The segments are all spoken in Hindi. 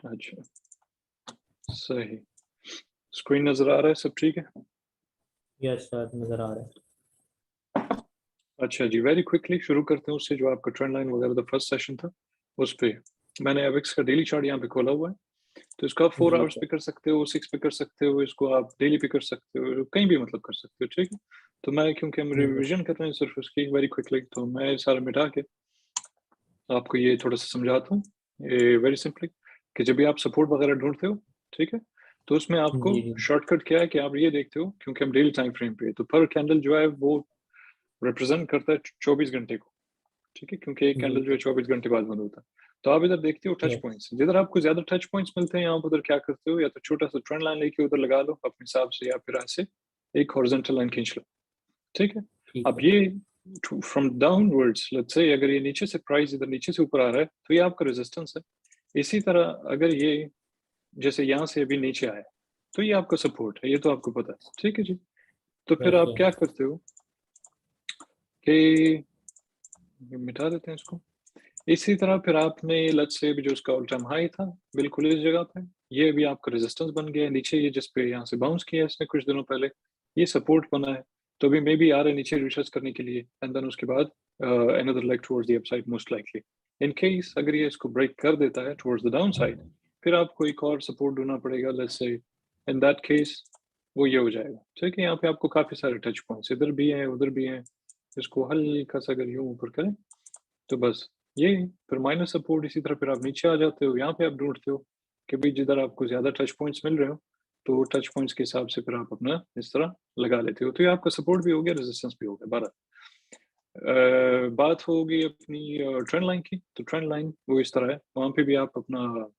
अच्छा, सही। स्क्रीन नजर आ रहा है, सब ठीक है? यस सर, नज़र आ रहा है। अच्छा जी, वेरी क्विकली शुरू करते हैं उससे जो आपका ट्रेंड लाइन वगैरह द फर्स्ट सेशन था उस पे। मैंने एविक्स का डेली चार्ट यहाँ पे खोला हुआ है, तो इसको आप 4 जी आवर्स सर। पे कर सकते हो, 6 पे कर सकते हो, इसको आप डेली पे कर सकते हो, कहीं भी मतलब कर सकते हो, ठीक है? तो मैं, क्योंकि हम जी सर। रिविजन कर रहे हैं सिर्फ उसकी वेरी क्विकली, तो मैं सारा मिटा के आपको ये थोड़ा सा समझाता हूँ, ये वेरी सिंपली, कि जब भी आप सपोर्ट वगैरह ढूंढते हो, ठीक है, तो उसमें आपको जी जी। शॉर्टकट क्या है कि आप ये देखते हो, क्योंकि हम डेली टाइम फ्रेम पे है, तो पर कैंडल जो है वो रिप्रेजेंट करता है 24 घंटे को, ठीक है, क्योंकि एक जी कैंडल जो है सर। 24 घंटे बाद बंद होता है। तो आप इधर देखते हो टच यस। पॉइंट्स, जिधर आपको ज्यादा टच पॉइंट्स मिलते हैं, आप उधर क्या करते हो, या तो छोटा सा ट्रेंड लाइन लेके उधर लगा लो अपने हिसाब से, या फिर ऐसे एक हॉरिजॉन्टल लाइन खींच लो, ठीक है। ठीक अब है। ये फ्रॉम डाउनवर्ड्स, लेट्स से अगर ये नीचे से प्राइस इधर नीचे से ऊपर आ रहा है, तो ये आपका रेजिस्टेंस है। इसी तरह अगर ये जैसे यहाँ से अभी नीचे आया, तो ये आपका सपोर्ट है, ये तो आपको पता है, ठीक है जी। तो फिर यस आप सर। क्या करते हो कि मिटा देते हैं इसको। इसी तरह फिर आपने लेट्स से भी जो उसका ऑल टाइम हाई था बिल्कुल इस जगह पे, ये भी आपका रेजिस्टेंस बन गया है नीचे, ये जिस पे यहाँ से बाउंस किया है इसने कुछ दिनों पहले, ये सपोर्ट बना है। तो अभी मे बी आ रहा है नीचे रिसर्च करने के लिए, एंड देन उसके बाद another leg towards the upside most likely. In case अगर ये इसको ब्रेक कर देता है टुवर्ड्स द डाउन साइड, फिर आपको एक और सपोर्ट ढूंढना पड़ेगा, let's say in that case वो ये हो जाएगा, ठीक है। यहाँ पे आपको काफी सारे टच पॉइंट्स इधर भी हैं उधर भी हैं, इसको हल्का सा अगर यूं ऊपर करें तो बस ये, फिर माइनस सपोर्ट इसी तरह फिर आप नीचे आ जाते हो, यहाँ पे आप ढूंढते हो कि भाई जिधर आपको ज्यादा टच पॉइंट्स मिल रहे हो, तो टच पॉइंट्स के हिसाब से फिर आप अपना इस तरह लगा लेते हो, तो ये आपका सपोर्ट भी हो गया, रेजिस्टेंस भी हो गया। 12 बात होगी अपनी ट्रेंड लाइन की, तो ट्रेंड लाइन वो इस तरह है, वहां पे भी आप अपना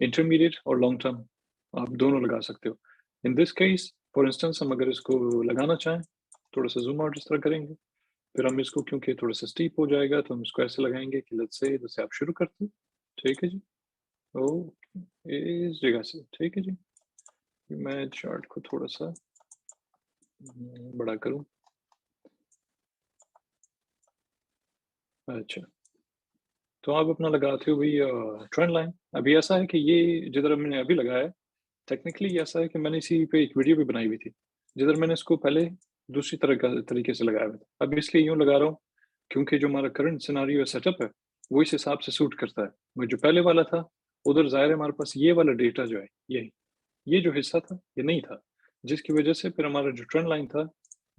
इंटरमीडिएट और लॉन्ग टर्म आप दोनों लगा सकते हो। इन दिस केस फॉर इंस्टेंस हम अगर इसको लगाना चाहें, थोड़ा सा जूम आउट इस तरह करेंगे, फिर हम इसको, क्योंकि थोड़ा सा स्टीप हो जाएगा, तो हम इसको ऐसे लगाएंगे कि लेट्स से जैसे आप शुरू करते हो, ठीक है जी। ओ, इस जगह से, ठीक है जी। मैं चार्ट को थोड़ा सा बड़ा करूं। अच्छा, तो आप अपना लगाते हो भाई ट्रेंड लाइन। अभी ऐसा है कि ये जिधर मैंने अभी लगाया है, टेक्निकली ऐसा है कि मैंने इसी पे एक वीडियो भी बनाई हुई थी, जिधर मैंने इसको पहले दूसरी तरह का तरीके से लगाया हुआ था। अब इसलिए यूं लगा रहा हूँ क्योंकि जो हमारा करंट सिनारियो सेटअप है वो इस हिसाब से सूट करता है। मैं जो पहले वाला था उधर जाहिर है हमारे पास ये वाला डेटा जो है, ये जो हिस्सा था ये नहीं था, जिसकी वजह से फिर हमारा जो ट्रेंड लाइन था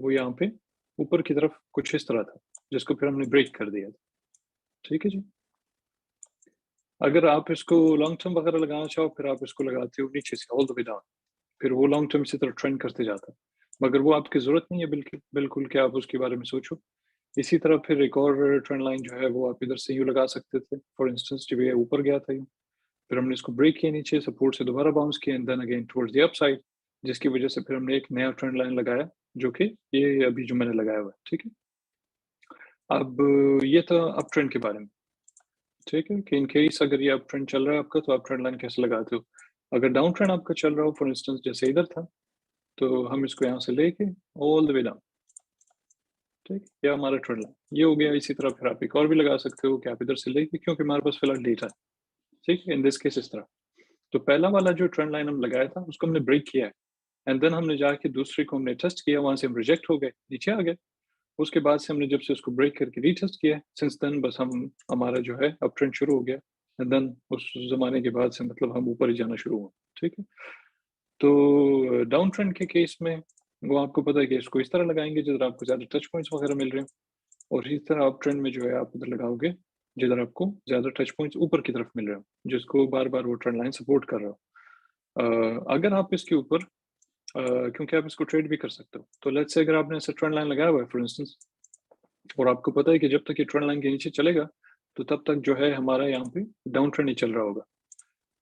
वो यहाँ पे ऊपर की तरफ कुछ इस तरह था, जिसको फिर हमने ब्रेक कर दिया था, ठीक है जी। अगर आप इसको लॉन्ग टर्म वगैरह लगाना चाहो, फिर आप इसको लगाते हो नीचे से ऑल द वे डाउन, फिर वो लॉन्ग टर्म इसी तरह ट्रेंड करते जाता है, मगर वो आपकी ज़रूरत नहीं है बिल्कुल बिल्कुल कि आप उसके बारे में सोचो। इसी तरह फिर एक और ट्रेंड लाइन जो है वो आप इधर से यूँ लगा सकते थे, फॉर इंस्टेंस जब ये ऊपर गया था यूँ, फिर हमने इसको ब्रेक किया नीचे, सपोर्ट से दोबारा बाउंस किया and then again towards the upside, जिसकी वजह से फिर हमने एक नया ट्रेंड लाइन लगाया, जो कि ये अभी जो मैंने लगाया हुआ है, ठीक है। अब ये था अप ट्रेंड के बारे में, ठीक है, कि इन केस अगर ये अप ट्रेंड चल रहा है आपका, तो आप ट्रेंड लाइन कैसे लगाते हो। अगर डाउन ट्रेंड आपका चल रहा हो, फॉर इंस्टेंस जैसे इधर था, तो हम इसको यहाँ से लेके ऑल द वे डाउन, ठीक, ये हमारा ट्रेंड लाइन ये हो गया। इसी तरह फिर आप एक और भी लगा सकते हो कि आप इधर से लेके, क्योंकि हमारे पास फिलहाल डेटा है, ठीक है, इन दिस केस इस तरह। तो पहला वाला जो ट्रेंड लाइन हम लगाया था उसको हमने ब्रेक किया है, एंड देन हमने जाके दूसरे को हमने टेस्ट किया, वहां से हम रिजेक्ट हो गए, नीचे आ गए। उसके बाद से हमने जब से उसको ब्रेक करके रीटेस्ट किया, सिंस देन बस हम, हमारा जो है अप ट्रेंड शुरू हो गया, एंड देन उस जमाने के बाद से मतलब हम ऊपर ही जाना शुरू हुआ, ठीक है। तो डाउन ट्रेंड के केस में वो आपको पता है कि इसको इस तरह लगाएंगे जिधर आपको ज्यादा टच पॉइंट्स वगैरह मिल रहे हैं, और इसी तरह अप ट्रेंड में जो है आप उधर लगाओगे जिधर आपको ज्यादा टच पॉइंट्स ऊपर की तरफ मिल रहे हो, जिसको बार बार वो ट्रेंड लाइन सपोर्ट कर रहा हो। अगर आप इसके ऊपर क्योंकि आप इसको ट्रेड भी कर सकते हो, तो लेट्स से अगर आपने ऐसा ट्रेंड लाइन लगाया हुआ है फॉर इंस्टेंस, और आपको पता है कि जब तक ये ट्रेंड लाइन के नीचे चलेगा तो तब तक जो है हमारा यहाँ पे डाउन ट्रेंड ही चल रहा होगा।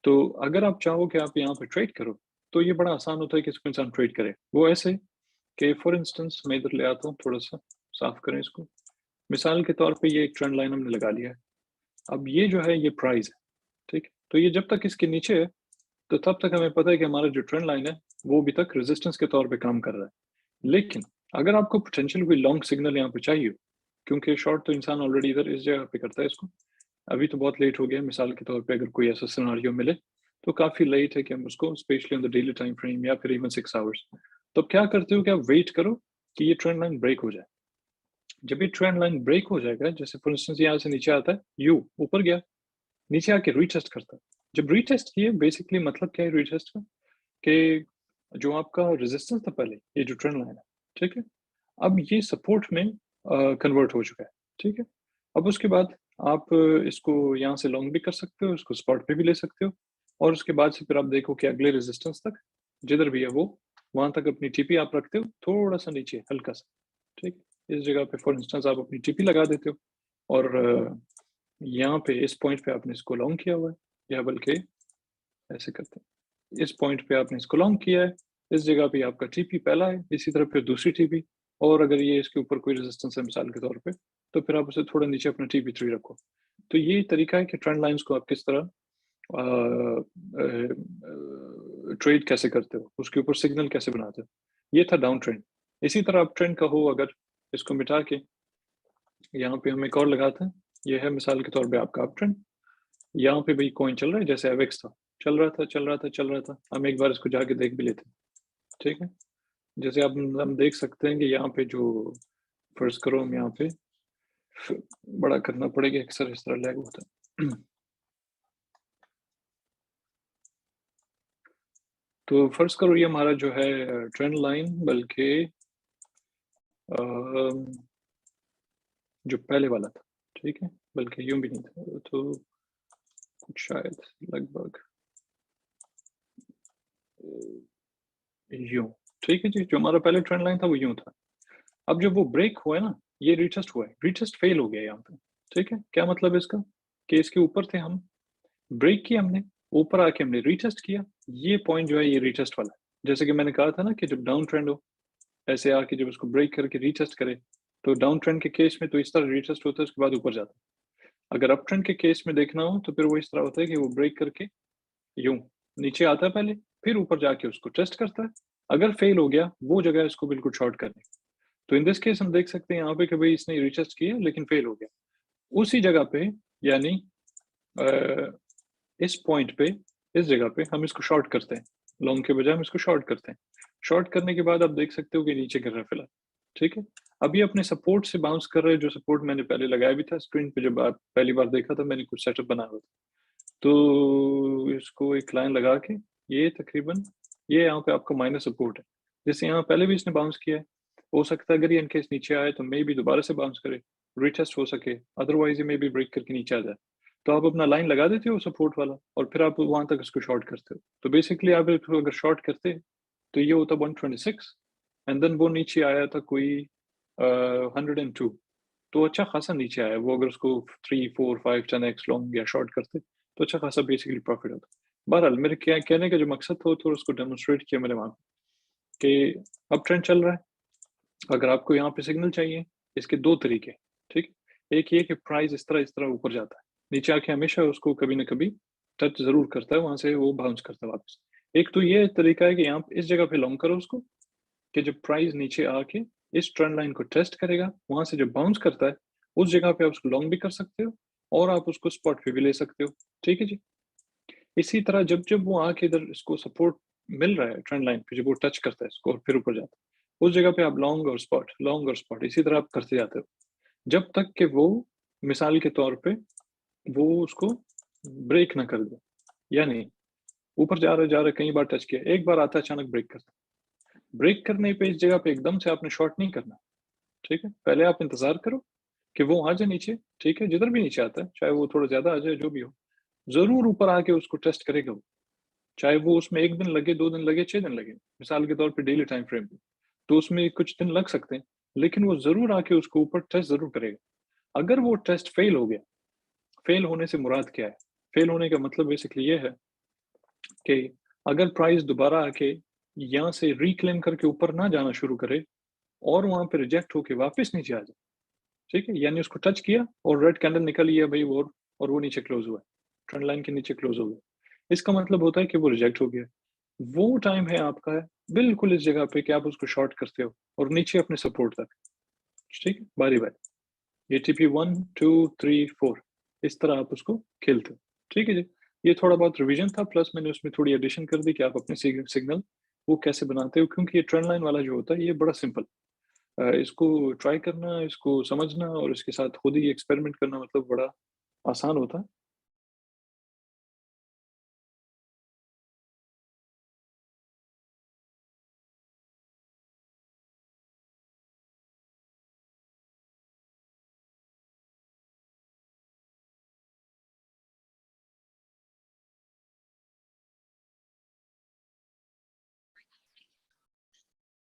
तो अगर आप चाहो कि आप यहाँ पे ट्रेड करो, तो ये बड़ा आसान होता है कि इसको इंसान ट्रेड करे। वो ऐसे कि फॉर इंस्टेंस मैं इधर ले आता हूँ, थोड़ा सा साफ करें इसको। मिसाल के तौर पे ये एक ट्रेंड लाइन हमने लगा लिया है, अब ये जो है ये प्राइस है, ठीक है। तो ये जब तक इसके नीचे है तो तब तक हमें पता है कि हमारा जो ट्रेंड लाइन है वो अभी तक रेजिस्टेंस के तौर पे काम कर रहा है। लेकिन अगर आपको पोटेंशियल कोई लॉन्ग सिग्नल यहाँ पे चाहिए, क्योंकि शॉर्ट तो इंसान ऑलरेडी इधर इस जगह पे करता है इसको, अभी तो बहुत लेट हो गया, मिसाल के तौर पे अगर कोई ऐसा सिनेरियो मिले तो काफ़ी लेट है कि हम उसको specially on the daily time frame या फिर इवन 6 आवर्स। तो अब क्या करते हो कि आप वेट करो कि ये ट्रेंड लाइन ब्रेक हो जाए। जब ये ट्रेंड लाइन ब्रेक हो जाएगा, जैसे फॉर इंस्टेंस यहाँ से नीचे आता है, यू ऊपर गया, नीचे आके रीटेस्ट करता है। जब रीटेस्ट किए बेसिकली मतलब क्या है रीटेस्ट का, कि जो आपका रेजिस्टेंस था पहले, ये जो ट्रेंड लाइन है, ठीक है? अब ये सपोर्ट में कन्वर्ट हो चुका है, ठीक है? अब उसके बाद आप इसको यहाँ से लॉन्ग भी कर सकते हो, इसको स्पॉट पे भी ले सकते हो और उसके बाद से फिर आप देखो कि अगले रेजिस्टेंस तक जिधर भी है वो, वहाँ तक अपनी टीपी आप रखते हो, थोड़ा-सा नीचे हल्का-सा, ठीक है? इस जगह पे फॉर इंस्टेंस आप अपनी टीपी लगा देते हो और यहाँ पे इस पॉइंट पे आपने इसको लॉन्ग किया हुआ है या बल्कि ऐसे करते हैं, इस पॉइंट पे आपने इसको लॉन्ग किया है, इस जगह पे आपका टीपी पहला है, इसी तरह फिर दूसरी टीपी और अगर ये इसके ऊपर कोई रेजिस्टेंस है मिसाल के तौर पे, तो फिर आप उसे थोड़ा नीचे अपना टीपी 3 रखो। तो ये तरीका है कि ट्रेंड लाइन्स को आप किस तरह ट्रेड कैसे करते हो, उसके ऊपर सिग्नल कैसे बनाते हो। ये था डाउन ट्रेंड। इसी तरह अप ट्रेंड का हो अगर, इसको मिटा के यहाँ पे हम एक और लगाते हैं, ये है मिसाल के तौर पे आपका अप ट्रेंड। यहाँ पे भी कॉइन चल रहा है जैसे एवेक्स था, चल रहा था, चल रहा था, चल रहा था। हम एक बार इसको जाके देख भी लेते हैं, ठीक है? जैसे आप हम देख सकते हैं कि यहाँ पे जो फ़र्ज़ करो हम यहाँ पे बड़ा करना पड़ेगा, अक्सर इस तरह लैग होता है। तो फ़र्ज़ करो ये हमारा जो है ट्रेंड लाइन बल्कि अम, जो पहले वाला था, ठीक है? बल्कि यूँ भी नहीं था, वो तो कुछ शायद लगभग यूँ, ठीक है जी? जो हमारा पहले ट्रेंड लाइन था वो यूँ था। अब जब वो ब्रेक हुआ है ना, ये रीटेस्ट हुआ है, रीटेस्ट फेल हो गया यहाँ पे, ठीक है? क्या मतलब है इसका? कि इसके ऊपर थे हम, ब्रेक किया हमने, ऊपर आके हमने रीटेस्ट किया, ये पॉइंट जो है ये रीटेस्ट वाला है। जैसे कि मैंने कहा था ना कि जब डाउन ट्रेंड हो, ऐसे आके जब उसको ब्रेक करके रीटेस्ट करे, तो डाउन ट्रेंड के केस में तो इस तरह रीटेस्ट होता है, उसके बाद ऊपर जाता है। अगर अप ट्रेंड के केस में देखना हो, तो फिर वो इस तरह होता है कि वो ब्रेक करके यूँ नीचे आता है पहले, फिर ऊपर जाके उसको टेस्ट करता है। अगर फेल हो गया, वो जगह इसको बिल्कुल शॉर्ट करनी है। तो इन दिस केस हम देख सकते हैं यहाँ पे कि भई इसने रीटेस्ट किया लेकिन फेल हो गया। उसी जगह पे यानी अ, इस पॉइंट पे, इस जगह पे हम इसको शॉर्ट करते हैं। लॉन्ग के बजाय हम इसको शॉर्ट करते हैं। शॉर्ट करने के बाद आप देख सकते हो कि नीचे गिर रहा है फिलहाल, ठीक है? अब ये अपने सपोर्ट से बाउंस कर रहा है, जो सपोर्ट मैंने पहले लगाया भी था स्क्रीन पे जब आप पहली बार देखा था मैंने कुछ सेटअप बनाया हुआ था। तो इसको एक लाइन लगा के ये तकरीबन ये यहाँ पे आपका माइनस सपोर्ट है। जैसे यहाँ पहले भी इसने बाउंस किया है, हो सकता है अगर ये इन केस नीचे आए तो मेबी दोबारा से बाउंस करे, रीटेस्ट हो सके, अदरवाइज़ ये मेबी ब्रेक करके नीचे आ जाए। तो आप अपना लाइन लगा देते हो सपोर्ट वाला और फिर आप वहाँ तक इसको शॉर्ट करते हो। तो बेसिकली आप इसको अगर शॉर्ट करते तो ये होता 126 एंड देन वो नीचे आया था कोई 102, तो अच्छा खासा नीचे आया। वो अगर उसको 3, 4, 5, 10 एक्स लॉन्ग या शॉर्ट करते तो अच्छा खासा बेसिकली प्रॉफिट होता। बहरहाल मेरे क्या कहने का जो मकसद था वो थोड़ा उसको डेमोंस्ट्रेट किया मैंने वहाँ पे कि अप ट्रेंड चल रहा है। अगर आपको यहाँ पे सिग्नल चाहिए, इसके 2 तरीके, ठीक? एक ये कि प्राइस इस तरह ऊपर जाता है। नीचे आके हमेशा उसको कभी न कभी टच ज़रूर करता है, वहाँ से वो बाउंस करता है वापस। एक तो ये तरीका है कि यहाँ पे इस जगह पे लॉन्ग करो उसको, कि जब प्राइस नीचे आके इस ट्रेंड लाइन को टेस्ट करेगा, वहाँ से जब बाउंस करता है, उस जगह पे आप उसको लॉन्ग भी कर सकते हो और आप उसको स्पॉट पे भी ले सकते हो। ठीक है जी? इसी तरह जब-जब वो आके इधर इसको सपोर्ट मिल रहा है ट्रेंड लाइन पे, जब वो टच करता है इसको और फिर ऊपर जाता है, उस जगह पे आप लॉन्ग और स्पॉट इसी तरह आप करते जाते हो। जब तक कि वो मिसाल के तौर पे वो उसको ब्रेक ना कर दे। यानी ऊपर जा रहा है कई बार टच किया, एक बार आता है अचानक ब्रेक करता है। ब्रेक करने पे इस जगह पे एकदम से आपने शॉर्ट नहीं करना, ठीक है? पहले आप इंतज़ार करो कि वो आ जाए नीचे, ठीक है? जिधर भी नीचे आता है, चाहे वो थोड़ा ज़्यादा आ जाए, जो भी हो, ज़रूर ऊपर आके उसको टेस्ट करेगा वो। चाहे वो उसमें 1 दिन लगे, 2 दिन लगे, 6 दिन लगे, मिसाल के तौर पे डेली टाइम फ्रेम पे, तो उसमें कुछ दिन लग सकते हैं, लेकिन वो ज़रूर आके उसको ऊपर टेस्ट ज़रूर करेगा। अगर वो टेस्ट फेल हो गया, फेल होने से मुराद क्या है? फेल होने का मतलब बेसिकली ये है कि अगर प्राइस दोबारा आके यहाँ से रिक्लेम करके ऊपर ना जाना शुरू करे और वहाँ पे रिजेक्ट होके वापस नीचे आ जाए, ठीक है? यानी उसको टच किया और रेड कैंडल निकली है भई वो और वो नीचे क्लोज़ हुआ है, ट्रेंड लाइन के नीचे क्लोज़ हो गया। इसका मतलब होता है कि वो रिजेक्ट हो गया। वो टाइम है आपका बिल्कुल इस जगह पे कि आप उसको शॉर्ट करते हो और नीचे अपने सपोर्ट तक, ठीक है? बारी-बारी। ये टीपी 1, 2, 3, 4 इस तरह आप उसको खेलते हो, ठीक है जी? ये थोड़ा बहुत रिवीजन था, प्लस मैंने उसमें थोड़ी एडिशन कर दी कि आप अपने सिग्नल वो कैसे बनाते हो, क्योंकि ये ट्रेंड लाइन वाला जो होता है ये बड़ा सिंपल, इसको ट्राई करना, इसको समझना और इसके साथ खुद ही एक्सपेरिमेंट करना मतलब बड़ा आसान होता है।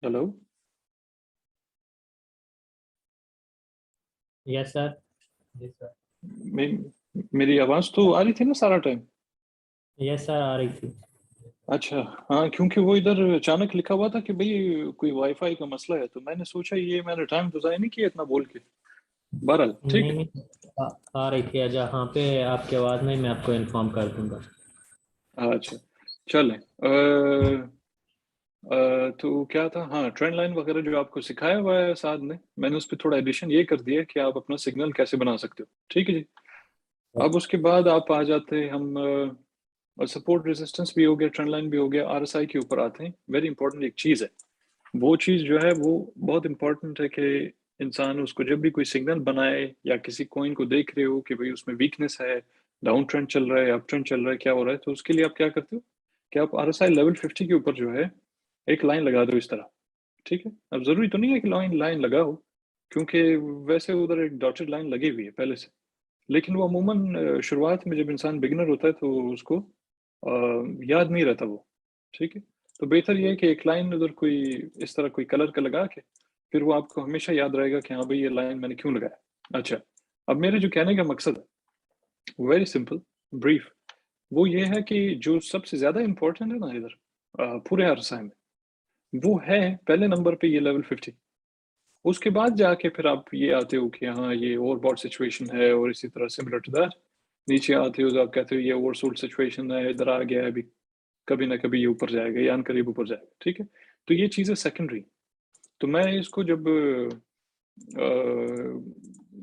Hello, yes sir. जी सर। मे मेरी आवाज़ तो आ रही थी ना सारा टाइम? यस सर, आ रही थी। अच्छा, हाँ, क्योंकि वो इधर अचानक लिखा हुआ था कि भई कोई वाईफ़ाई का मसला है, तो मैंने सोचा ये मैंने टाइम तो ज़ाया नहीं किया इतना बोल के। बहरहाल ठीक नहीं है। नहीं, आ रही थी। जहाँ पे आपकी आवाज़ नहीं, मैं आपको इन्फॉर्म कर दूंगा। अच्छा, चलें। तो क्या था, हाँ, ट्रेंड लाइन वगैरह जो आपको सिखाया हुआ है साद ने, मैंने उसपे थोड़ा एडिशन ये कर दिया है कि आप अपना सिग्नल कैसे बना सकते हो। ठीक है जी। अब उसके बाद आप आ जाते हैं हम सपोर्ट रेजिस्टेंस भी हो गया, ट्रेंड लाइन भी हो गया, आरएसआई के ऊपर आते हैं। वेरी इंपॉर्टेंट एक चीज़ है, वो चीज़ जो है वो बहुत इंपॉर्टेंट है कि इंसान उसको जब भी कोई सिग्नल बनाए या किसी कॉइन को देख रहे हो कि भाई उसमें वीकनेस है, डाउन ट्रेंड चल रहा है, अप ट्रेंड चल रहा है, क्या हो रहा है, तो उसके लिए आप क्या करते हो कि आप आरएसआई लेवल 50 के ऊपर जो है एक लाइन लगा दो इस तरह। ठीक है, अब जरूरी तो नहीं है कि लाइन लाइन लगाओ, क्योंकि वैसे उधर एक डॉटेड लाइन लगी हुई है पहले से, लेकिन वो अमूमन शुरुआत में जब इंसान बिगिनर होता है तो उसको याद नहीं रहता वो। ठीक है, तो बेहतर ये है कि एक लाइन उधर कोई इस तरह कोई कलर का लगा के, फिर वो आपको हमेशा याद रहेगा कि हाँ भाई ये लाइन मैंने क्यों लगाया। अच्छा, अब मेरे जो कहने का मकसद है वेरी सिंपल, ब्रीफ, वो ये है कि जो सबसे ज्यादा इंपॉर्टेंट है ना इधर पूरे अरसा में, वो है पहले नंबर पे ये लेवल 50। उसके बाद जाके फिर आप ये आते हो कि हाँ ये ओवरबॉट सिचुएशन है, और इसी तरह सिमिलर टू दैट नीचे आते हो तो आप कहते हो ये ओवरसोल्ड सिचुएशन है, इधर आ गया है अभी, कभी ना कभी ये ऊपर जाएगा या अनकरीब ऊपर जाएगा। ठीक है, तो ये चीज़ें सेकेंडरी। तो मैं इसको जब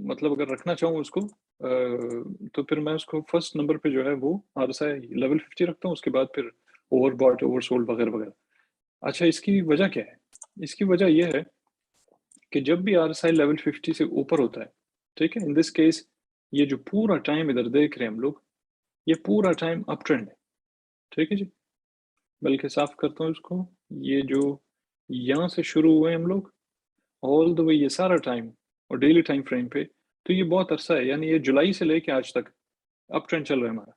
मतलब अगर रखना चाहूँ उसको तो फिर मैं उसको फर्स्ट नंबर पे जो है वो आरएसआई लेवल 50 रखता हूँ, उसके बाद फिर ओवरबॉट ओवरसोल्ड वगैरह वगैरह। अच्छा, इसकी वजह क्या है? इसकी वजह यह है कि जब भी आरएसआई लेवल 50 से ऊपर होता है, ठीक है, इन दिस केस ये जो पूरा टाइम इधर देख रहे हैं हम लोग, ये पूरा टाइम अप ट्रेंड है। ठीक है जी, बल्कि साफ करता हूँ इसको, ये जो यहाँ से शुरू हुए हम लोग ऑल द वे ये सारा टाइम और डेली टाइम फ्रेम पे, तो ये बहुत अरसा है, यानी ये जुलाई से लेके आज तक अप ट्रेंड चल रहा है हमारा।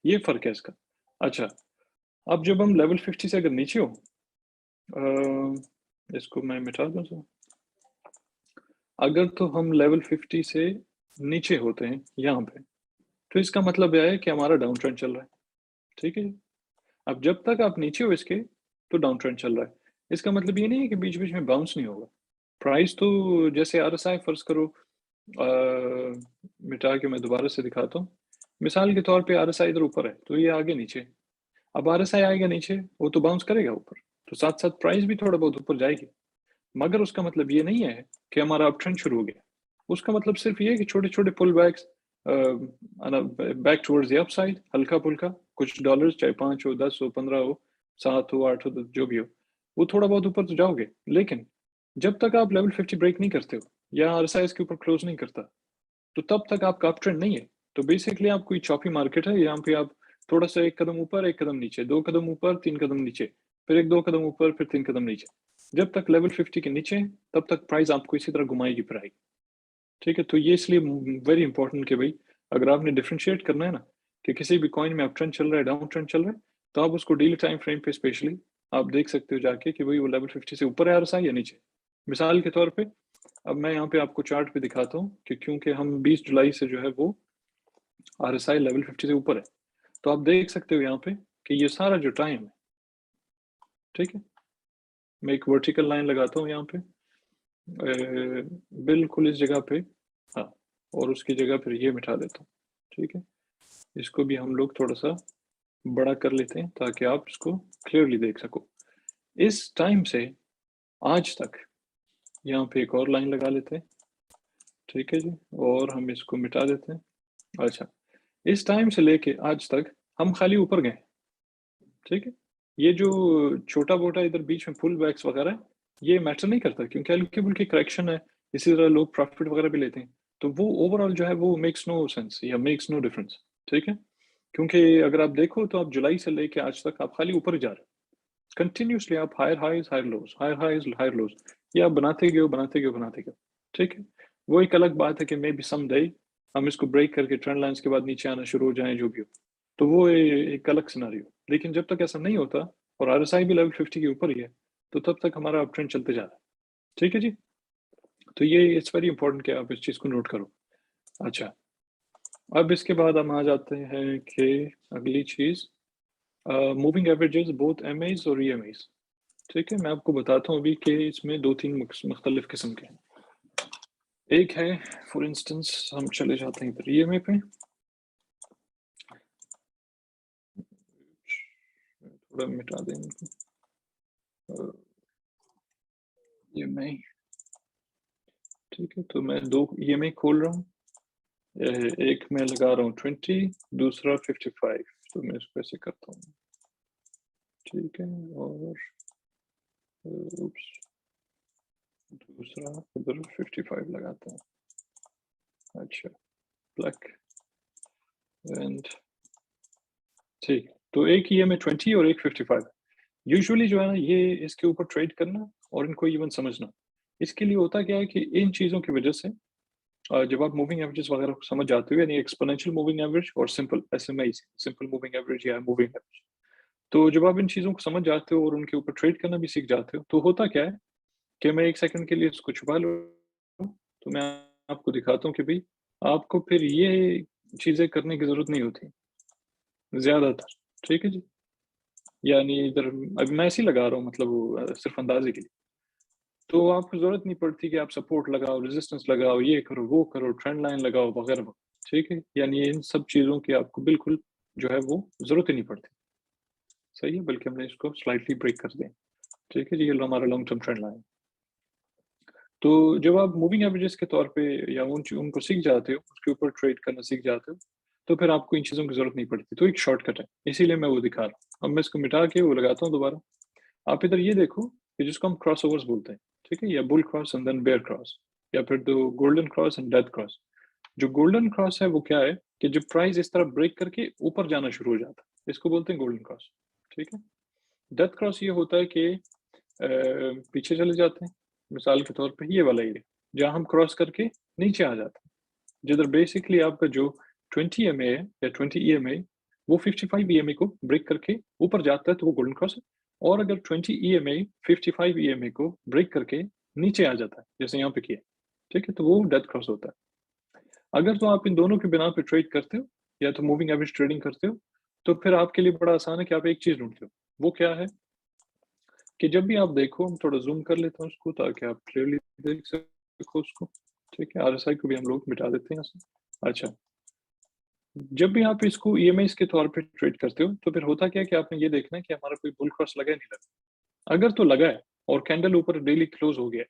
ये फर्क है इसका। अच्छा, अब जब हम लेवल 50 से अगर नीचे हो, इसको मैं मिटा दूं सर। अगर तो हम लेवल 50 से नीचे होते हैं यहाँ पे, तो इसका मतलब यह है कि हमारा डाउन ट्रेंड चल रहा है। ठीक है जी, अब जब तक आप नीचे हो इसके, तो डाउन ट्रेंड चल रहा है। इसका मतलब ये नहीं है कि बीच बीच में बाउंस नहीं होगा। प्राइस तो जैसे आरएसआई फर्ज करो, मिटा के मैं दोबारा से दिखाता हूँ। मिसाल के तौर पे आरएसआई इधर ऊपर है तो ये आगे नीचे, अब आरएसआई आएगा नीचे वो तो बाउंस करेगा ऊपर, तो साथ साथ प्राइस भी थोड़ा बहुत ऊपर जाएगी। मगर उसका मतलब ये नहीं है कि हमारा अप ट्रेंड शुरू हो गया। उसका मतलब सिर्फ ये है कि छोटे छोटे pullbacks, back towards the upside, हल्का फुल्का कुछ डॉलर्स, चाहे 5 हो, 10 हो, 15 हो, 7 हो, 8 हो, जो भी हो, वो थोड़ा बहुत ऊपर तो जाओगे। लेकिन जब तक आप लेवल 50 ब्रेक नहीं करते हो या आरएसआई के ऊपर क्लोज नहीं करता, तो तब तक आपका अप ट्रेंड नहीं है। तो बेसिकली आप कोई चॉपी मार्केट है, यहाँ पे आप थोड़ा सा एक कदम ऊपर एक कदम नीचे, दो कदम ऊपर तीन कदम नीचे, फिर एक दो कदम ऊपर फिर तीन कदम नीचे। जब तक लेवल 50 के नीचे है तब तक प्राइस आपको इसी तरह घुमाएगी फिर आएगी। ठीक है, तो ये इसलिए वेरी इंपॉर्टेंट कि भाई अगर आपने डिफ्रेंशिएट करना है ना कि किसी भी कॉइन में अप ट्रेंड चल रहा है डाउन ट्रेंड चल रहा है, तो आप उसको डेली टाइम फ्रेम पे स्पेशली आप देख सकते हो जाके कि भाई वो लेवल 50 से ऊपर है आरएसआई या नीचे। मिसाल के तौर पे अब मैं यहाँ पे आपको चार्ट पे दिखाता हूँ कि क्योंकि हम 20 जुलाई से जो है वो आरएसआई लेवल 50 से ऊपर है, तो आप देख सकते हो यहाँ पे कि ये सारा जो टाइम है, ठीक है, मैं एक वर्टिकल लाइन लगाता हूँ यहाँ पे बिल्कुल इस जगह पे, हाँ, और उसकी जगह फिर ये मिटा देता हूँ। ठीक है, इसको भी हम लोग थोड़ा सा बड़ा कर लेते हैं ताकि आप इसको क्लियरली देख सको। इस टाइम से आज तक यहाँ पे एक और लाइन लगा लेते हैं। ठीक है जी, और हम इसको मिटा देते हैं। अच्छा, इस टाइम से लेके आज तक हम खाली ऊपर गए, ठीक है? ये जो छोटा-मोटा इधर बीच में पुल बैक्स वगैरह है, ये मैटर नहीं करता क्योंकि हल्की-फुल्की करेक्शन है, इसी तरह लोग प्रॉफिट वगैरह भी लेते हैं। तो वो ओवरऑल जो है वो मेक्स नो सेंस या मेक्स नो डिफरेंस, ठीक है? क्योंकि अगर आप देखो तो आप जुलाई से लेके आज तक आप खाली ऊपर ही जा रहे हो। कंटिन्यूअसली आप higher highs, higher lows, higher highs, higher lows, ये आप बनाते गए हो, बनाते गए हो, बनाते गए हो, ठीक है? वो एक अलग बात है कि मेबी समडे हम इसको ब्रेक करके ट्रेंड लाइन्स के बाद नीचे आना शुरू हो जाएँ, जो भी हो। तो वो एक अलग सिनेरियो। लेकिन जब तक ऐसा नहीं होता और आरएसआई भी लेवल 50 के ऊपर ही है, तो तब तक हमारा अप ट्रेंड चलते जा रहा है। ठीक है जी? तो ये इट्स वेरी इंपॉर्टेंट कि आप इस चीज़ को नोट करो। अच्छा, अब इसके बाद हम आ जाते हैं कि अगली चीज़ मूविंग एवरेजेस बोथ एमएज़ और ईएमएज़। ठीक है? मैं आपको बताता हूँ अभी कि इसमें 2-3 मुख्तलिफ किस्म के हैं। एक है फॉर इंस्टेंस हम चले जाते हैं इधर ईएमए पे। थोड़ा मिटा दें इनको। ईएमआई ठीक है, तो मैं 2 ईएमआई खोल रहा हूँ। एक मैं लगा रहा हूँ 20, दूसरा 55, तो मैं इसको ऐसे करता हूँ। ठीक है, और oops, दूसरा इधर 55 लगाता हूँ। अच्छा, ब्लैक एंड ठीक, तो एक ईएमआई 20 और एक 55। यूजुअली जो है ना ये इसके ऊपर ट्रेड करना और इनको इवन समझना, इसके लिए होता क्या है कि इन चीज़ों की वजह से जब आप मूविंग एवरेजेस वगैरह को समझ जाते हो, यानी एक्सपोनेंशियल मूविंग एवरेज और simple SMI, simple moving average या मूविंग एवरेज, तो जब आप इन चीज़ों को समझ जाते हो और उनके ऊपर ट्रेड करना भी सीख जाते हो, तो होता क्या है कि मैं 1 सेकंड के लिए इसको छुपा लूँ, तो मैं आपको दिखाता हूँ कि भई आपको फिर ये चीज़ें करने की ज़रूरत नहीं होती, ज़्यादातर, ठीक है जी? यानी इधर अभी मैं ऐसे ही लगा रहा हूँ, मतलब वो सिर्फ़ अंदाज़े के लिए। तो आपको ज़रूरत नहीं पड़ती कि आप सपोर्ट लगाओ, रेजिस्टेंस लगाओ, ये करो, वो करो, ट्रेंड लाइन लगाओ वगैरह, ठीक है? यानी इन सब चीज़ों की आपको बिल्कुल जो है वो ज़रूरत ही नहीं पड़ती। सही है? बल्कि हमने इसको स्लाइटली ब्रेक कर दिया। ठीक है जी? ये हमारा लॉन्ग टर्म ट्रेंड लाइन। तो जब आप मूविंग एवरेजेस के तौर पे या उनको सीख जाते हो, उसके ऊपर ट्रेड करना सीख जाते हो, तो फिर आपको इन चीज़ों की ज़रूरत नहीं पड़ती। तो एक शॉर्टकट है, इसीलिए मैं वो दिखा रहा हूँ। अब मैं इसको मिटा के वो लगाता हूँ दोबारा। आप इधर ये देखो कि जिसको हम क्रॉसओवर्स बोलते हैं, ठीक है? या bull cross and then bear cross, या फिर the golden cross and death cross. जो गोल्डन क्रॉस है वो क्या है कि जब प्राइस इस तरह ब्रेक करके ऊपर जाना शुरू हो जाता है, इसको बोलते हैं गोल्डन क्रॉस, ठीक है? डेथ क्रॉस ये होता है कि पीछे चले जाते हैं, मिसाल के तौर पे ये वाला एरिया, जहाँ हम क्रॉस करके नीचे आ जाते हैं, जिधर बेसिकली आपका जो 20 ईएमए है या 20 ईएमए, वो 55 ईएमए को ब्रेक करके ऊपर जाता है, तो वो गोल्डन क्रॉस है। और अगर 20 ईएमए 55 ईएमए को ब्रेक करके नीचे आ जाता है, जैसे यहाँ पे किया, ठीक है? तो वो डेथ क्रॉस होता है। अगर तो आप इन दोनों के बिना पे ट्रेड करते हो या तो मूविंग एवरेज ट्रेडिंग करते हो, तो फिर आपके लिए बड़ा आसान है कि आप एक चीज़ ढूँढते हो। वो क्या है कि जब भी आप देखो, हम थोड़ा ज़ूम कर लेते हैं उसको ताकि आप क्लियरली देख सको उसको, ठीक है? आरएसआई को भी हम लोग मिटा देते हैं यहाँ से। अच्छा, जब भी आप इसको ईएमआईज़ के तौर पे ट्रेड करते हो, तो फिर होता क्या है कि आपने ये देखना है कि हमारा कोई बुल क्रॉस लगा है, नहीं लगा। अगर तो लगा है और कैंडल ऊपर डेली क्लोज़ हो गया है,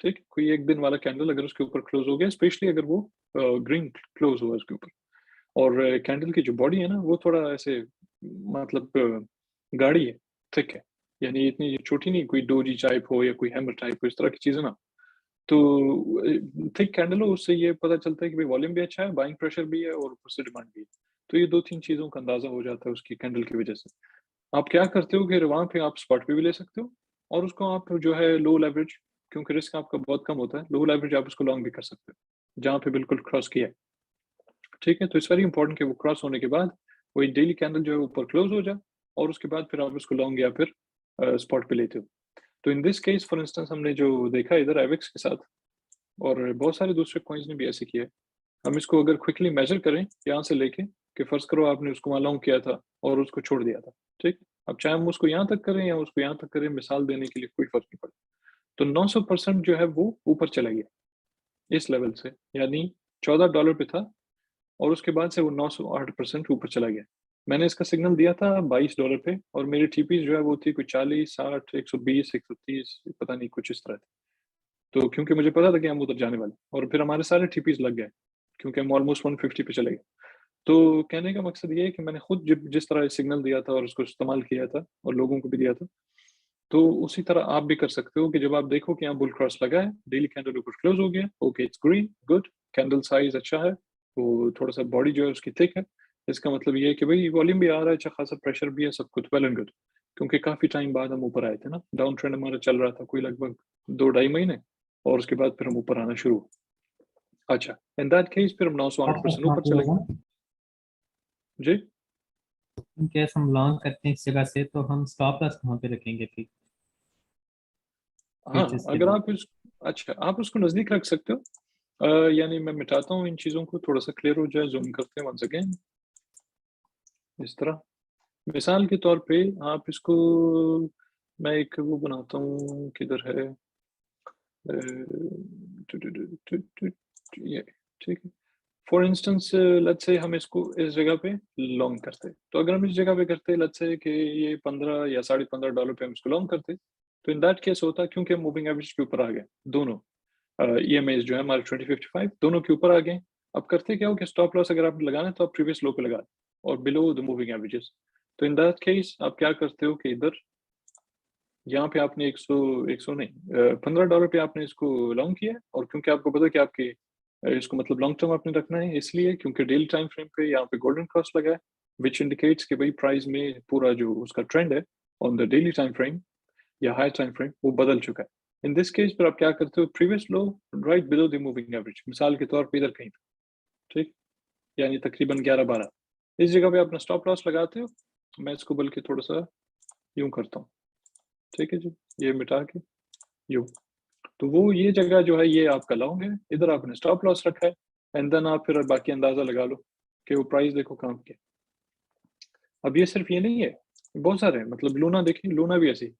ठीक? कोई एक दिन वाला कैंडल अगर उसके ऊपर क्लोज़ हो गया, स्पेशली अगर वो ग्रीन क्लोज़ हुआ उसके ऊपर, और कैंडल की जो बॉडी है ना, वो थोड़ा ऐसे मतलब गाढ़ी है, थिक है। यानी इतनी छोटी नहीं, कोई डोजी टाइप हो या कोई हैमर टाइप हो, इस तरह की चीज़ें ना। तो थिक कैंडल हो, उससे ये पता चलता है कि भाई वॉल्यूम भी अच्छा है, बाइंग प्रेशर भी है और ऊपर से डिमांड भी है। तो ये 2-3 चीज़ों का अंदाज़ा हो जाता है उसकी कैंडल की वज़ह से। आप क्या करते हो कि वहाँ पे आप स्पॉट पे भी ले सकते हो और उसको आप जो है लो लेवरेज, क्योंकि रिस्क आपका बहुत कम होता है, लो लेवरेज आप उसको लॉन्ग भी कर सकते हो, जहाँ पे बिल्कुल क्रॉस किया है। ठीक है? तो इट्स वेरी इंपॉर्टेंट कि वो क्रॉस होने के बाद वही डेली कैंडल जो है ऊपर क्लोज़ हो जाए और उसके बाद फिर आप उसको लॉन्ग या फिर स्पॉट पे लेते हो। तो इन दिस केस फॉर इंस्टेंस हमने जो देखा इधर एवेक्स के साथ, और बहुत सारे दूसरे कॉइन्स ने भी ऐसे किया है। हम इसको अगर क्विकली मेज़र करें यहाँ से लेके, कि फ़र्ज़ करो आपने उसको वहाँ लॉन्ग किया था और उसको छोड़ दिया था, ठीक? अब चाहे हम उसको यहाँ तक करें या उसको यहाँ तक करें, मिसाल देने के लिए कोई फ़र्क नहीं पड़ता। तो 900% जो है वो ऊपर चला गया, इस लेवल से, यानी $14 पे था और उसके बाद से वो 908% ऊपर चला गया। मैंने इसका सिग्नल दिया था $22 पे और मेरी टीपीज़ जो है वो थी कोई 40, 60, 120, 130, पता नहीं कुछ इस तरह थी। तो क्योंकि मुझे पता था कि हम उधर जाने वाले हैं और फिर हमारे सारे टीपीज़ लग गए, क्योंकि हम ऑलमोस्ट 150 पे चले गए। तो कहने का मकसद ये है कि मैंने खुद जिस तरह सिग्नल दिया था और उसको इस्तेमाल किया था और लोगों को भी दिया था, तो उसी तरह आप भी कर सकते हो कि जब आप देखो कि यहाँ बुल क्रॉस लगा है, डेली कैंडल ऊपर क्लोज हो गया, okay it's green, good, candle size अच्छा है, वो थोड़ा-सा बॉडी जो है उसकी थिक है। इसका मतलब ये है कि भई वॉल्यूम भी आ रहा है, अच्छा खासा प्रेशर भी है, सब कुछ वेल एंड गुड। क्योंकि काफ़ी टाइम बाद हम ऊपर आए थे ना, डाउन ट्रेंड हमारा चल रहा था कोई लगभग 2 ढाई महीने और उसके बाद फिर हम ऊपर आना शुरू हुए। अच्छा, इन दैट केस फिर हम स्टॉप लॉस 900-8% कहाँ ऊपर पे चले गए। होगा? जी? इन केस हम लॉन्ग करते हैं इस जगह से तो हम स्टॉप लॉस कहाँ पे रखेंगे फिर हाँ, फ्यूचर्स के अगर लिए? आप अच्छा, आप उसको नज़दीक रख सकते हो। यानी मैं मिटाता हूँ इन चीज़ों को, थोड़ा-सा क्लियर हो जाए, ज़ूम करते हैं वन्स अगेन, इस तरह। मिसाल के तौर पे आप इसको मैं एक वो बनाता हूँ, किधर है? अ, टु टु टु टु टु टु ये, ठीक है। फॉर इंस्टेंस लेट्स से हम इसको इस जगह पे लॉन्ग करते। तो अगर हम इस जगह पे करते लेट्स से कि ये 15 या साढ़े $15 पे हम इसको लॉन्ग करते, तो इन दैट केस होता क्योंकि हम मूविंग एवरेज के ऊपर आ गए, दोनों ईएमआईज़ जो है हमारे 2055 दोनों के ऊपर आ गए। अब करते क्या हो कि स्टॉप लॉस अगर आपने लगाना है तो आप प्रीवियस लो पे लगा और बिलो द मूविंग एवरेजेस। तो इन दैट केस आप क्या करते हो कि इधर यहाँ पे आपने 100 100 नहीं $15 पे आपने इसको लॉन्ग किया है और क्योंकि आपको पता है कि आपके इसको मतलब लॉन्ग टर्म आपने रखना है इसलिए क्योंकि डेली टाइम फ्रेम पे यहाँ पे गोल्डन क्रॉस लगा है व्हिच इंडिकेट्स कि भाई प्राइस में पूरा जो उसका ट्रेंड है on the daily time frame या हाई टाइम फ्रेम वो बदल चुका है। इन दिस केस पर आप क्या करते हो previous low right below the moving average मिसाल के तौर पे इधर कहीं पे, ठीक? यानी तकरीबन 11-12 इस जगह पे अपना स्टॉप लॉस लगाते हो। मैं इसको बल्कि थोड़ा-सा यूँ करता हूँ, ठीक है जी? ये मिटा के यूँ। तो वो ये जगह जो है ये आपका लॉन्ग है, इधर आपने स्टॉप लॉस रखा है एंड देन आप फिर बाकी अंदाज़ा लगा लो कि वो प्राइस देखो कहाँ पे है। अब ये सिर्फ़ ये नहीं है, बहुत सारे हैं मतलब लूना देखिए, लूना भी ऐसी है,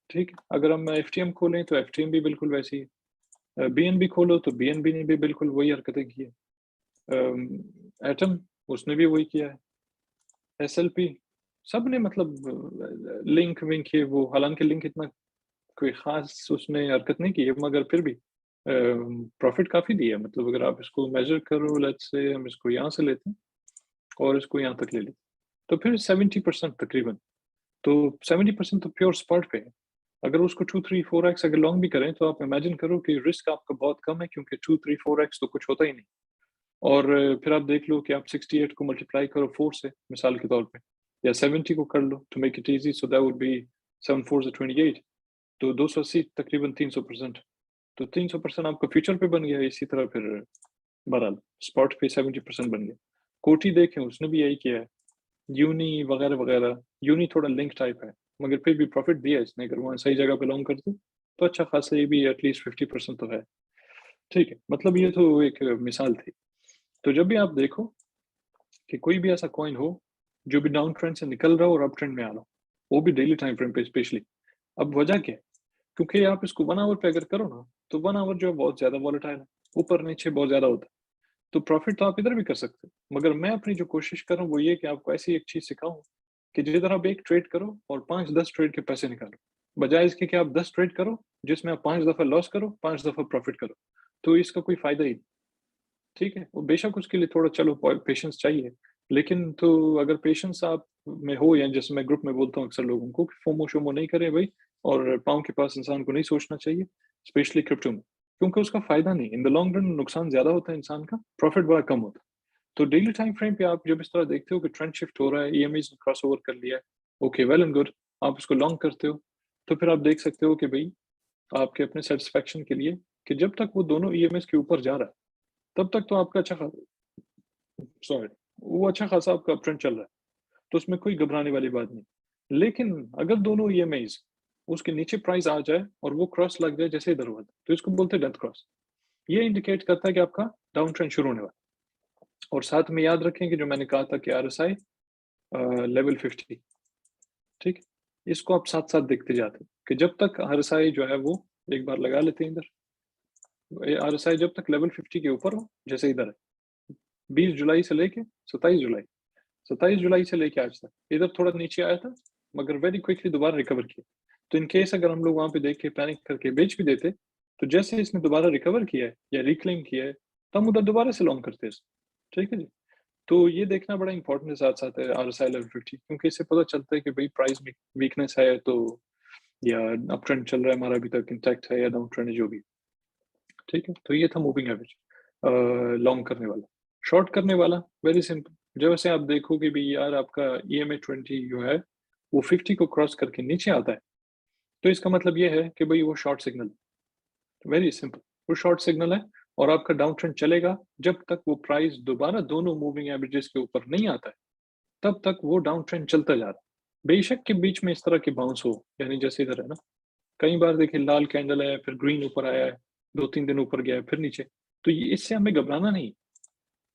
ठीक है? अगर हम एफटीएम खोलें तो एफटीएम भी बिल्कुल वैसी है। बीएनबी खोलो तो बीएनबी ने भी बिल्कुल वही हरकतें की है। एटम उसने भी वही किया है। एसएलपी सबने मतलब लिंक विंक ये वो हालाँकि लिंक इतना कोई ख़ास उसने हरकत नहीं की है मगर फिर भी प्रॉफ़िट काफ़ी दिया है मतलब अगर आप इसको मेज़र करो लेट्स से हम इसको यहाँ से लेते हैं और इसको यहाँ तक ले लेते हैं, तो फिर 70% तकरीबन, तो 70% तो प्योर स्पॉट पे है। अगर उसको 2, 3, 4x अगर लॉन्ग भी करें तो आप इमेजिन करो कि रिस्क आपका बहुत कम है क्योंकि 2, 3, 4x तो कुछ होता ही नहीं और फिर आप देख लो कि आप 68 को मल्टीप्लाई करो 4 से मिसाल के तौर पे या 70 को कर लो to make it easy so that would be 7 4 28 तो 280 तकरीबन 300%। तो 300% आपका फ्यूचर पे बन गया, इसी तरह फिर बहरहाल स्पॉट पे 70% बन गया। कोटी देखें उसने भी यही किया है, यूनी वगैरह-वगैरह, यूनी थोड़ा लिंक टाइप है, मगर फिर भी प्रॉफिट दिया है इसने अगर वहाँ सही जगह पे लॉन्ग करते, तो अच्छा खासा ये भी एटलीस्ट 50% तो है। ठीक है, मतलब ये तो एक मिसाल थी। तो जब भी आप देखो कि कोई भी ऐसा कॉइन हो, जो भी डाउन ट्रेंड से निकल रहा हो और अप ट्रेंड में आ रहा हो, वो भी डेली टाइम फ्रेम पे स्पेशली। अब वजह क्या है? क्योंकि आप इसको 1 आवर पे अगर करो ना, तो 1 आवर जो है बहुत ज़्यादा वोलेटाइल है, ऊपर-नीचे बहुत ज़्यादा होता है। तो प्रॉफ़िट तो आप इधर भी कर सकते हो, मगर मैं अपनी जो कोशिश कर रहा हूँ वो ये है कि आपको ऐसी एक चीज़ सिखाऊँ, कि जिधर आप 1 ट्रेड करो और 5-10 ट्रेड के पैसे निकालो। बजाए इसके कि आप 10 ट्रेड करो, जिसमें आप 5 दफ़ा लॉस करो, 5 दफ़ा प्रॉफ़िट करो, तो इसका कोई फ़ायदा ही नहीं, ठीक है? और बेशक उसके लिए थोड़ा चलो पेशेंस चाहिए, लेकिन तो अगर पेशेंस आप में हो या जैसे मैं ग्रुप में बोलता हूँ अक्सर लोगों को कि फोमो-शोमो नहीं करें भई और पाँव के पास इंसान को नहीं सोचना चाहिए, स्पेशली क्रिप्टो में, क्योंकि उसका फ़ायदा नहीं, इन द लॉन्ग रन नुकसान ज़्यादा होता है इंसान का, प्रॉफ़िट बड़ा कम होता है। तो डेली टाइम फ्रेम पे आप जब इस तरह देखते हो कि ट्रेंड शिफ्ट हो रहा है, ईएमआईज़ ने क्रॉसओवर कर लिया है, ओके वेल एंड गुड, आप उसको लॉन्ग करते हो, तो फिर आप देख सकते हो कि भई आपके अपने सैटिस्फैक्शन के लिए कि जब तक वो दोनों ईएमआईज़ के ऊपर जा रहा है, तब तक तो आपका अच्छा सॉरी, वो अच्छा खासा आपका अप ट्रेंड चल रहा है, तो उसमें कोई घबराने वाली बात नहीं। लेकिन अगर दोनों ईएमआईज़ उसके नीचे प्राइस आ जाए और वो क्रॉस लग जाए जैसे इधर हुआ था, तो इसको बोलते हैं डेथ क्रॉस। ये इंडिकेट करता है कि आपका डाउन ट्रेंड शुरू होने वाला है और साथ में याद रखें कि जो मैंने कहा था कि आरएसआई लेवल 50 ठीक है? इसको आप साथ-साथ देखते जाते हैं कि जब तक आरएसआई जो है वो एक बार लगा लेते हैं इधर, आरएसआई जब तक लेवल 50 के ऊपर हो, जैसे इधर है, 20 जुलाई से लेके 27 जुलाई 27 जुलाई से लेके आज तक, इधर थोड़ा नीचे आया था, मगर वेरी क्विकली दोबारा रिकवर किया। तो इन केस अगर हम लोग वहाँ पे देख के पैनिक करके बेच भी देते, तो जैसे इसने दोबारा रिकवर किया है या रिक्लेम किया है, तो हम उधर दोबारा से लॉन्ग करते इसको, ठीक है जी? तो ये देखना बड़ा इंपॉर्टेंट है साथ-साथ RSI लेवल 50, क्योंकि इससे पता चलता है कि भई प्राइस में वीकनेस है तो, या अप ट्रेंड चल रहा है हमारा अभी तक इंटैक्ट है या डाउन ट्रेंड है जो भी, ठीक है? तो ये था मूविंग एवरेज लॉन्ग करने वाला। शॉर्ट करने वाला वेरी सिंपल, जैसे आप देखो कि भई यार आपका EMA 20 जो है वो 50 को क्रॉस करके नीचे आता है, तो इसका मतलब ये है कि भई वो शॉर्ट सिग्नल, वेरी सिंपल, वो शॉर्ट सिग्नल है और आपका डाउन ट्रेंड चलेगा जब तक वो प्राइस दोबारा दोनों मूविंग एवरेजेस के ऊपर नहीं आता है, तब तक वो डाउन ट्रेंड चलता जा रहा है। बेशक के बीच में इस तरह की बाउंस हो, यानी जैसे इधर है ना, कई बार देखिए लाल कैंडल है, फिर ग्रीन ऊपर आया है, 2-3 दिन ऊपर गया है, फिर नीचे। तो ये इससे हमें घबराना नहीं,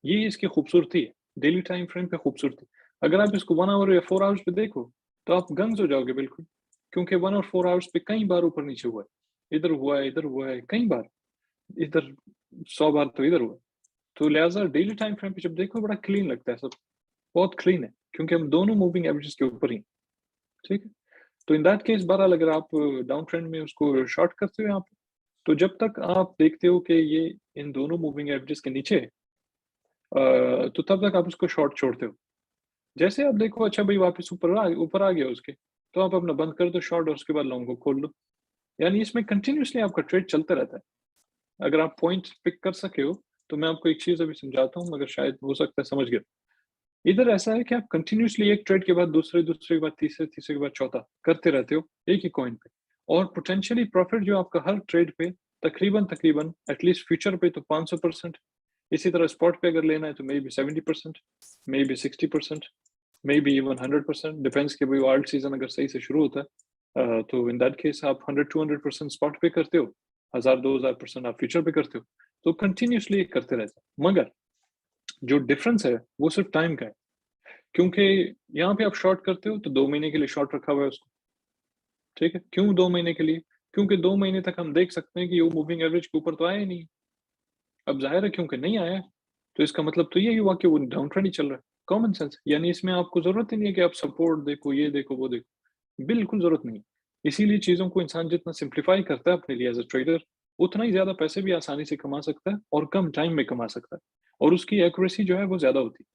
ये इसकी खूबसूरती है, डेली टाइम फ्रेम पे खूबसूरती। अगर आप इसको 1 आवर या 4 आवर्स पे देखो, तो आप गंज हो जाओगे बिल्कुल, क्योंकि 1 और 4 आवर्स पे कई बार ऊपर-नीचे हुआ है। इधर हुआ है, कई बार, इधर 100 बार तो इधर हुआ है। तो लिहाज़ा डेली टाइम फ्रेम पे जब देखो बड़ा क्लीन लगता है सब, बहुत क्लीन है, क्योंकि हम दोनों मूविंग एवरेजेस के ऊपर ही हैं, ठीक है? तो इन दैट केस बहरहाल अगर आप डाउन ट्रेंड में उसको शॉर्ट करते हो यहाँ पे, तो जब तक आप देखते हो कि ये इन दोनों मूविंग एवरेजेस के नीचे है, तो तब तक आप उसको शॉर्ट छोड़ते हो। जैसे आप देखो अच्छा भाई वापस ऊपर आ गया उसके, तो आप अपना बंद कर दो शॉर्ट और उसके बाद लॉन्ग को खोल लो। यानी इसमें कंटिन्यूअसली आपका ट्रेड चलता रहता है। अगर आप पॉइंट पिक कर सके हो, तो मैं आपको एक चीज़ अभी समझाता हूँ, मगर शायद हो सकता है समझ गए। इधर ऐसा है कि आप कंटिन्यूअसली एक ट्रेड के बाद दूसरे, दूसरे के बाद तीसरे, तीसरे के बाद चौथा करते रहते हो, एक ही कॉइन पे, और पोटेंशियली प्रॉफिट जो आपका हर ट्रेड पे तकरीबन एटलीस्ट फ्यूचर पे तो 500%, इसी तरह स्पॉट पे अगर लेना है तो maybe 70%, maybe 60%, maybe even 100%, depends कि भाई वो आल्ट सीजन अगर सही से शुरू होता है, तो इन दैट केस आप 100-200% स्पॉट पे करते हो, 1000-2000% आप फ्यूचर पे करते हो, तो कंटिन्यूअसली करते रहते हो। मगर जो डिफरेंस है वो सिर्फ टाइम का है, क्योंकि यहाँ पे आप शॉर्ट करते हो तो 2 महीने के लिए शॉर्ट रखा हुआ है उसको, ठीक है? क्यों 2 महीने के लिए? क्योंकि 2 महीने तक हम देख सकते हैं कि वो मूविंग एवरेज के ऊपर तो आया ही नहीं। अब ज़ाहिर है क्योंकि नहीं आया है, तो इसका मतलब तो यही हुआ कि वो डाउन ट्रेंड ही चल रहा है। कॉमन सेंस, यानी इसमें आपको ज़रूरत ही नहीं है कि आप सपोर्ट देखो, ये देखो, वो देखो, बिल्कुल ज़रूरत नहीं है। इसीलिए चीज़ों को इंसान जितना सिम्प्लीफाई करता है अपने लिए एज़ अ ट्रेडर, उतना ही ज़्यादा पैसे भी आसानी से कमा सकता है और कम टाइम में कमा सकता है, और उसकी एक्यूरेसी जो है वो ज़्यादा होती है।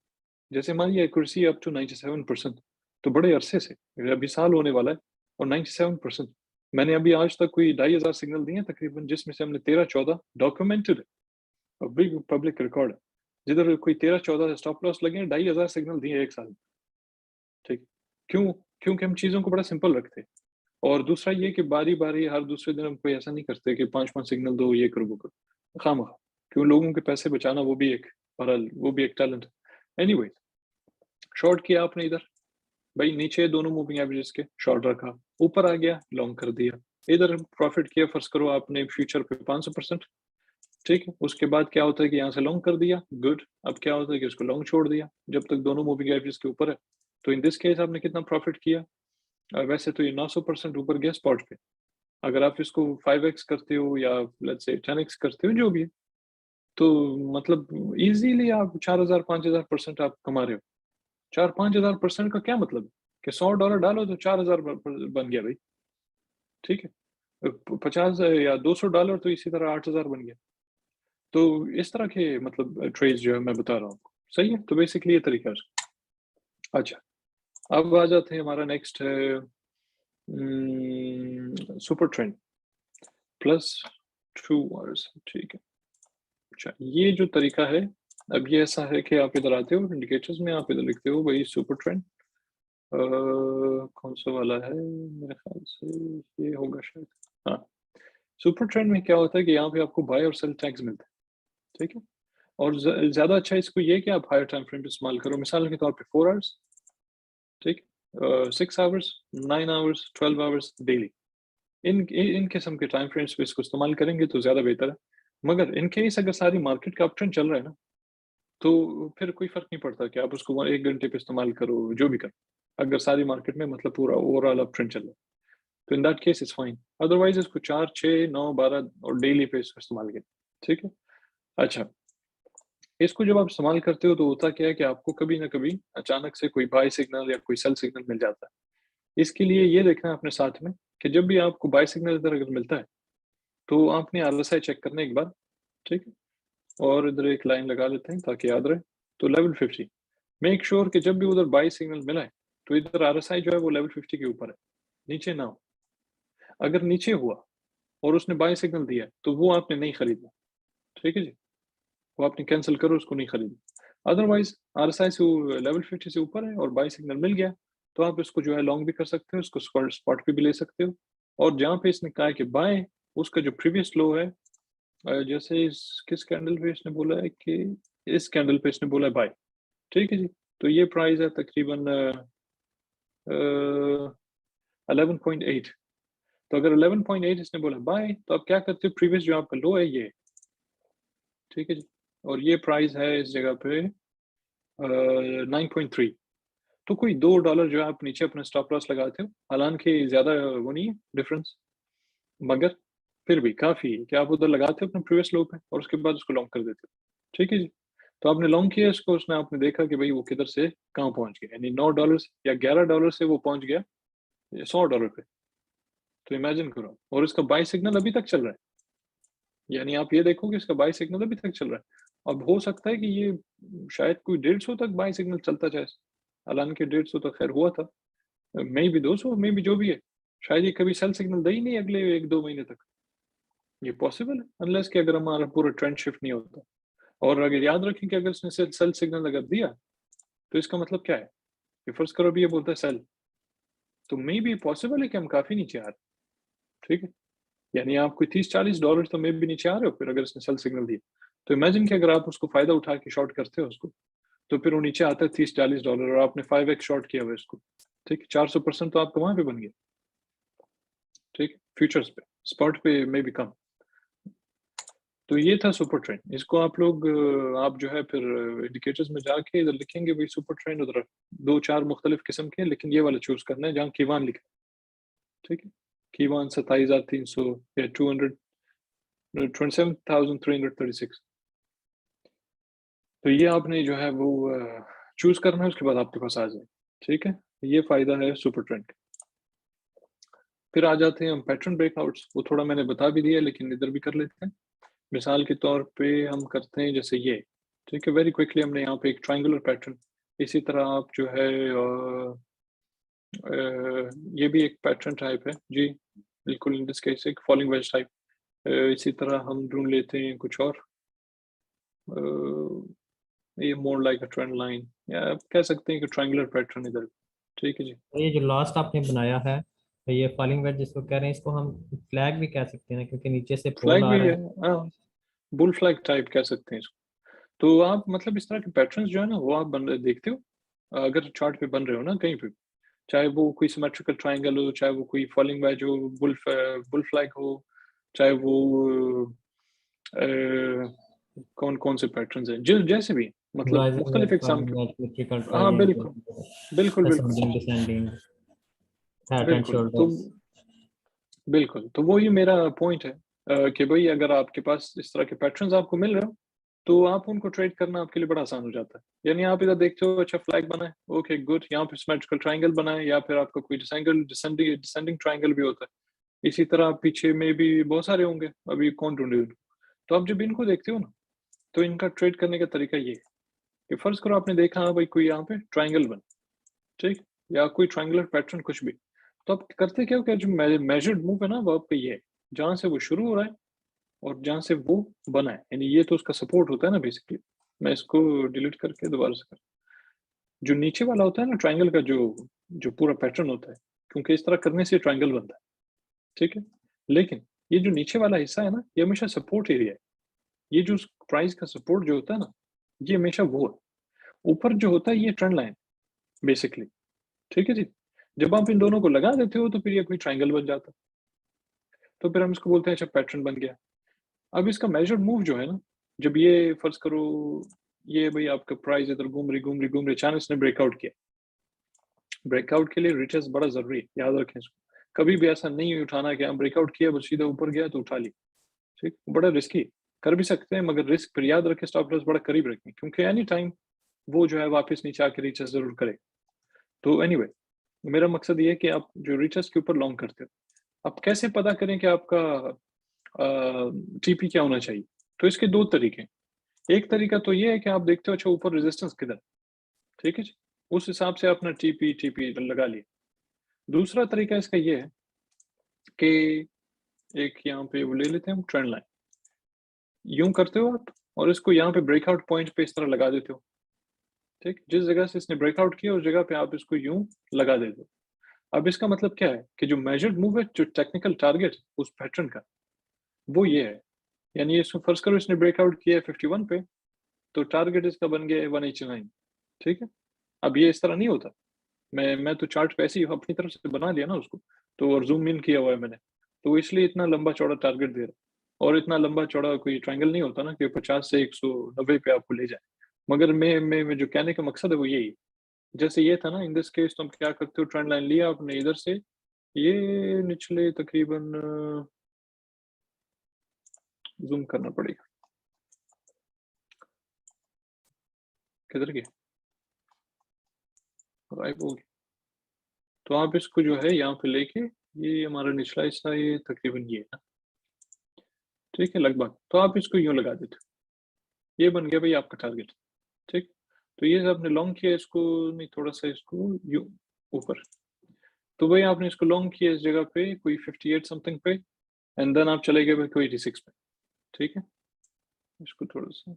जैसे हमारी एक्यूरेसी अप टू 97%, तो बड़े अरसे से, अभी साल होने वाला है, और 97% मैंने अभी आज तक कोई 2500 सिग्नल दिए हैं तकरीबन, जिसमें से हमने 13-14 डॉक्यूमेंटेड है, और बिग पब्लिक रिकॉर्ड है। जिधर कोई 13-14 स्टॉप लॉस लगे हैं, 2500 सिग्नल दिए हैं 1 साल में, ठीक है? क्यों? क्योंकि हम चीज़ों को बड़ा सिंपल रखते हैं, और दूसरा ये कि बारी-बारी हर दूसरे दिन हम कोई ऐसा नहीं करते कि 5-5 सिग्नल दो, ये करो, वो करो, खामखा। क्यों? लोगों के पैसे बचाना वो भी एक, बहरहाल वो भी एक टैलेंट है। एनीवेज़, शॉर्ट किया आपने इधर, भाई नीचे दोनों मूविंग एवरेजेस के शॉर्ट रखा, ऊपर आ गया लॉन्ग कर दिया। इधर प्रॉफिट किया फर्ज़ करो आपने फ्यूचर पे 500%, ठीक है? उसके बाद क्या होता है कि यहाँ से लॉन्ग कर दिया, गुड। अब क्या होता है कि उसको लॉन्ग छोड़ दिया, जब तक दोनों मूविंग एवरेजेस के ऊपर है। तो इन दिस केस आपने कितना प्रॉफिट किया? वैसे तो ये 900% ऊपर गया स्पॉट पे। अगर आप इसको 5x करते हो या लेट्स से 10x करते हो, जो भी है, तो मतलब ईज़िली आप 4000-5000% आप कमा रहे हो। 4-5000% का क्या मतलब है? कि $100 डालो तो 4000 बन गया भाई, ठीक है? 50 या $200 तो इसी तरह 8000 बन गया। तो इस तरह के मतलब ट्रेड्स जो है मैं बता रहा हूँ आपको। सही है? तो बेसिकली ये तरीका है उसका। अच्छा, अब आ जाते हैं, हमारा नेक्स्ट है सुपर ट्रेंड प्लस 2 आवर्स, ठीक है। अच्छा, ये जो तरीका है, अब ये ऐसा है कि आप इधर आते हो इंडिकेटर्स में, आप इधर लिखते हो भाई सुपर ट्रेंड, कौन-सा वाला है? मेरे ख़्याल से ये होगा शायद। हाँ, सुपर ट्रेंड में क्या होता है कि यहाँ पे आपको बाय और सेल टैग्स मिलते हैं, ठीक है? और ज़्यादा अच्छा इसको ये है कि आप हायर टाइम फ्रेम पे इस्तेमाल करो। मिसाल के तौर पे 4 आवर्स, ठीक? 6 आवर्स, 9 आवर्स, 12 आवर्स डेली। इन किस्म के टाइम फ्रेम्स पे इसको इस्तेमाल करेंगे तो ज़्यादा बेहतर है। मगर इन केस अगर सारी मार्केट का अप ट्रेंड चल रहा है ना, तो फिर कोई फ़र्क नहीं पड़ता कि आप उसको 1 घंटे पे इस्तेमाल करो, जो भी करो। अगर सारी मार्केट में मतलब पूरा ओवरऑल अप ट्रेंड चल रहा है। तो in that case it's fine. Otherwise इसको 4, 6, 9, 12 और डेली पे इसको इस्तेमाल करें, ठीक है? अच्छा, इसको जब आप इस्तेमाल करते हो तो होता क्या है कि आपको कभी न कभी अचानक से कोई बाय सिग्नल या कोई सेल सिग्नल मिल जाता है। इसके लिए ये देखना है अपने साथ में कि जब भी आपको बाय सिग्नल इधर अगर मिलता है, तो आपने आरएसआई चेक करना है एक बार, ठीक है? और इधर एक लाइन लगा लेते हैं ताकि याद रहे। तो लेवल 50, मेक श्योर कि जब भी उधर बाई सिग्नल मिला है तो इधर आरएसआई जो है वो लेवल 50 के ऊपर है, नीचे ना हो। अगर नीचे हुआ और उसने बाय सिग्नल दिया तो वो आपने नहीं खरीदना, ठीक है जी? वो आपने कैंसल करो, उसको नहीं खरीदना। अदरवाइज़ आरएसआई से वो लेवल 50 से ऊपर है और बाय सिग्नल मिल गया, तो आप इसको जो है लॉन्ग भी कर सकते हो, इसको स्पॉट पे भी ले सकते हो। और जहाँ पे इसने कहा है कि बाय, उसका जो प्रीवियस लो है, जैसे इस किस कैंडल पे इसने बोला है कि इस कैंडल पे इसने बोला है बाय, ठीक है जी? तो ये प्राइस है तकरीबन 11.8। तो अगर 11.8 इसने बोला बाय, तो आप क्या करते हो, प्रीवियस जो आपका लो है ये, ठीक है जी? और ये प्राइस है इस जगह पे 9.3। तो कोई $2 जो है आप नीचे अपना स्टॉप लॉस लगाते हो, हालाँकि ज़्यादा वो नहीं है डिफरेंस, मगर फिर भी काफ़ी है कि आप उधर लगाते हो अपने प्रीवियस लो पे और उसके बाद उसको लॉन्ग कर देते हो, ठीक है जी? तो आपने लॉन्ग किया इसको, उसने आपने देखा कि भई वो किधर से कहाँ पहुँच गया, यानी $9 या $11 से वो पहुँच गया $100 पे। तो इमेजिन करो, और इसका बाय सिग्नल अभी तक चल रहा है। यानी आप ये देखो कि इसका बाय सिग्नल अभी तक चल रहा है। अब हो सकता है कि ये शायद कोई 150 तक बाय सिग्नल चलता जाए। हालाँकि 150 तो ख़ैर हुआ था। मेबी 200, मेबी जो भी है। शायद ये कभी सेल सिग्नल दे ही नहीं अगले 1-2 महीने तक। ये पॉसिबल है, अनलेस कि अगर हमारा पूरा ट्रेंड शिफ्ट नहीं होता। और अगर याद रखें कि अगर इसने सेल सिग्नल अगर दिया, तो इसका मतलब क्या है? कि फ़र्ज़ करो अभी ये बोलता है सेल, तो मेबी पॉसिबल है कि हम काफ़ी नीचे आ रहे हैं, ठीक है? यानी आप कोई $30-40 तो मेबी नीचे आ रहे हो फिर अगर इसने सेल सिग्नल दिया। तो इमेजिन कि अगर आप उसको फ़ायदा उठा के शॉर्ट करते हो उसको, तो फिर वो नीचे आता है $30-40 और आपने 5x शॉर्ट किया हुआ है इसको, ठीक है? 400% तो आपका वहाँ पे बन गया, ठीक है? फ्यूचर्स पे, स्पॉट पे मेबी कम। तो ये था सुपर ट्रेंड। इसको आप लोग आप जो है फिर इंडिकेटर्स में जाके इधर लिखेंगे भई सुपर ट्रेंड, उधर 2-4 मुख्तलिफ किस्म के हैं, लेकिन ये वाला चूज़ करना है जहाँ कीवान लिखा है, ठीक है? कीवान 27,300 या 27,336। तो ये आपने जो है वो चूज़ करना है, उसके बाद आपके पास आ जाए, ठीक है? ये फ़ायदा है सुपर ट्रेंड का। फिर आ जाते हैं हम पैटर्न ब्रेकआउट्स, वो थोड़ा मैंने बता भी दिया लेकिन इधर भी कर लेते हैं। मिसाल के तौर पे हम करते हैं जैसे ये, ठीक है? वेरी क्विकली हमने यहाँ पे एक ट्रायंगुलर पैटर्न, इसी तरह आप जो है ये भी एक पैटर्न टाइप है, जी, बिल्कुल इन दिस केस एक फॉलिंग वेज टाइप। इसी तरह हम ढूँढ लेते हैं कुछ और, अ, ये more like a trend line, या आप कह सकते हैं कि ट्रायंगुलर पैटर्न इधर, ठीक है जी। तो ये जो लास्ट आपने बनाया है, तो ये फॉलिंग वेज जिसको कह रहे हैं, इसको हम फ्लैग भी कह सकते हैं क्योंकि नीचे से पोल फ्लैग आ भी रहा है, है। हाँ, बुल फ्लैग टाइप कह सकते हैं इसको। तो आप मतलब इस तरह के पैटर्न्स जो है ना वो आप बन देखते हो, अगर चार्ट पे बन रहे हो ना कहीं पे, चाहे वो कोई सिमेट्रिकल ट्रायंगल हो, चाहे वो कोई फॉलिंग वेज हो, बुल फ्लैग हो, चाहे वो कौन-कौन से पैटर्न्स हैं, ज जैसे भी मतलब राइजिंग मुख्तलिफ वेज, इकसाम फॉलिंग के। वेज, सिमेट्रिकल हाँ, बिल्कुल। ट्रायंगल, बिल्कुल, बिल्कुल। असेंडिंग डिसेंडिंग, हेड एंड बिल्कुल, तो शोल्डर्स। बिल्कुल, तो वही मेरा पॉइंट है, कि भई अगर आपके पास इस तरह के पैटर्न्स आपको मिल रहे हो, तो आप उनको ट्रेड करना आपके लिए बड़ा आसान हो जाता है। यानी आप इधर देखते हो अच्छा फ्लैग बना है, ओके गुड, यहाँ पे सिमेट्रिकल ट्रायंगल बना है या फिर आपका कोई डिसेंडिंग डिसेंडिंग ट्रायंगल भी होता है। इसी तरह पीछे में भी बहुत सारे होंगे, अभी कौन ढूँढे उनको। तो आप जब इनको देखते हो ना, तो इनका ट्रेड करने का तरीका ये है कि फ़र्ज़ करो आपने देखा भाई कोई यहाँ पे ट्रायंगल बना, ठीक? या कोई ट्रायंगुलर पैटर्न कुछ भी। तो आप करते क्या हो कि जो मेजर्ड मूव है ना वो आपका ये है, जहाँ से वो शुरू हो रहा है और जहाँ से वो बना है, यानी ये तो उसका सपोर्ट होता है ना बेसिकली। मैं इसको डिलीट करके दोबारा से कर, जो नीचे वाला होता है ना ट्रायंगल का जो जो पूरा पैटर्न होता है, क्योंकि इस तरह करने से ट्रायंगल बनता है, ठीक है? लेकिन ये जो नीचे वाला हिस्सा है ना, ये हमेशा सपोर्ट एरिया है। ये जो प्राइस का सपोर्ट जो होता है ना, ये हमेशा वो है। ऊपर जो होता है ये ट्रेंड लाइन बेसिकली, ठीक है जी? जब आप इन दोनों को लगा देते हो तो फिर ये कोई ट्रायंगल बन जाता है। तो फिर हम इसको बोलते हैं अच्छा पैटर्न बन गया। अब इसका मेजर्ड मूव जो है ना, जब ये फ़र्ज़ करो ये भई आपका प्राइस इधर घूम रही, अचानक इसने ब्रेकआउट किया। ब्रेकआउट के लिए रिटेस्ट बड़ा ज़रूरी है, याद रखें इसको। कभी भी ऐसा नहीं उठाना कि हाँ, ब्रेकआउट किया बस सीधा ऊपर गया तो उठा ली, ठीक? बड़ा रिस्की है। कर भी सकते हैं मगर रिस्क फिर याद रखें स्टॉप लॉस बड़ा करीब रखें क्योंकि एनी टाइम वो जो है वापस नीचे आके रीटेस्ट ज़रूर करेगा। तो एनीवे मेरा मकसद ये है कि आप जो रीटेस्ट के ऊपर लॉन्ग करते हो, अब कैसे पता करें कि आपका टीपी क्या होना चाहिए? तो इसके 2 तरीके हैं। एक तरीका तो ये है कि आप देखते हो अच्छा ऊपर रेजिस्टेंस किधर है? ठीक है जी? उस हिसाब से अपना टीपी लगा लिया। दूसरा तरीका इसका ये है कि एक यहाँ पे वो ले लेते हैं हम ट्रेंड लाइन। यूँ करते हो आप और इसको यहाँ पे ब्रेकआउट पॉइंट पे इस तरह लगा देते हो, ठीक? जिस जगह से इसने ब्रेकआउट किया उस जगह पे आप इसको यूँ लगा देते हो। अब इसका मतलब क्या है कि जो मेजर्ड मूव है, जो टेक्निकल टारगेट उस पैटर्न का, वो ये है। यानी इसको फ़र्ज़ करो इसने ब्रेकआउट किया है 51 पे, तो टारगेट इसका बन गया है 189, ठीक है? अब ये इस तरह नहीं होता। मैं तो चार्ट पे ऐसे ही अपनी तरफ से बना लिया ना उसको, तो और ज़ूम इन किया हुआ है मैंने, तो इसलिए इतना लंबा-चौड़ा टारगेट दे रहा है। और इतना लंबा-चौड़ा कोई ट्रायंगल नहीं होता ना कि 50 से 190 पे आपको ले जाए। मगर मैं जो कहने का मकसद है वो यही है। जैसे ये था ना इन दिस केस तो हम क्या करते हो ट्रेंड लाइन लिया आपने इधर से, ये निचले तकरीबन ज़ूम करना पड़ेगा। किधर गया? गायब हो गया। तो आप इसको जो है यहाँ पे लेके ये हमारा निचला हिस्सा ये तकरीबन ये है ना, ठीक है लगभग। तो आप इसको यूँ लगा देते हो। ये बन गया भई आपका टारगेट, ठीक? तो ये आपने लॉन्ग किया इसको नहीं थोड़ा-सा इसको यूँ ऊपर। तो भई आपने इसको लॉन्ग किया इस जगह पे कोई 58 समथिंग पे एंड देन आप चले गए भाई कोई 86 पे, ठीक है? इसको थोड़ा-सा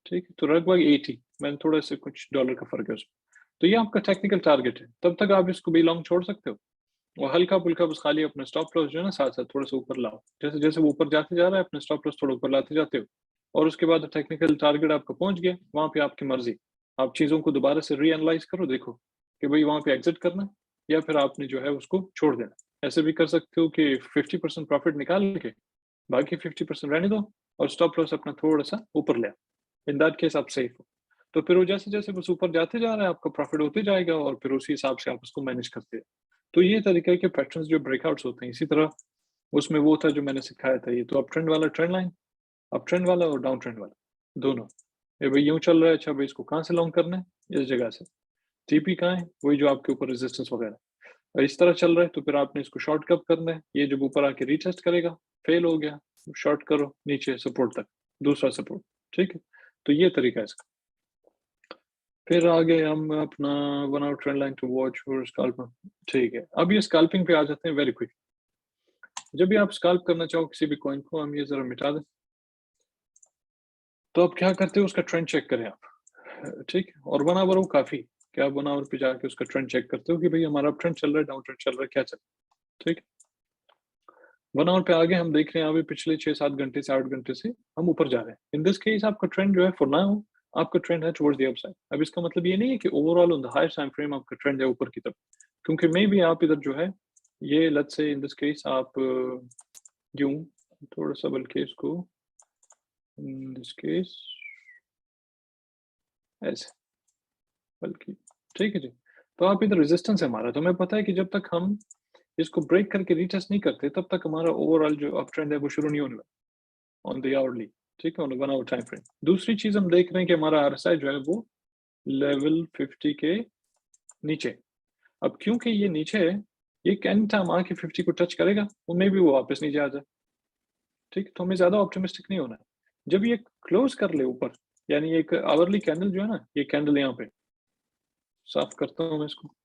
ठीक है, तो लगभग 80 मैंने थोड़ा-सा कुछ डॉलर का फ़र्क है उसमें। तो ये आपका टेक्निकल टारगेट है, तब तक आप इसको भी लॉन्ग छोड़ सकते हो और हल्का-फुल्का बस खाली अपना स्टॉप लॉस जो है ना साथ-साथ थोड़ा-सा ऊपर लाओ। जैसे-जैसे वो ऊपर जाते जा रहा है अपना स्टॉप लॉस थोड़ा ऊपर लाते जाते हो और उसके बाद टेक्निकल टारगेट आपका पहुँच गया, वहाँ पे आपकी मर्ज़ी। आप चीज़ों को दोबारा से रीएनालाइज़ करो, देखो कि भई वहाँ पे एग्ज़िट करना है या फिर आपने जो है उसको छोड़ देना। ऐसे भी कर सकते हो कि 50% प्रॉफ़िट निकाल के बाकी 50% रहने दो और स्टॉप लॉस अपना थोड़ा-सा ऊपर ले आओ। इन दैट केस आप सेफ हो। तो फिर वो जैसे-जैसे बस ऊपर जाते जा रहा है, आपका प्रॉफ़िट होते जाएगा और फिर उसी हिसाब से आप उसको मैनेज करते हो। तो ये तरीके के पैटर्न्स जो ब्रेकआउट्स होते हैं, इसी तरह उसमें वो था जो मैंने सिखाया था, ये तो अप ट्रेंड वाला ट्रेंड लाइन, अप ट्रेंड वाला और डाउन ट्रेंड वाला, दोनों। ये भई यूँ चल रहा है, अच्छा भई इसको कहाँ से लॉन्ग करना है? इस जगह से। टीपी कहाँ है? वही जो आपके ऊपर रेजिस्टेंस वगैरह है। और इस तरह चल रहा है, तो फिर आपने इसको शॉर्ट कब करना है? ये जब ऊपर आके रीटेस्ट करेगा, फेल हो गया, शॉर्ट करो नीचे सपोर्ट तक, दूसरा सपोर्ट, ठीक है? तो ये तरीका है इसका। फिर आगे हम अपना one hour trend line to watch और स्कैल्प ठीक है। अब ये स्कैल्पिंग पे आ जाते हैं वेरी क्विक। जब भी आप स्कैल्प करना चाहो किसी भी कॉइन को, हम ये ज़रा मिटा दें। तो आप क्या करते हो उसका ट्रेंड चेक करें आप, ठीक है? और 1 आवर हो काफ़ी, कि आप 1 आवर पे जाके उसका ट्रेंड चेक करते हो कि भई हमारा अप ट्रेंड चल रहा है, डाउन ट्रेंड चल रहा है, क्या चल रहा है, ठीक है? 1 आवर पे आगे हम देख रहे हैं अभी पिछले 6-7 घंटे से 8 घंटे से हम ऊपर जा रहे हैं। इन दिस केस आपका ट्रेंड जो है फॉर नाउ आपका ट्रेंड है टुवर्ड्स द अपसाइड। अब इसका मतलब ये नहीं है कि overall on the higher time frame आपका ट्रेंड है ऊपर की तरफ। क्योंकि मेबी आप इधर जो है ये let's say in this case आप यूँ थोड़ा-सा बल्कि इसको इन दिस केस ऐसे बल्कि ठीक है जी। तो आप इधर रेजिस्टेंस है हमारा, तो हमें पता है कि जब तक हम इसको ब्रेक करके रीटेस्ट नहीं करते तब तक हमारा ओवरऑल जो अप ट्रेंड है वो शुरू नहीं होने वाला ऑन द आवरली, ठीक है? On 1 hour time frame. दूसरी चीज़ हम देख रहे हैं कि हमारा आरएसआई जो है वो लेवल 50 के नीचे। अब क्योंकि ये नीचे है, ये एनी टाइम आके 50 को टच करेगा, और मेबी वो वापस नीचे आ जाए, ठीक है? तो हमें ज़्यादा ऑप्टिमिस्टिक नहीं होना है। जब ये क्लोज़ कर ले ऊपर, यानी एक आवरली कैंडल जो है ना, ये कैंडल यहाँ पे, साफ करता हूँ मैं इसको।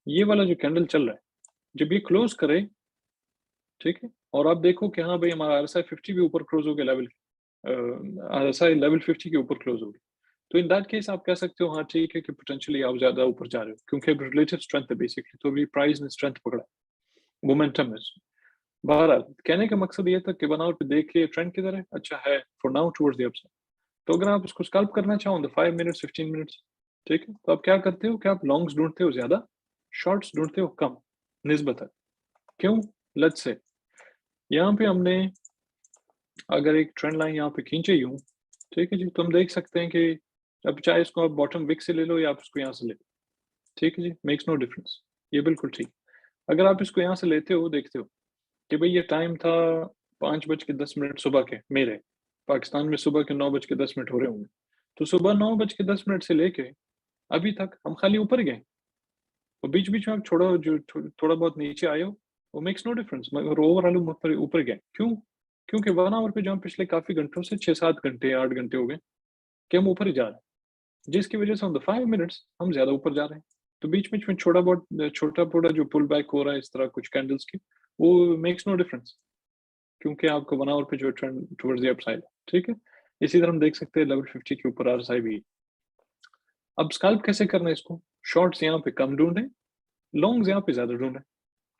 ये वाला जो कैंडल चल रहा है, जब ये क्लोज़ करे, ठीक है? और आप देखो कि हाँ, भई हमारा आरएसआई 50 भी ऊपर क्लोज़ हो गया लेवल आरएसआई लेवल 50 के ऊपर क्लोज़ हो गया। तो इन दैट केस आप कह सकते हो हाँ, ठीक है कि पोटेंशियली आप ज़्यादा ऊपर जा रहे हो, क्योंकि अब रिलेटिव स्ट्रेंथ है बेसिकली, तो अभी प्राइस ने स्ट्रेंथ पकड़ा है, मोमेंटम है इसमें। बहरहाल, कहने का मकसद ये था कि 1 आवर पे देखिए ट्रेंड किधर है, अच्छा है for now towards the upside. तो अगर आप इसको स्कैल्प करना चाहो इन द 5 मिनट्स, 15 मिनट्स, ठीक है? तो आप क्या करते हो कि आप लॉन्ग्स ढूँढते हो ज़्यादा, शॉर्ट्स ढूँढते हो कम, निस्बतन। क्यों? लेट्स से यहाँ पे हमने अगर एक ट्रेंड लाइन यहाँ पे खींचे यूँ, ठीक है जी? तो हम देख सकते हैं कि अब चाहे इसको आप बॉटम विक से ले लो या आप इसको यहाँ से ले लो, ठीक है जी? मेक्स नो डिफरेंस, ये बिल्कुल ठीक। अगर आप इसको यहाँ से लेते हो, देखते हो कि भई ये टाइम था 5 बज के 10 मिनट सुबह के मेरे, पाकिस्तान में सुबह के 9 बज के 10 मिनट हो रहे होंगे। तो सुबह 9 बज के 10 मिनट से लेके अभी तक हम खाली ऊपर ही गए और बीच-बीच में आप छोड़ो जो थोड़ा बहुत नीचे आए हो, वो मेक्स नो डिफरेंस मगर ओवरऑल हम ऊपर ऊपर गए। क्यों? क्योंकि 1 आवर पे जो हम पिछले काफ़ी घंटों से 6-7 घंटे, 8 घंटे हो गए, कि हम ऊपर ही जा रहे हैं, जिसकी वजह से ऑन द 5 मिनट्स हम ज़्यादा ऊपर जा रहे हैं। तो बीच-बीच में छोटा-मोटा जो पुल बैक हो रहा है इस तरह कुछ कैंडल्स की, वो मेक्स नो डिफरेंस, क्योंकि आपको 1 आवर पे जो ट्रेंड टुवर्ड्स द अपसाइड है, ठीक है? इसी तरह हम देख सकते हैं लेवल 50 के ऊपर आरएसआई भी। अब स्कैल्प कैसे करना है इसको? शॉर्ट्स यहाँ पे कम ढूँढें, लॉन्ग्स यहाँ पे ज़्यादा ढूँढें,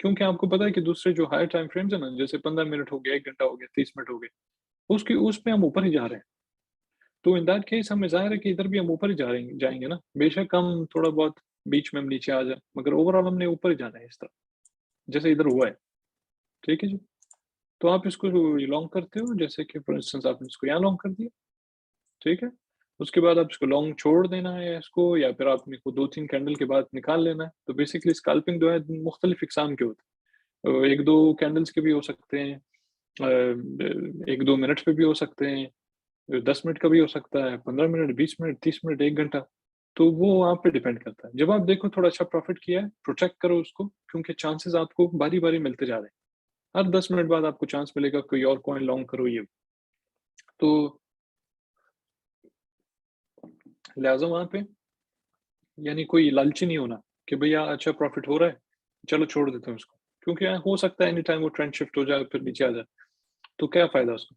क्योंकि आपको पता है कि दूसरे जो हायर टाइम फ्रेम्स है ना, जैसे 15 मिनट हो गया, 1 घंटा हो गया, 30 मिनट हो गए, उसमें हम ऊपर ही जा रहे हैं। तो इन दैट केस हमें ज़ाहिर है कि इधर भी हम ऊपर ही जाएँगे ना, बेशक हम थोड़ा बहुत बीच में हम नीचे आ जाएँ, मगर ओवरऑल हमने ऊपर ही जाना है इस तरह, जैसे इधर हुआ है, ठीक है जी? तो आप इसको लॉन्ग करते हो, जैसे कि फॉर इंस्टेंस आपने इसको यहाँ लॉन्ग कर दिया, ठीक है? उसके बाद आप इसको लॉन्ग छोड़ देना है इसको, या फिर आपने को 2-3 कैंडल के बाद निकाल लेना है। तो बेसिकली स्कैल्पिंग जो है मुख्तलिफ इकसाम के होते हैं। 1-2 कैंडल्स के भी हो सकते हैं, 1-2 मिनट्स पे भी हो सकते हैं, 10 मिनट का भी हो सकता है, 15 मिनट, 20 मिनट, 30 मिनट, 1 घंटा। तो वो आप पे डिपेंड करता है। जब आप देखो थोड़ा अच्छा प्रॉफ़िट किया है, प्रोटेक्ट करो उसको, क्योंकि चांसेस आपको बारी-बारी मिलते जा रहे हैं। हर 10 मिनट बाद आपको चांस मिलेगा कोई और कॉइन लॉन्ग करो ये। तो लिहाज़ा वहाँ पे यानी कोई लालची नहीं होना कि भैया अच्छा प्रॉफ़िट हो रहा है, चलो छोड़ देते हैं उसको। क्योंकि हो सकता है एनी टाइम वो ट्रेंड शिफ्ट हो जाए, फिर नीचे आ जाए, तो क्या फ़ायदा उसका?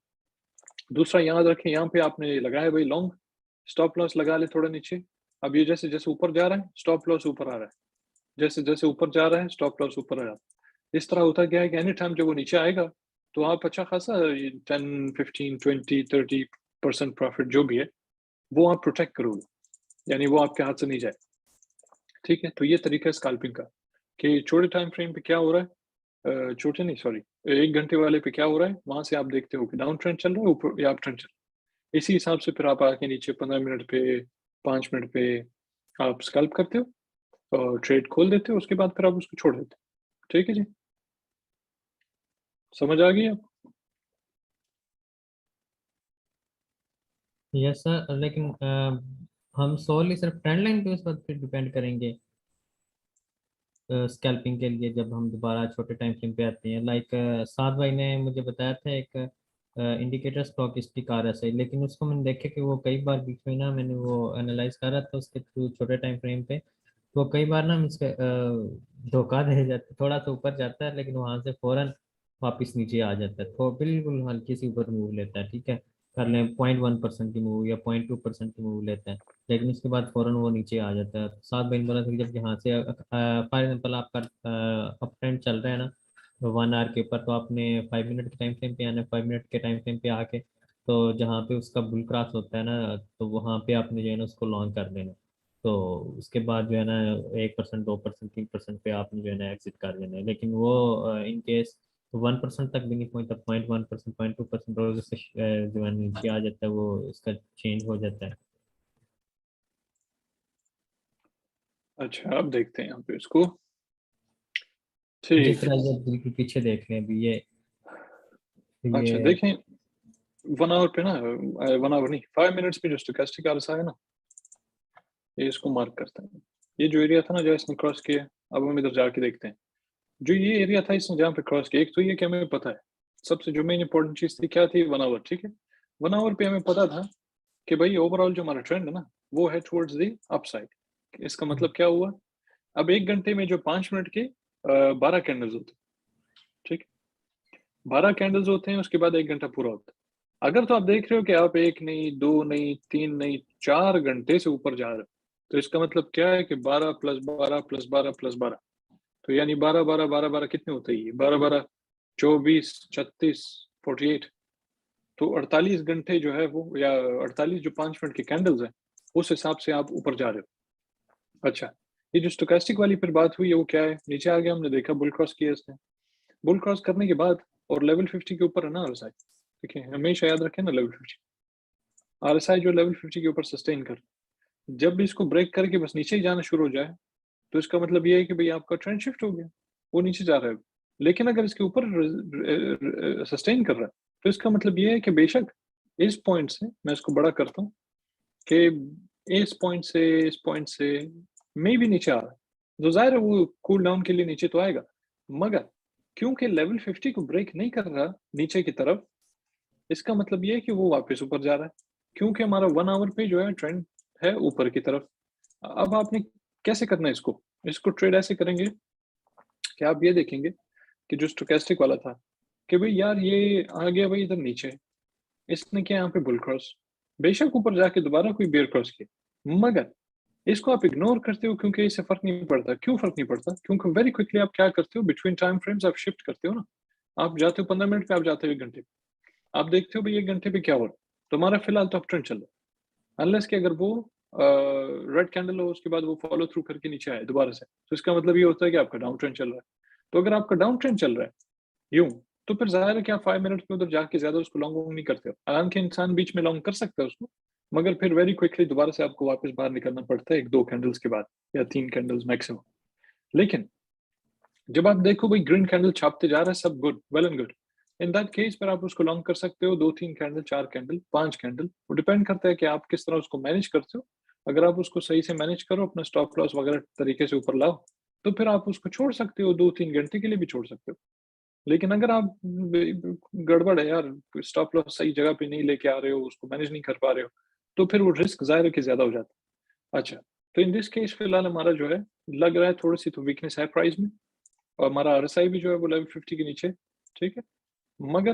दूसरा याद रखें, यहाँ पे आपने लगाया भाई लॉन्ग, स्टॉप लॉस लगा ले थोड़ा नीचे। अब ये जैसे-जैसे ऊपर जा रहा है, स्टॉप लॉस ऊपर आ रहा है। जैसे-जैसे ऊपर जा रहा है, स्टॉप लॉस ऊपर आ रहा है। इस तरह होता क्या है कि एनी टाइम जब वो नीचे आएगा, तो आप अच्छा खासा ये 10, 15, 20, 30% प्रॉफ़िट जो भी है, वो आप प्रोटेक्ट करोगे। यानी वो आपके हाथ से नहीं जाए। ठीक है? तो ये तरीका है स्कैल्पिंग का, कि छोटे टाइम फ्रेम पे क्या हो रहा है, छोटे नहीं सॉरी 1 घंटे वाले पे क्या हो रहा है, वहाँ से आप देखते हो कि डाउन ट्रेंड चल रहा है, ऊपर या अप ट्रेंड चल रहा है। इसी हिसाब से फिर आप आके नीचे 15 मिनट पे, 5 मिनट पे आप स्कैल्प करते हो और ट्रेड खोल देते हो, उसके बाद फिर आप उसको छोड़ देते हो। ठीक है जी? समझ आ गई आपको? यस सर, लेकिन हम सोली सिर्फ ट्रेंड लाइन पे उस पर फिर डिपेंड करेंगे स्कैल्पिंग के लिए जब हम दोबारा छोटे टाइम फ्रेम पे आते हैं। लाइक साद भाई ने मुझे बताया था एक इंडिकेटर स्टॉकिस्टिक RSI, लेकिन उसको मैंने देखा कि वो कई बार बीच में ना मैंने वो एनालाइज करा था उसके थ्रू छोटे टाइम फ्रेम पे, तो कई बार ना मुझसे धोखा दे जाता, थोड़ा सा ऊपर जाता है लेकिन वहां से फौरन वापस नीचे आ जाता है, तो बिल्कुल हल्की सी ऊपर मूव लेता है, ठीक है, कर लें 0.1% की मूव या 0.2% की मूव लेता है, लेकिन उसके बाद फौरन वो नीचे आ जाता है। सात महीने बोला था कि जब यहाँ से फॉर एग्जाम्पल आपका अप ट्रेंड चल रहा है ना 1 आवर के ऊपर, तो आपने 5 मिनट के टाइम फ्रेम पे आना है, 5 मिनट के टाइम फ्रेम पे आके तो जहाँ पे उसका बुल क्रॉस होता है ना, तो वहाँ पे आपने जो है ना उसको लॉन्ग कर देना, तो उसके बाद जो है ना 1%, 2%, 3% पे आपने जो है ना एग्जिट कर देना है। लेकिन वो इन केस 1% तक भी नहीं पहुंचता, 0.1%, 0.2% और उससे जो है नीचे आ जाता है, वो इसका चेंज हो जाता है। अच्छा, अब देखते हैं यहाँ पे इसको। जिस ठीक है। तरह ये बिल्कुल पीछे देख लें अभी अच्छा ये देखें, 1 आवर पे ना 1 आवर नहीं, 5 मिनट्स पे जो स्टोचस्टिक आरएसआई है ना, ये इसको मार्क करते हैं। ये जो एरिया था ना जहाँ इसने क्रॉस किया, अब हम इधर जाके देखते हैं। जो ये एरिया था इसने जहाँ पे क्रॉस किया, एक तो ये कि हमें पता है, सबसे जो मेन इंपॉर्टेंट चीज़ थी क्या थी, 1 आवर, ठीक है? 1 आवर पे हमें पता था कि भई ओवरऑल जो हमारा ट्रेंड है ना, वो है टुवर्ड्स द अपसाइड। इसका मतलब क्या हुआ? अब 1 घंटे में जो 5 मिनट के 12 कैंडल्स होते हैं, ठीक है? 12 कैंडल्स होते हैं, उसके बाद 1 घंटा पूरा होता है। अगर तो आप देख रहे हो कि आप 1 नहीं, 2 नहीं, 3 नहीं, 4 घंटे से ऊपर जा रहे हो, तो इसका मतलब क्या है कि 12 + 12 + 12 + 12, तो यानी 12, 12, 12, 12 कितने होते हैं ये? 12, 12, 24, 36, 48, तो 48 घंटे जो है वो, या 48 जो 5 मिनट की कैंडल्स हैं, उस हिसाब से आप ऊपर जा रहे हो। अच्छा, ये जो स्टोचस्टिक वाली फिर बात हुई है वो क्या है? नीचे आ गया, हमने देखा बुल क्रॉस किया इसने। बुल क्रॉस करने के बाद और लेवल 50 के ऊपर है ना आरएसआई, देखिए हमेशा याद रखें ना लेवल 50, आरएसआई जो लेवल 50 के ऊपर सस्टेन कर, जब भी इसको ब्रेक करके बस नीचे ही जाना शुरू हो जाए, तो इसका मतलब ये है कि भई आपका ट्रेंड शिफ्ट हो गया, वो नीचे जा रहा है। लेकिन अगर इसके ऊपर सस्टेन कर रहा है, तो इसका मतलब ये है कि बेशक इस पॉइंट से मैं इसको बड़ा करता हूँ कि इस पॉइंट से मेबी नीचे आ रहा है, तो ज़ाहिर है वो कूल डाउन के लिए नीचे तो आएगा। मगर क्योंकि लेवल 50 को ब्रेक नहीं कर रहा नीचे की तरफ, इसका मतलब ये है कि वो वापस ऊपर जा रहा है, क्योंकि हमारा 1 आवर पे जो है ट्रेंड है ऊपर की तरफ। अब आपने कैसे करना है इसको? इसको ट्रेड ऐसे करेंगे कि आप ये देखेंगे कि जो स्टोचैस्टिक वाला था कि भई यार ये आ गया भाई इधर नीचे, इसने किया यहाँ पे बुल क्रॉस, बेशक ऊपर जाके दोबारा कोई बेयर क्रॉस किया, मगर इसको आप इग्नोर करते हो क्योंकि इससे फ़र्क नहीं पड़ता। क्यों फ़र्क नहीं पड़ता? क्योंकि वेरी क्विकली आप क्या करते हो बिटवीन टाइम फ्रेम्स आप शिफ्ट करते हो ना। आप जाते हो 15 मिनट पे, आप जाते हो 1 घंटे पे। आप देखते हो भई 1 घंटे पे क्या हो रहा है। तुम्हारा फिलहाल तो अप ट्रेंड चल रहा है। अनलेस कि अगर वो रेड कैंडल हो उसके बाद वो फॉलो थ्रू करके नीचे आए दोबारा से, तो इसका मतलब ये होता है कि आपका डाउन ट्रेंड चल रहा है। तो अगर आपका डाउन ट्रेंड चल रहा है यूँ, तो फिर ज़ाहिर है कि आप 5 मिनट्स में उधर जाके ज़्यादा उसको लॉन्ग वॉन्ग नहीं करते हो। हालाँकि इंसान बीच में लॉन्ग कर सकता है उसको, मगर फिर वेरी क्विकली दोबारा से आपको वापस बाहर निकलना पड़ता है 1-2 कैंडल्स के बाद या 3 कैंडल्स मैक्सिमम। लेकिन जब आप देखो भाई ग्रीन कैंडल छापते जा रहा है सब good, well and good. In that case फिर आप उसको लॉन्ग कर सकते हो 2-3 कैंडल, 4 कैंडल, 5 कैंडल, वो डिपेंड करता है कि आप किस तरह उसको मैनेज करते हो। अगर आप उसको सही से मैनेज करो, अपना स्टॉप लॉस वगैरह तरीके से ऊपर लाओ, तो फिर आप उसको छोड़ सकते हो, 2-3 घंटे के लिए भी छोड़ सकते हो। लेकिन अगर आप गड़बड़ है यार, स्टॉप लॉस सही जगह पे नहीं लेके आ रहे हो, उसको मैनेज नहीं कर पा रहे हो, तो फिर वो रिस्क ज़ाहिर है कि ज़्यादा हो जाता है। अच्छा, तो इन दिस केस फिलहाल हमारा जो है, लग रहा है थोड़ी-सी तो वीकनेस है प्राइस में और हमारा आरएसआई भी जो है वो लेवल 50 के नीचे, ठीक है? मगर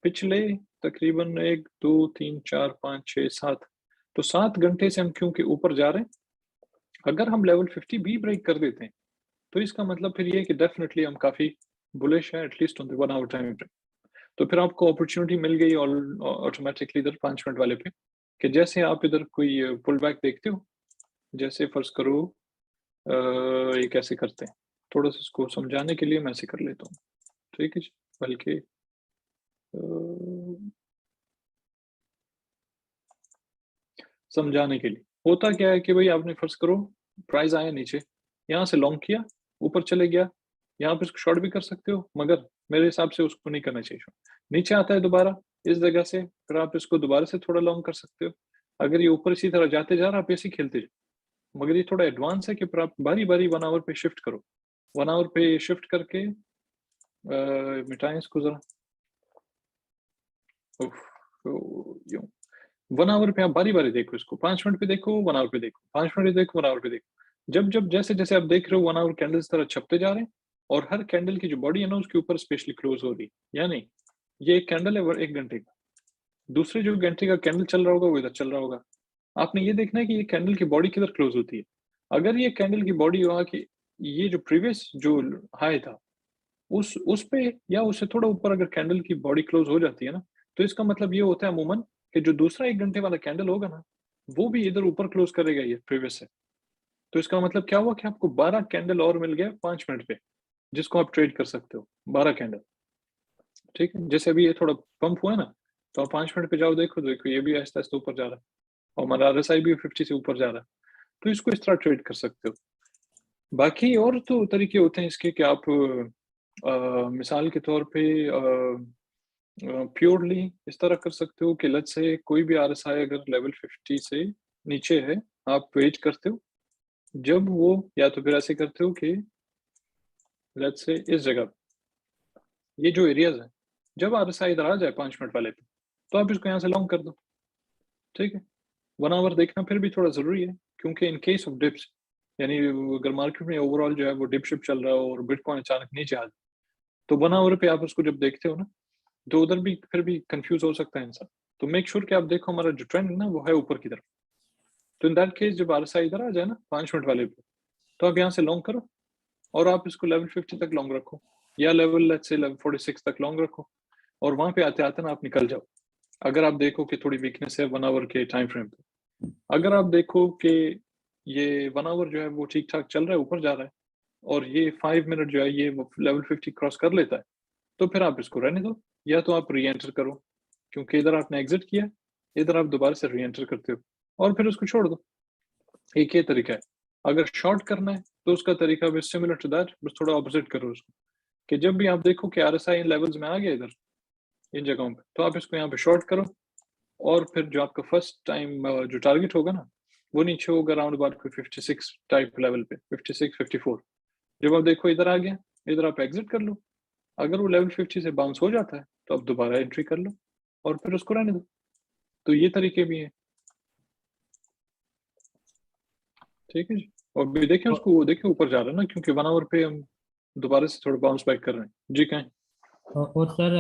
पिछले तकरीबन 1, 2, 3, 4, 5, 6, 7 तो 7 घंटे से हम क्योंकि ऊपर जा रहे हैं, अगर हम लेवल 50 भी ब्रेक कर देते हैं, तो इसका मतलब फिर ये है कि डेफिनिटली हम काफ़ी बुलिश हैं at least on the 1 hour time frame. तो फिर आपको अपॉर्च्युनिटी मिल गई ऑटोमैटिकली इधर 5 मिनट वाले पे, कि जैसे आप इधर कोई पुल बैक देखते हो, जैसे फ़र्ज़ करो ये कैसे करते हैं? थोड़ा-सा इसको समझाने के लिए मैं ऐसे कर लेता हूँ, ठीक है जी? बल्कि अ, समझाने के लिए। होता क्या है कि भई आपने फ़र्ज़ करो प्राइस आया नीचे, यहाँ से लॉन्ग किया, ऊपर चले गया, यहाँ पे इसको शॉर्ट भी कर सकते हो, मगर मेरे हिसाब से उसको नहीं करना चाहिए शॉर्ट। नीचे आता है दोबारा, इस जगह से, फिर आप इसको दोबारा से थोड़ा लॉन्ग कर सकते हो। अगर ये ऊपर इसी तरह जाते जा रहा है, आप ऐसे ही खेलते जाओ। मगर ये थोड़ा एडवांस है कि फिर आप बारी-बारी 1 आवर पे शिफ्ट करो। 1 आवर पे शिफ्ट करके मिटाएँ इसको ज़रा। उफ़! तो यूँ 1 आवर पे आप बारी-बारी देखो इसको, 5 मिनट पे देखो, 1 आवर पे देखो, 5 मिनट पे देखो, 1 आवर पे देखो। जब-जब, जैसे-जैसे आप देख रहे हो 1 आवर कैंडल्स तरह छपते जा रहे हैं और हर कैंडल की जो बॉडी है ना उसके ऊपर स्पेशली क्लोज़ हो रही है। यानी ये एक कैंडल है वो 1 घंटे का, दूसरे जो घंटे का कैंडल चल रहा होगा वो इधर चल रहा होगा। आपने ये देखना है कि ये कैंडल की बॉडी किधर क्लोज़ होती है। अगर ये कैंडल की बॉडी वहाँ की ये जो प्रीवियस जो हाई था उस पे या उससे थोड़ा ऊपर अगर कैंडल की बॉडी क्लोज़ हो जाती है ना, तो इसका मतलब ये होता है अमूमन कि जो दूसरा 1 घंटे वाला कैंडल होगा ना, वो भी इधर ऊपर क्लोज़ करेगा ये प्रीवियस से। तो इसका मतलब क्या हुआ कि आपको 12 कैंडल और मिल गया 5 मिनट पे, जिसको आप ट्रेड कर सकते हो, 12 कैंडल, ठीक है? जैसे अभी ये थोड़ा पंप हुआ है ना, तो आप 5 मिनट पे जाओ देखो ये भी आहिस्ता-आहिस्ता ऊपर जा रहा है और हमारा आरएसआई भी 50 से ऊपर जा रहा है। तो इसको इस तरह ट्रेड कर सकते हो। बाकी और तो तरीके होते हैं इसके कि आप मिसाल के तौर पे प्योरली इस तरह कर सकते हो कि लेट्स से कोई भी आरएसआई अगर लेवल 50 से नीचे है, आप वेट करते हो। जब वो या तो फिर ऐसे करते हो कि लेट्स से इस जगह ये जो एरियाज़ हैं, जब आरएसआई इधर आ जाए 5 मिनट वाले पे, तो आप इसको यहाँ से लॉन्ग कर दो, ठीक है? 1 आवर देखना फिर भी थोड़ा ज़रूरी है, क्योंकि इन केस ऑफ डिप्स यानी अगर मार्केट में ओवरऑल जो है वो डिप-शिप चल रहा हो और बिटकॉइन अचानक नीचे आ जाए, तो 1 आवर पे आप उसको जब देखते हो ना, तो उधर भी फिर भी कन्फ्यूज़ हो सकता है इंसान। तो मेक श्योर कि आप देखो हमारा जो ट्रेंड है ना, वो है ऊपर की तरफ। तो इन दैट केस जब आरएसआई इधर आ जाए ना 5 मिनट वाले पे, तो आप यहाँ से लॉन्ग करो और आप इसको लेवल 50 तक लॉन्ग रखो या लेवल लेट्स से लेवल 46 तक लॉन्ग रखो और वहाँ पे आते-आते ना आप निकल जाओ। अगर आप देखो कि थोड़ी वीकनेस है 1 आवर के टाइम फ्रेम पे। अगर आप देखो कि ये 1 आवर जो है वो ठीक-ठाक चल रहा है, ऊपर जा रहा है और ये 5 मिनट जो है ये वो लेवल 50 क्रॉस कर लेता है, तो फिर आप इसको रहने दो या तो आप री-एंटर करो, क्योंकि इधर आपने एग्ज़िट किया, इधर आप दोबारा से री-एंटर करते हो और फिर उसको छोड़ दो। एक ये तरीका है। अगर शॉर्ट करना है, तो उसका तरीका भी सिमिलर टू दैट बस थोड़ा ऑपोज़िट करो उसको, कि जब भी आप देखो कि आरएसआई इन लेवल्स में आ गया इधर, इन जगहों पे, तो आप इसको यहाँ पे शॉर्ट करो और फिर जो आपका फर्स्ट टाइम जो टारगेट होगा ना, वो नीचे होगा अराउंड अबाउट कोई 56 टाइप लेवल पे, 56, 54 जब आप देखो इधर आ गया, इधर आप एग्ज़िट कर लो। अगर वो लेवल 50 से बाउंस हो जाता है, तो आप दोबारा एंट्री कर लो और फिर उसको रहने दो। तो ये तरीके भी हैं, ठीक है जी। और भी देखें उसको, वो देखें ऊपर जा रहा है ना, क्योंकि 1 आवर पे हम दोबारा से थोड़ा बाउंस बैक कर रहे हैं जी। कहें। और सर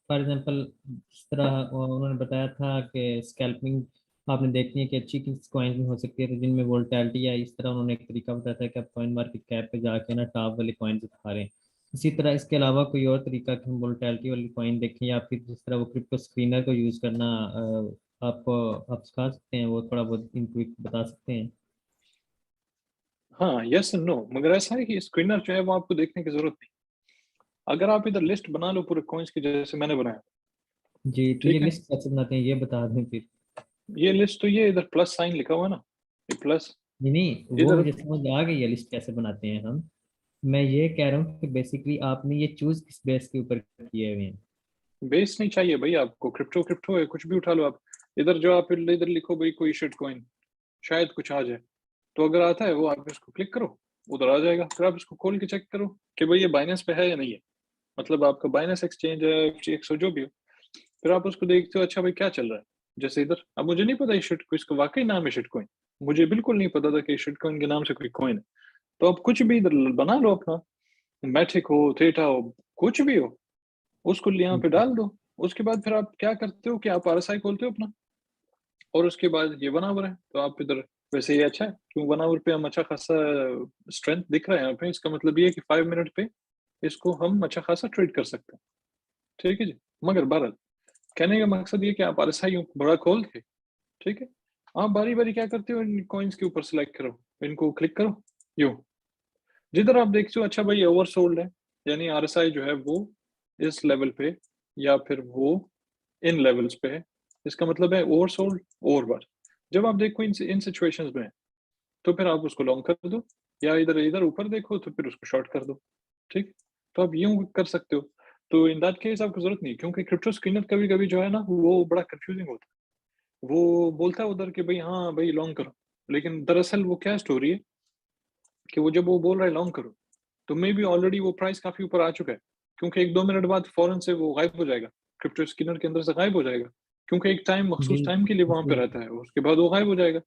फॉर एग्जांपल जिस तरह उन्होंने बताया था कि स्कैल्पिंग आपने देखनी है कि अच्छी किस कॉइन में हो सकती है, तो जिनमें वोल्टैलिटी है, इस तरह उन्होंने एक तरीका बताया था कि आप कॉइन मार्केट कैप पे जाके ना टॉप वाले कॉइन उठा रहे हैं। इसी तरह इसके अलावा कोई और तरीका कि हम वोल्टैलिटी वाली कॉइन देखें, या फिर जिस तरह वो क्रिप्टो स्क्रीनर को यूज़ करना आप सिखा सकते हैं, वो थोड़ा बहुत इंट्यूट बता सकते हैं? हाँ, यस एंड नो, मगर ऐसा है कि स्क्रीनर जो है वो आपको देखने की जरूरत नहीं। अगर आप इधर लिस्ट बना लो पूरे कॉइन्स की, जैसे मैंने बनाया, जी, तो ये ठीक है। लिस्ट कैसे बनाते हैं ये बता दें फिर। ये लिस्ट तो ये इधर प्लस साइन लिखा हुआ है ना, ये प्लस नहीं नहीं, वो इधर। मुझे समझ आ गई है लिस्ट कैसे बनाते हैं हम। मैं ये कह रहा हूँ कि बेसिकली आपने ये चूज किस बेस के ऊपर किए हुए हैं? बेस नहीं चाहिए भाई आपको, क्रिप्टो क्रिप्टो है, कुछ भी उठा लो आप। इधर जो आप इधर लिखो भाई कोई शिट कॉइन, शायद कुछ आ जाए। तो अगर आता है वो, आप इसको क्लिक करो, उधर आ जाएगा। फिर आप इसको खोल के चेक करो कि भाई ये बाइनेंस पे है या नहीं है, मतलब आपका बाइनेंस एक्सचेंज है, FTX जो भी हो। फिर आप उसको देखते हो, अच्छा भाई क्या चल रहा है। जैसे इधर, अब मुझे नहीं पता ये शिट को, इसका वाकई नाम है शिट कॉइन। मुझे बिल्कुल नहीं पता था कि शिट कॉइन के नाम से कोई कॉइन है। तो आप कुछ भी इधर बना लो अपना, मैट्रिक हो, थेटा हो, कुछ भी हो, उसको यहाँ पे डाल दो। उसके बाद फिर आप क्या करते हो कि आप RSI खोलते हो अपना, और उसके बाद ये 1 आवर है, तो आप इधर, वैसे ये अच्छा है क्यों 1 आवर पे हम अच्छा खासा स्ट्रेंथ दिख रहा है यहाँ पे। इसका मतलब ये है कि 5 मिनट पे इसको हम अच्छा खासा ट्रेड कर सकते हैं, ठीक है जी। मगर बहरहाल, कहने का मकसद ये कि आप RSI बड़ा खोल के, ठीक है, आप बारी बारी क्या करते हो, इन कॉइन्स के ऊपर सेलेक्ट करो, इनको क्लिक करो, यूं जिधर आप देखते हो अच्छा भाई ओवरसोल्ड है, यानी RSI जो है वो इस लेवल पे, या फिर वो इन लेवल्स पे है, इसका मतलब है ओवरसोल्ड, ओवरबॉट। जब आप देखो इन सिचुएशंस में, तो फिर आप उसको लॉन्ग कर दो, या इधर इधर ऊपर देखो तो फिर उसको शॉर्ट कर दो, ठीक। तो आप यूं कर सकते हो। तो इन दैट केस आपको जरूरत नहीं, क्योंकि क्रिप्टो स्क्रीनर कभी कभी जो है ना वो बड़ा कंफ्यूजिंग होता है। वो बोलता है उधर कि भाई हाँ भाई लॉन्ग करो, लेकिन दरअसल वो क्या स्टोरी है कि वो जब वो बोल रहा है लॉन्ग करो, तो मे बी ऑलरेडी वो प्राइस काफी ऊपर आ चुका है, क्योंकि 1-2 मिनट बाद फौरन से वो गायब हो जाएगा, क्रिप्टो स्किनर के अंदर से गायब हो जाएगा, क्योंकि एक टाइम, मखसूस टाइम के लिए वहां पे बिल्कुल। रहता है, उसके बाद वो गायब हो जाएगा।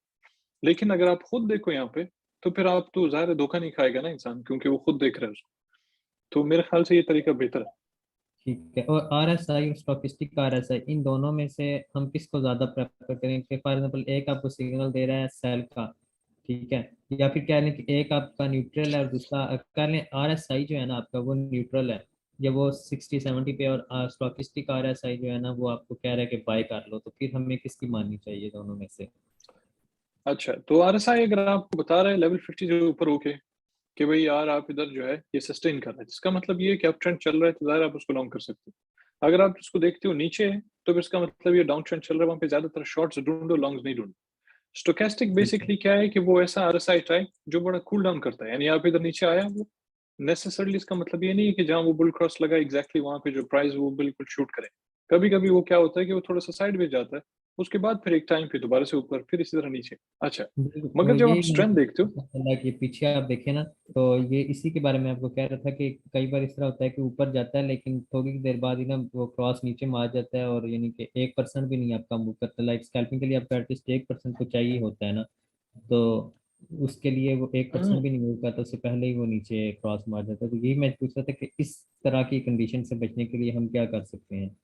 लेकिन अगर आप खुद देखो यहाँ पे, तो फिर आप तो ज़ाहिर है धोखा नहीं खाएगा ना इंसान, क्योंकि वो खुद देख रहा है उसको। तो मेरे ख्याल से ये तरीका बेहतर है। ठीक है, और RSI और स्टॉकिस्टिक RSI, इन दोनों में से हम किसको ज्यादा प्रेफर करें? कि फॉर एग्जांपल एक आपको सिग्नल दे रहा है सेल का, ठीक है, या फिर कह लें कि एक आपका न्यूट्रल है और दूसरा कह लें RSI जो है ना आपका वो न्यूट्रल है, जब वो 60-70 पे, और स्टॉकिस्टिक RSI जो है ना वो आपको कह रहा है कि बाय कर लो, तो फिर हमें किसकी माननी चाहिए दोनों में से? अच्छा, तो RSI अगर आपको बता रहा है लेवल 50 से ऊपर होके कि भाई यार आप इधर जो है ये सस्टेन कर रहा है, जिसका मतलब ये है कि अप ट्रेंड चल रहा है, तो ज़ाहिर है आप उसको लॉन्ग कर सकते हो। अगर आप इसको देखते हो नीचे है, तो फिर इसका मतलब ये डाउन ट्रेंड चल रहा है, वहाँ पे ज्यादातर शॉर्ट्स ढूंढो, लॉन्ग्स नहीं ढूंढो। स्टोकेस्टिक ठीक है। बेसिकली क्या है कि वो ऐसा RSI टाइप जो बड़ा कूल डाउन करता है, यानी आप इधर नीचे आया वो नेसेसरली, इसका मतलब ये नहीं है कि जहां वो बुल क्रॉस लगा एग्जैक्टली वहां पे जो प्राइस वो बिल्कुल शूट करे। कभी कभी वो क्या होता है कि वो थोड़ा सा साइड में जाता है, उसके बाद फिर एक टाइम पे दोबारा से ऊपर, फिर इसी तरह नीचे। अच्छा, बिल्कुल, मगर तो जब आप यही मैंने स्ट्रेंथ देखते हो, पता चला कि पीछे आप देखें ना, तो ये इसी के बारे में आपको कह रहा था कि कई बार इस तरह होता है कि ऊपर जाता है लेकिन थोड़ी देर बाद ही ना वो क्रॉस नीचे मार जाता है, और यानी कि 1% भी नहीं आपका मूव करता। लाइक स्कैल्पिंग के लिए आपका एटलीस्ट 1% तो चाहिए होता है ना, तो उसके लिए वो 1% भी नहीं मूव करता, उससे पहले ही वो नीचे क्रॉस मार जाता है। तो यही मैं पूछ रहा था कि इस तरह की कंडीशन से बचने के लिए हम क्या कर सकते हैं?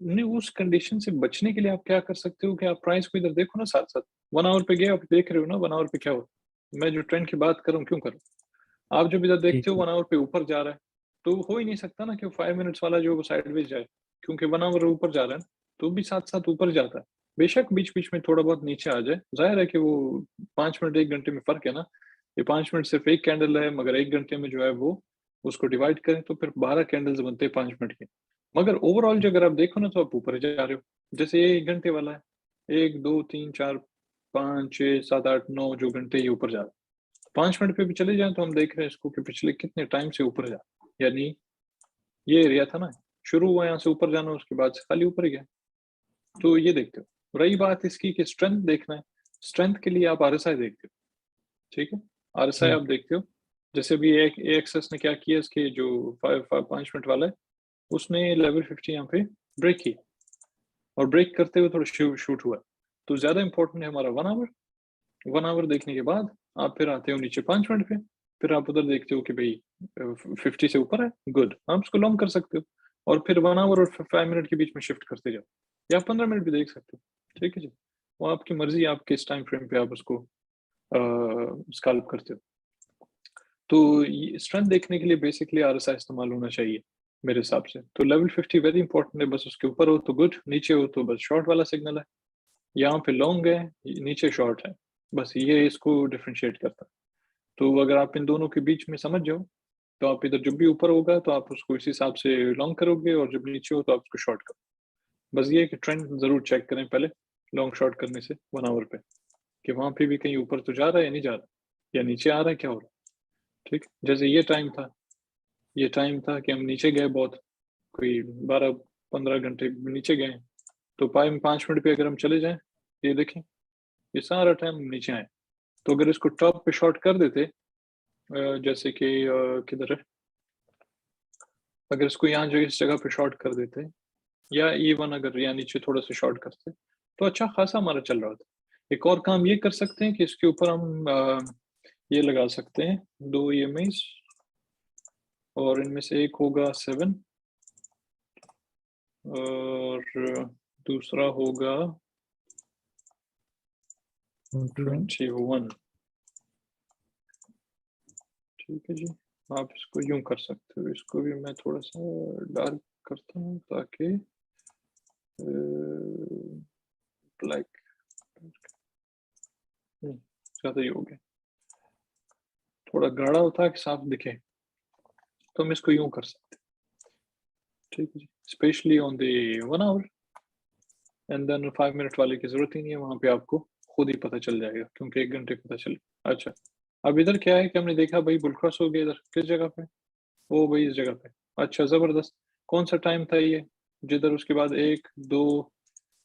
नहीं उस कंडीशन से बचने के लिए आप क्या कर सकते हो कि आप प्राइस को इधर देखो ना साथ साथ। 1 आवर पे गए, आप देख रहे हो ना 1 आवर पे क्या हो। मैं जो ट्रेंड की बात कर रहा हूँ क्यों कर रहा हूँ, आप जब इधर ठीक देखते हो है। 1 आवर पे ऊपर जा रहा है, तो हो ही नहीं सकता ना कि वो 5 मिनट्स वाला जो वो साइडवेज जाए, क्योंकि 1 आवर ऊपर जा रहा है ना, तो भी साथ साथ ऊपर जाता है। बेशक बीच बीच में थोड़ा बहुत नीचे आ जाए, जाहिर है कि वो 5 मिनट 1 घंटे में फर्क है ना। ये 5 मिनट सिर्फ एक कैंडल है, मगर 1 घंटे में जो है वो उसको डिवाइड करें तो फिर 12 कैंडल्स बनते हैं 5 मिनट के। मगर ओवरऑल जो अगर आप देखो ना, तो आप ऊपर जा रहे हो। जैसे ये 1 घंटे वाला है, 1 2 3 4 5 6 7 8 9 जो घंटे ये ऊपर जा रहा है। 5 मिनट पे भी चले जाएं तो हम देख रहे हैं इसको कि पिछले कितने टाइम से ऊपर जा रहा है। यानी ये एरिया था ना, शुरू हुआ यहाँ से ऊपर जाना, उसके बाद से खाली ऊपर ही गया। तो ये देखते हो, रही बात इसकी कि स्ट्रेंथ देखना है। स्ट्रेंथ के लिए आप RSI देखते हो, ठीक है। RSI आप ठीक। देखते हो, जैसे अभी एक AXS ने क्या किया, इसके जो 5 5 मिनट वाला है, उसने लेवल 50 यहाँ पे ब्रेक किया, और ब्रेक करते हुए थोड़ा शूट हुआ है, तो ज़्यादा इंपॉर्टेंट है हमारा 1 आवर। 1 आवर देखने के बाद आप फिर आते हो नीचे 5 मिनट पे, फिर आप उधर देखते हो कि भई 50 से ऊपर है, गुड, आप उसको लॉन्ग कर सकते हो और फिर 1 आवर और 5 मिनट के बीच में शिफ्ट करते जाओ, या 15 मिनट भी देख सकते हो, ठीक है जी। वो आपकी मर्ज़ी है, आप किस टाइम फ्रेम पे आप उसको स्कैल्प करते हो। तो ये स्ट्रेंथ देखने के लिए बेसिकली आरएसआई इस्तेमाल होना चाहिए मेरे हिसाब से। तो लेवल 50 वेरी इंपॉर्टेंट है, बस उसके ऊपर हो तो गुड, नीचे हो तो बस शॉर्ट वाला सिग्नल है। यहाँ पे लॉन्ग है, नीचे शॉर्ट है, बस ये इसको डिफरेंशिएट करता है। तो अगर आप इन दोनों के बीच में समझ जाओ, तो आप इधर जब भी ऊपर होगा तो आप उसको इस हिसाब से लॉन्ग करोगे और जब नीचे हो तो आप उसको शॉर्ट करो। बस ये है कि ट्रेंड ज़रूर चेक करें पहले लॉन्ग शॉर्ट करने से 1 आवर पे, कि वहाँ पे भी कहीं ऊपर तो जा रहा है या नहीं जा रहा, या नीचे आ रहा है, क्या हो रहा है, ठीक? जैसे ये टाइम था कि हम नीचे गए बहुत, कोई 12-15 घंटे नीचे गए, तो 5 मिनट पे अगर हम चले जाएँ, ये देखें, ये सारा टाइम नीचे आए। तो अगर इसको टॉप पे शॉर्ट कर देते जैसे कि किधर है? अगर इसको यहाँ जो इस जगह पे शॉर्ट कर देते या इवन अगर यहाँ नीचे थोड़ा-सा शॉर्ट करते, तो अच्छा खासा हमारा चल रहा होता। एक और काम ये कर सकते हैं कि इसके ऊपर हम ये लगा सकते हैं 2 ईएमआईज़ और इनमें से एक होगा 7 और दूसरा होगा 21 21, ठीक है जी। आप इसको यूँ कर सकते हो, इसको भी मैं थोड़ा-सा डार्क करता हूँ ताकि ब्लैक ज़्यादा ही हो गया। थोड़ा गाढ़ा होता है कि साफ दिखे, तो हम इसको यूँ कर सकते हैं, ठीक है जी। Specially on the 1 hour and then 5 minute वाले की ज़रूरत ही नहीं है, वहाँ पे आपको खुद ही पता चल जाएगा क्योंकि 1 घंटे पता चले। अच्छा, अब इधर क्या है कि हमने देखा भई बुल क्रॉस हो गया इधर, किस जगह पे? ओ भई इस जगह पे। अच्छा ज़बरदस्त, कौन-सा टाइम था ये? जिधर उसके बाद 1, 2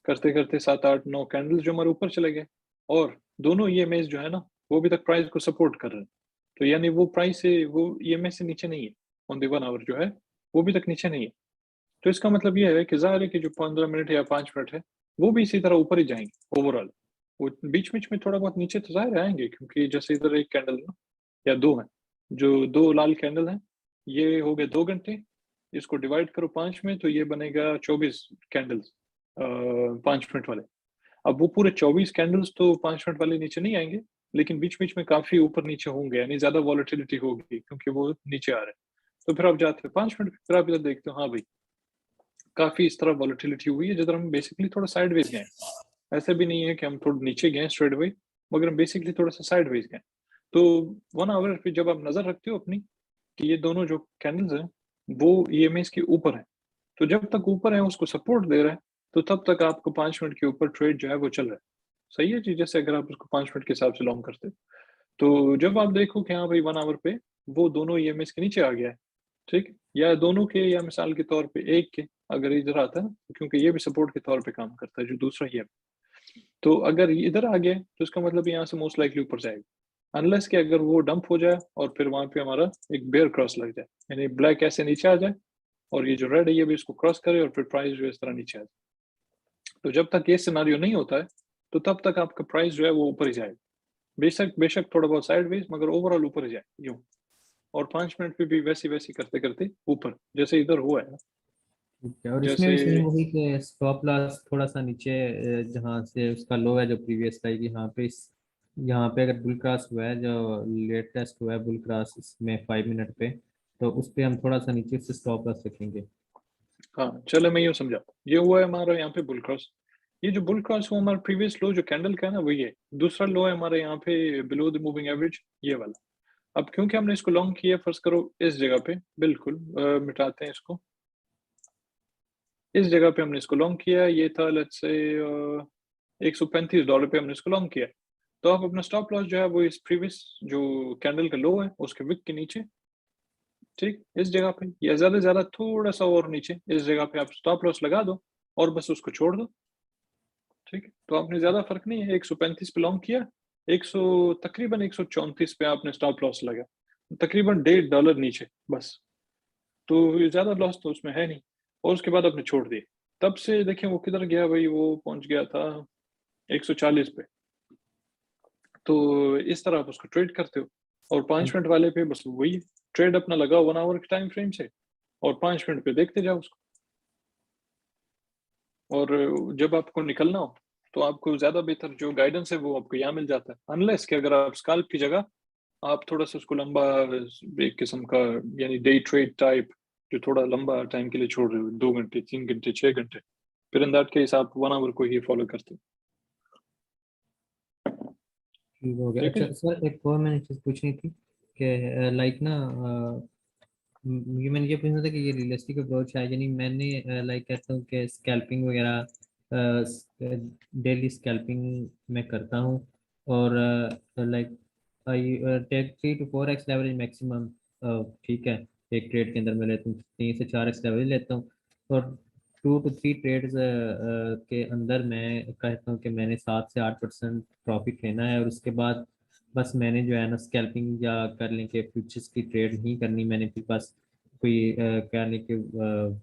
करते-करते 7, 8, 9 कैंडल्स जो हमारे ऊपर चले गए और दोनों ईएमएस जो है ना, वो अभी तक प्राइस को सपोर्ट कर रहे हैं। तो यानी वो प्राइस से वो ईएमएस से नीचे नहीं है, ऑन द 1 आवर जो है, वो अभी तक नीचे नहीं है। तो इसका मतलब ये है कि ज़ाहिर है कि जो 15 मिनट या 5 मिनट है, वो भी इसी तरह ऊपर ही जाएँगे ओवरऑल। वो बीच-बीच में थोड़ा बहुत नीचे तो ज़ाहिर आएँगे क्योंकि जैसे इधर 1 कैंडल है ना या 2 हैं, जो 2 लाल कैंडल हैं, ये हो गए 2 घंटे, इसको डिवाइड करो 5 में तो ये बनेगा 24 कैंडल्स 5 मिनट वाले। अब वो पूरे 24 कैंडल्स तो 5 मिनट वाले नीचे नहीं आएँगे, लेकिन बीच-बीच में काफ़ी ऊपर-नीचे होंगे, यानी ज़्यादा वॉलेटिलिटी होगी क्योंकि वो नीचे आ रहे हैं। तो फिर आप जाते हो 5 मिनट, फिर आप इधर देखते हो, हाँ भाई, काफ़ी इस तरह वॉलेटिलिटी हुई है जिधर हम बेसिकली थोड़ा साइडवेज़ गए हैं। ऐसा भी नहीं है कि हम थोड़ा नीचे गए स्ट्रेट अवे, मगर हम बेसिकली थोड़ा-सा साइडवेज़ गए। तो 1 आवर पे जब आप नज़र रखते हो अपनी कि ये दोनों जो कैंडल्स हैं, वो ईएमएस के ऊपर हैं। तो जब तक ऊपर है उसको सपोर्ट दे रहा है, तो तब तक आपको 5 मिनट के ऊपर ट्रेड जो है वो चल रहा है। सही है जी, जैसे अगर आप उसको 5 मिनट के हिसाब से लॉन्ग करते हो। तो जब आप देखो कि हाँ भाई 1 आवर पे वो दोनों ईएमएस के नीचे आ गया है, ठीक? या दोनों के या मिसाल के तौर पे एक के अगर इधर आता है, क्योंकि ये भी सपोर्ट के तौर पे काम करता है जो दूसरा ईएमएस। तो अगर ये इधर आ गया है, तो इसका मतलब यहाँ से मोस्ट लाइकली ऊपर जाएगा। अनलेस कि अगर वो डंप हो जाए और फिर वहाँ पे हमारा एक बेयर क्रॉस लग जाए, यानी ब्लैक ऐसे नीचे आ जाए और ये जो रेड है ये भी इसको क्रॉस करे और फिर प्राइस जो है इस तरह नीचे आ जाए। तो जब तक ये सिनेरियो नहीं होता है, तो तब तक आपका प्राइस जो है वो ऊपर ही जाएगा। बेशक बेशक थोड़ा बहुत साइडवेज़ मगर ओवरऑल ऊपर ही जाए, यूँ। और 5 मिनट पे भी वैसे-वैसे करते-करते ऊपर, जैसे इधर हुआ है ना, ठीक है। और इसमें जैसे भी सेम वही कि स्टॉप लॉस थोड़ा सा नीचे जहाँ से उसका लो है जो प्रीवियस का, यहाँ पे यहाँ पे अगर बुल क्रॉस हुआ है जो लेटेस्ट हुआ है बुल क्रॉस इसमें 5 मिनट पे, तो उस पे हम थोड़ा सा नीचे से स्टॉप लॉस रखेंगे। हाँ, चलो मैं यूँ समझाता हूँ। ये हुआ है हमारा यहाँ पे बुल क्रॉस। ये जो बुल क्रॉस हुआ हमारा प्रीवियस लो जो कैंडल का है ना, वो ये। दूसरा लो है हमारे यहाँ पे बिलो द मूविंग एवरेज, ये वाला। अब क्योंकि हमने इसको लॉन्ग किया फ़र्ज़ करो इस जगह पे, बिल्कुल मिटाते हैं इसको। इस जगह पे हमने इसको लॉन्ग किया, ये था लेट्स से $135 पे हमने इसको लॉन्ग किया। तो आप अपना स्टॉप लॉस जो है वो इस प्रीवियस जो कैंडल का लो है, उसके विक के नीचे, ठीक? इस जगह पे या ज़्यादा से ज़्यादा थोड़ा-सा और नीचे, इस जगह पे आप स्टॉप लॉस लगा दो और बस उसको छोड़ दो, ठीक है? तो आपने ज़्यादा फ़र्क नहीं है, 135 पे लॉन्ग किया, 100 तकरीबन 134 पे आपने स्टॉप लॉस लगाया। तकरीबन $1.5 नीचे, बस। तो ये ज़्यादा लॉस तो उसमें है नहीं और उसके बाद आपने छोड़ दिए। तब से देखें वो किधर गया भाई, वो पहुँच गया था 140 पे। तो इस तरह आप उसको ट्रेड करते हो और 5 मिनट वाले पे बस वही ट्रेड अपना लगाओ 1 आवर के टाइम फ्रेम से और 5 मिनट पे देखते जाओ उसको। और जब आपको निकलना हो, तो आपको ज़्यादा बेहतर जो गाइडेंस है वो आपको यहाँ मिल जाता है। अनलेस कि अगर आप स्कैल्प की जगह आप थोड़ा-सा उसको लंबा एक किस्म का यानी डे ट्रेड टाइप जो थोड़ा लंबा टाइम के लिए छोड़ रहे हो, 2 घंटे, 3 घंटे, 6 घंटे, फिर इन दैट केस आप 1 आवर को ही फॉलो करते हो। ठीक हो गया। ठीक है अच्छा जी? सर, एक और मैंने चीज़ पूछनी थी कि लाइक ना ये मैंने ये पूछना था कि ये रियलिस्टिक अप्रोच है, यानी मैंने लाइक कहता हूँ कि स्कैल्पिंग वगैरह डेली स्कैल्पिंग मैं करता हूँ, और like I take 3 to 4x leverage maximum. ठीक है, एक ट्रेड के अंदर मैं लेता हूँ 3 से 4x लेवरेज लेता हूँ, और 2 to 3 ट्रेड्स के अंदर मैं कहता हूँ कि मैंने 7 से 8% प्रॉफिट लेना है, और उसके बाद बस मैंने जो है ना स्कैल्पिंग या कर लें कि फ्यूचर्स की ट्रेड नहीं करनी मैंने, फिर बस कोई क्या नहीं कि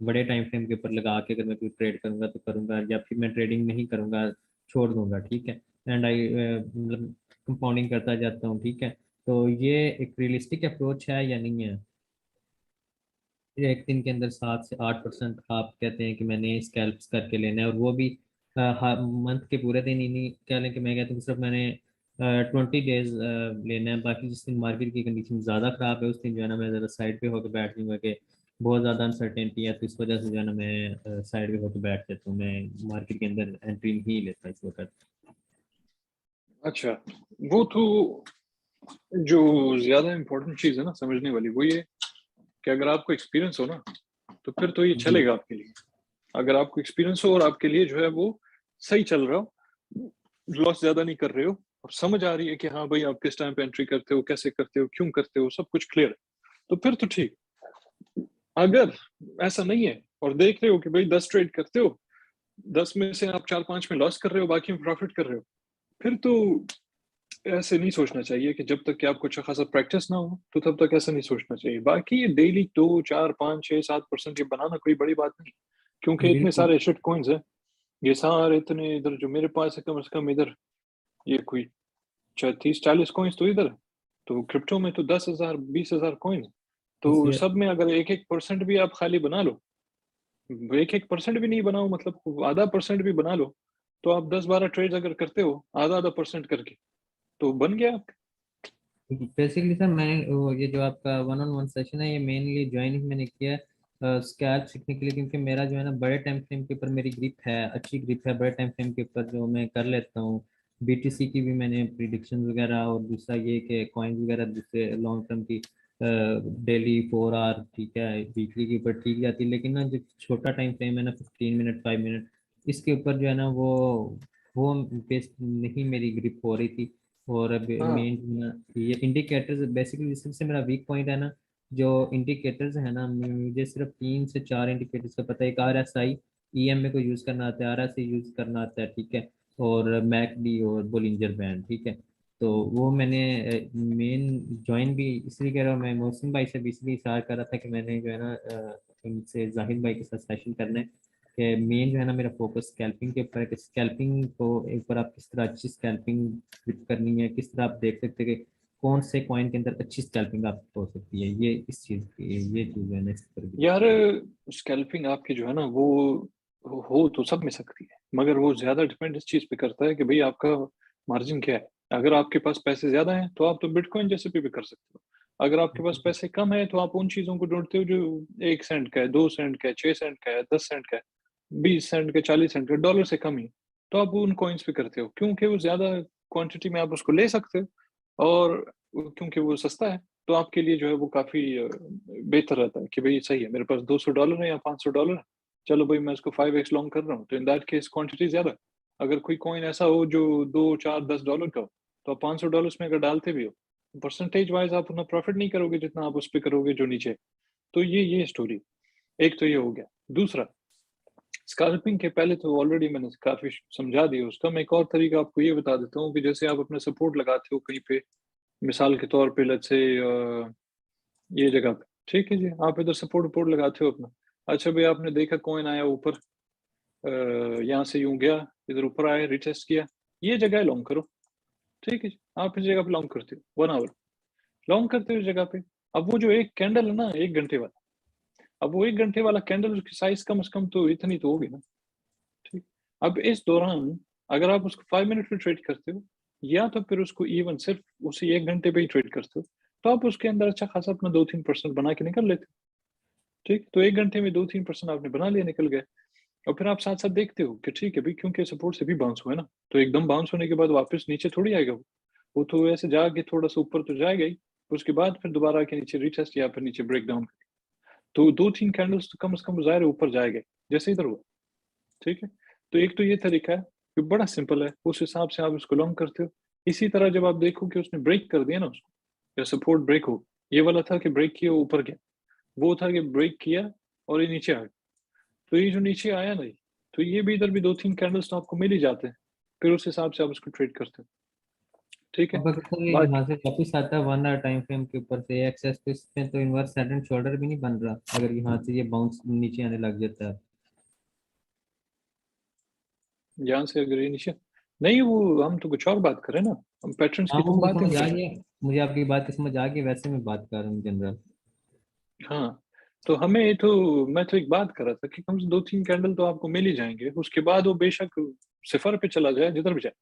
बड़े टाइम फ्रेम के ऊपर लगा के अगर मैं कोई ट्रेड करूंगा तो करूंगा, या फिर मैं ट्रेडिंग नहीं करूंगा, छोड़ दूंगा। ठीक है, एंड आई मतलब कंपाउंडिंग करता जाता हूँ। ठीक है, तो ये एक रियलिस्टिक अप्रोच है या नहीं है? ये एक दिन के अंदर 7 से 8% आप कहते हैं कि मैंने स्कैल्प्स करके लेना है, और वो भी मंथ के पूरे दिन ही नहीं कह लें कि मैं कहता हूँ कि सिर्फ मैंने 20 डेज लेना है, बाकी जिस दिन मार्केट की कंडीशन ज़्यादा ख़राब है उस दिन जो है ना मैं ज़रा साइड पे होकर बैठ जाऊँगा कि बहुत ज़्यादा अनसर्टेनिटी है, तो इस वजह से जो है ना मैं साइड पे होकर बैठ जाता हूँ, मैं मार्केट के अंदर एंट्री नहीं लेता इस वक्त। अच्छा, वो तो जो ज़्यादा इम्पोर्टेंट चीज़ है ना समझने वाली, वो ये कि अगर आपको एक्सपीरियंस हो ना, तो फिर तो ये जी। चलेगा आपके लिए। अगर आपको एक्सपीरियंस हो और आपके लिए जो है वो सही चल रहा हो, लॉस ज़्यादा नहीं कर रहे हो और समझ आ रही है कि हाँ भाई आप किस टाइम पे एंट्री करते हो, कैसे करते हो, क्यों करते हो, सब कुछ क्लियर है, तो फिर तो ठीक। अगर ऐसा नहीं है और देख रहे हो कि भाई 10 ट्रेड करते हो, 10 में से आप 4-5 में लॉस कर रहे हो, बाकी में प्रॉफिट कर रहे हो, फिर तो ऐसे नहीं सोचना चाहिए कि जब तक कि आपको अच्छा खासा प्रैक्टिस ना हो, तो तब तक ऐसा नहीं सोचना चाहिए। बाकी ये डेली 2, 4, 5, 6, 7% ये बनाना कोई बड़ी बात नहीं, क्योंकि इतने बिल्कुल। सारे शिट कॉइन्स हैं, ये सारे इतने इधर जो मेरे पास है कम से कम इधर ये कोई 30-40 कॉइन्स तो इधर है, तो क्रिप्टो में तो 10,000 20,000 कॉइन्स, तो वैसे सब में अगर 1-1% भी आप खाली बना लो, 1-1% भी नहीं बनाओ मतलब आधा परसेंट भी बना लो, तो आप 10-12 ट्रेड्स अगर करते हो, आधा-आधा परसेंट करके, तो बन गया आपका। बेसिकली सर, मैंने ये जो आपका 1-on-1 सेशन है ये मेनली ज्वाइन मैंने किया है स्क्रैच सीखने के लिए, क्योंकि मेरा जो है ना बड़े टाइम फ्रेम के ऊपर मेरी ग्रिप है, अच्छी ग्रिप है बड़े टाइम फ्रेम के ऊपर, जो मैं कर लेता हूँ। बीटीसी की भी मैंने प्रिडिक्शन वगैरह, और दूसरा ये कि कॉइन्स वगैरह दूसरे लॉन्ग टर्म की डेली 4 आवर ठीक है, वीकली के ऊपर ठीक जाती है, लेकिन ना जो छोटा टाइम फ्रेम है ना 15 मिनट 5 मिनट, इसके ऊपर जो है ना वो बेस नहीं मेरी ग्रिप हो रही थी। और अब हाँ, मेन ये इंडिकेटर्स बेसिकली सबसे मेरा वीक पॉइंट है ना, जो इंडिकेटर्स है ना, मुझे सिर्फ 3 से 4 इंडिकेटर्स का पता है। एक RSI EMA को यूज करना आता है, RSI यूज करना आता है, ठीक है, और मैकडी और बोलिंजर बैंड, ठीक है। तो वो मैंने मेन ज्वाइन भी इसलिए कर रहा हूँ, मैं मोहसिन भाई से भी इसलिए इशार कर रहा था कि मैंने जो है ना इनसे जाहिद भाई के साथ सेशन करना है, कि मेन जो है ना मेरा फोकस स्कैल्पिंग के ऊपर है, कि स्कैल्पिंग को एक बार आप किस तरह अच्छी स्कैल्पिंग फ्लिप करनी है, किस तरह आप देख सकते हैं कि कौन से कॉइन के अंदर अच्छी स्कैल्पिंग आपको हो सकती है, ये इस चीज़ की ये चीज़ है नेक्स्ट पर भी। यार स्कैल्पिंग आपकी जो है ना वो हो तो सब में सकती है, मगर वो ज़्यादा डिपेंड इस चीज़ पे करता है कि भई आपका मार्जिन क्या है। अगर आपके पास पैसे ज़्यादा हैं, तो आप तो बिटकॉइन जैसे पे भी कर सकते हो। अगर आपके पास पैसे कम हैं, तो आप उन चीज़ों को ढूँढते हो जो 1 सेंट का है, 2 सेंट का है, 6 सेंट का है, 10 सेंट का है, 20 सेंट का, 40 सेंट का, डॉलर से कम ही है। तो आप उन कॉइन्स पे करते हो, क्योंकि वो ज़्यादा क्वांटिटी में आप उसको ले सकते हो और क्योंकि वो सस्ता है, तो आपके लिए जो है वो काफ़ी बेहतर रहता है कि भई सही है, मेरे पास $200 है या $500 है, चलो भई मैं इसको 5x लॉन्ग कर रहा हूँ, तो इन दैट केस क्वांटिटी ज़्यादा है। अगर कोई कॉइन ऐसा हो जो 2, 4, $10 का हो, तो आप $500 में अगर डालते भी हो, परसेंटेज वाइज़ आप उतना प्रॉफिट नहीं करोगे जितना आप उस पे करोगे जो नीचे है। तो ये स्टोरी, एक तो ये हो गया। दूसरा, स्कैल्पिंग के पहले तो ऑलरेडी मैंने काफ़ी समझा दिया उसका, मैं एक और तरीका आपको ये बता देता हूँ कि जैसे आप अपना सपोर्ट लगाते हो कहीं पे, मिसाल के तौर पे लेट्स से ये जगह पे, ठीक है जी, आप इधर सपोर्ट वपोर्ट लगाते हो अपना। अच्छा भई आपने देखा कॉइन आया ऊपर, यहाँ से यूं गया, इधर ऊपर आए, रिटेस्ट किया, ये जगह लॉन्ग करो, ठीक है जी। आप इस जगह पे लॉन्ग करते हो 1 आवर, लॉन्ग करते हो इस जगह पे। अब वो जो एक कैंडल है ना 1 घंटे वाला, अब वो 1 घंटे वाला कैंडल उसकी साइज कम से कम तो इतनी तो होगी ना, ठीक। अब इस दौरान अगर आप उसको 5 मिनट में ट्रेड करते हो, या तो फिर उसको इवन सिर्फ उसी 1 घंटे पे ही ट्रेड करते हो, तो आप उसके अंदर अच्छा खासा अपना 2-3% बना के निकल लेते हो, ठीक। तो 1 घंटे में 2-3% आपने बना लिया, निकल गए। और फिर आप साथ-साथ देखते हो कि ठीक है भाई, क्योंकि सपोर्ट से भी बाउंस हुआ है ना, तो एकदम बाउंस होने के बाद वापस नीचे थोड़ी आएगा वो। वो तो ऐसे जाके थोड़ा-सा ऊपर तो जाएगा ही, उसके बाद फिर दोबारा आके नीचे रिटेस्ट या फिर नीचे ब्रेक डाउन। तो 2-3 कैंडल्स तो कम से कम ज़ाहिर है ऊपर जाएगा, जैसे इधर हुआ, ठीक है? तो एक तो ये तरीका है, जो बड़ा सिंपल है, उस हिसाब से आप उसको लॉन्ग करते हो। इसी तरह जब आप देखो कि उसने ब्रेक कर दिया ना उसको, या सपोर्ट ब्रेक हो, ये वाला था कि ब्रेक किया ऊपर गया, वो था कि ब्रेक किया और ये नीचे आ गया। तो ये जो नीचे आया ना, तो ये भी इधर भी 2-3 कैंडल्स तो आपको मिल ही जाते हैं। फिर उस हिसाब से आप उसको ट्रेड करते हो, ठीक है? अब अगर सर ये बाकी यहाँ से वापिस आता है 1 आवर टाइम फ्रेम के ऊपर से एक्सेस, तो इसमें तो इनवर्स हेड एंड शोल्डर भी नहीं बन रहा अगर यहाँ से ये बाउंस नीचे आने लग जाता है। यहाँ से अगर ये नीचे नहीं, वो हम तो कुछ और बात कर रहे हैं ना, हम पैटर्न्स हाँ की वो तो हम मुझे बात ही समझ नहीं आ कर रहे। गया, मुझे आपकी बात समझ आ गई, वैसे मैं बात कर रहा हूँ जनरल। हाँ, तो हमें तो मैं तो एक बात कर रहा था कि कम से 2-3 कैंडल तो आपको मिल ही जाएँगे, उसके बाद वो बेशक सिफ़र पे चला जाए, जिधर भी जाए,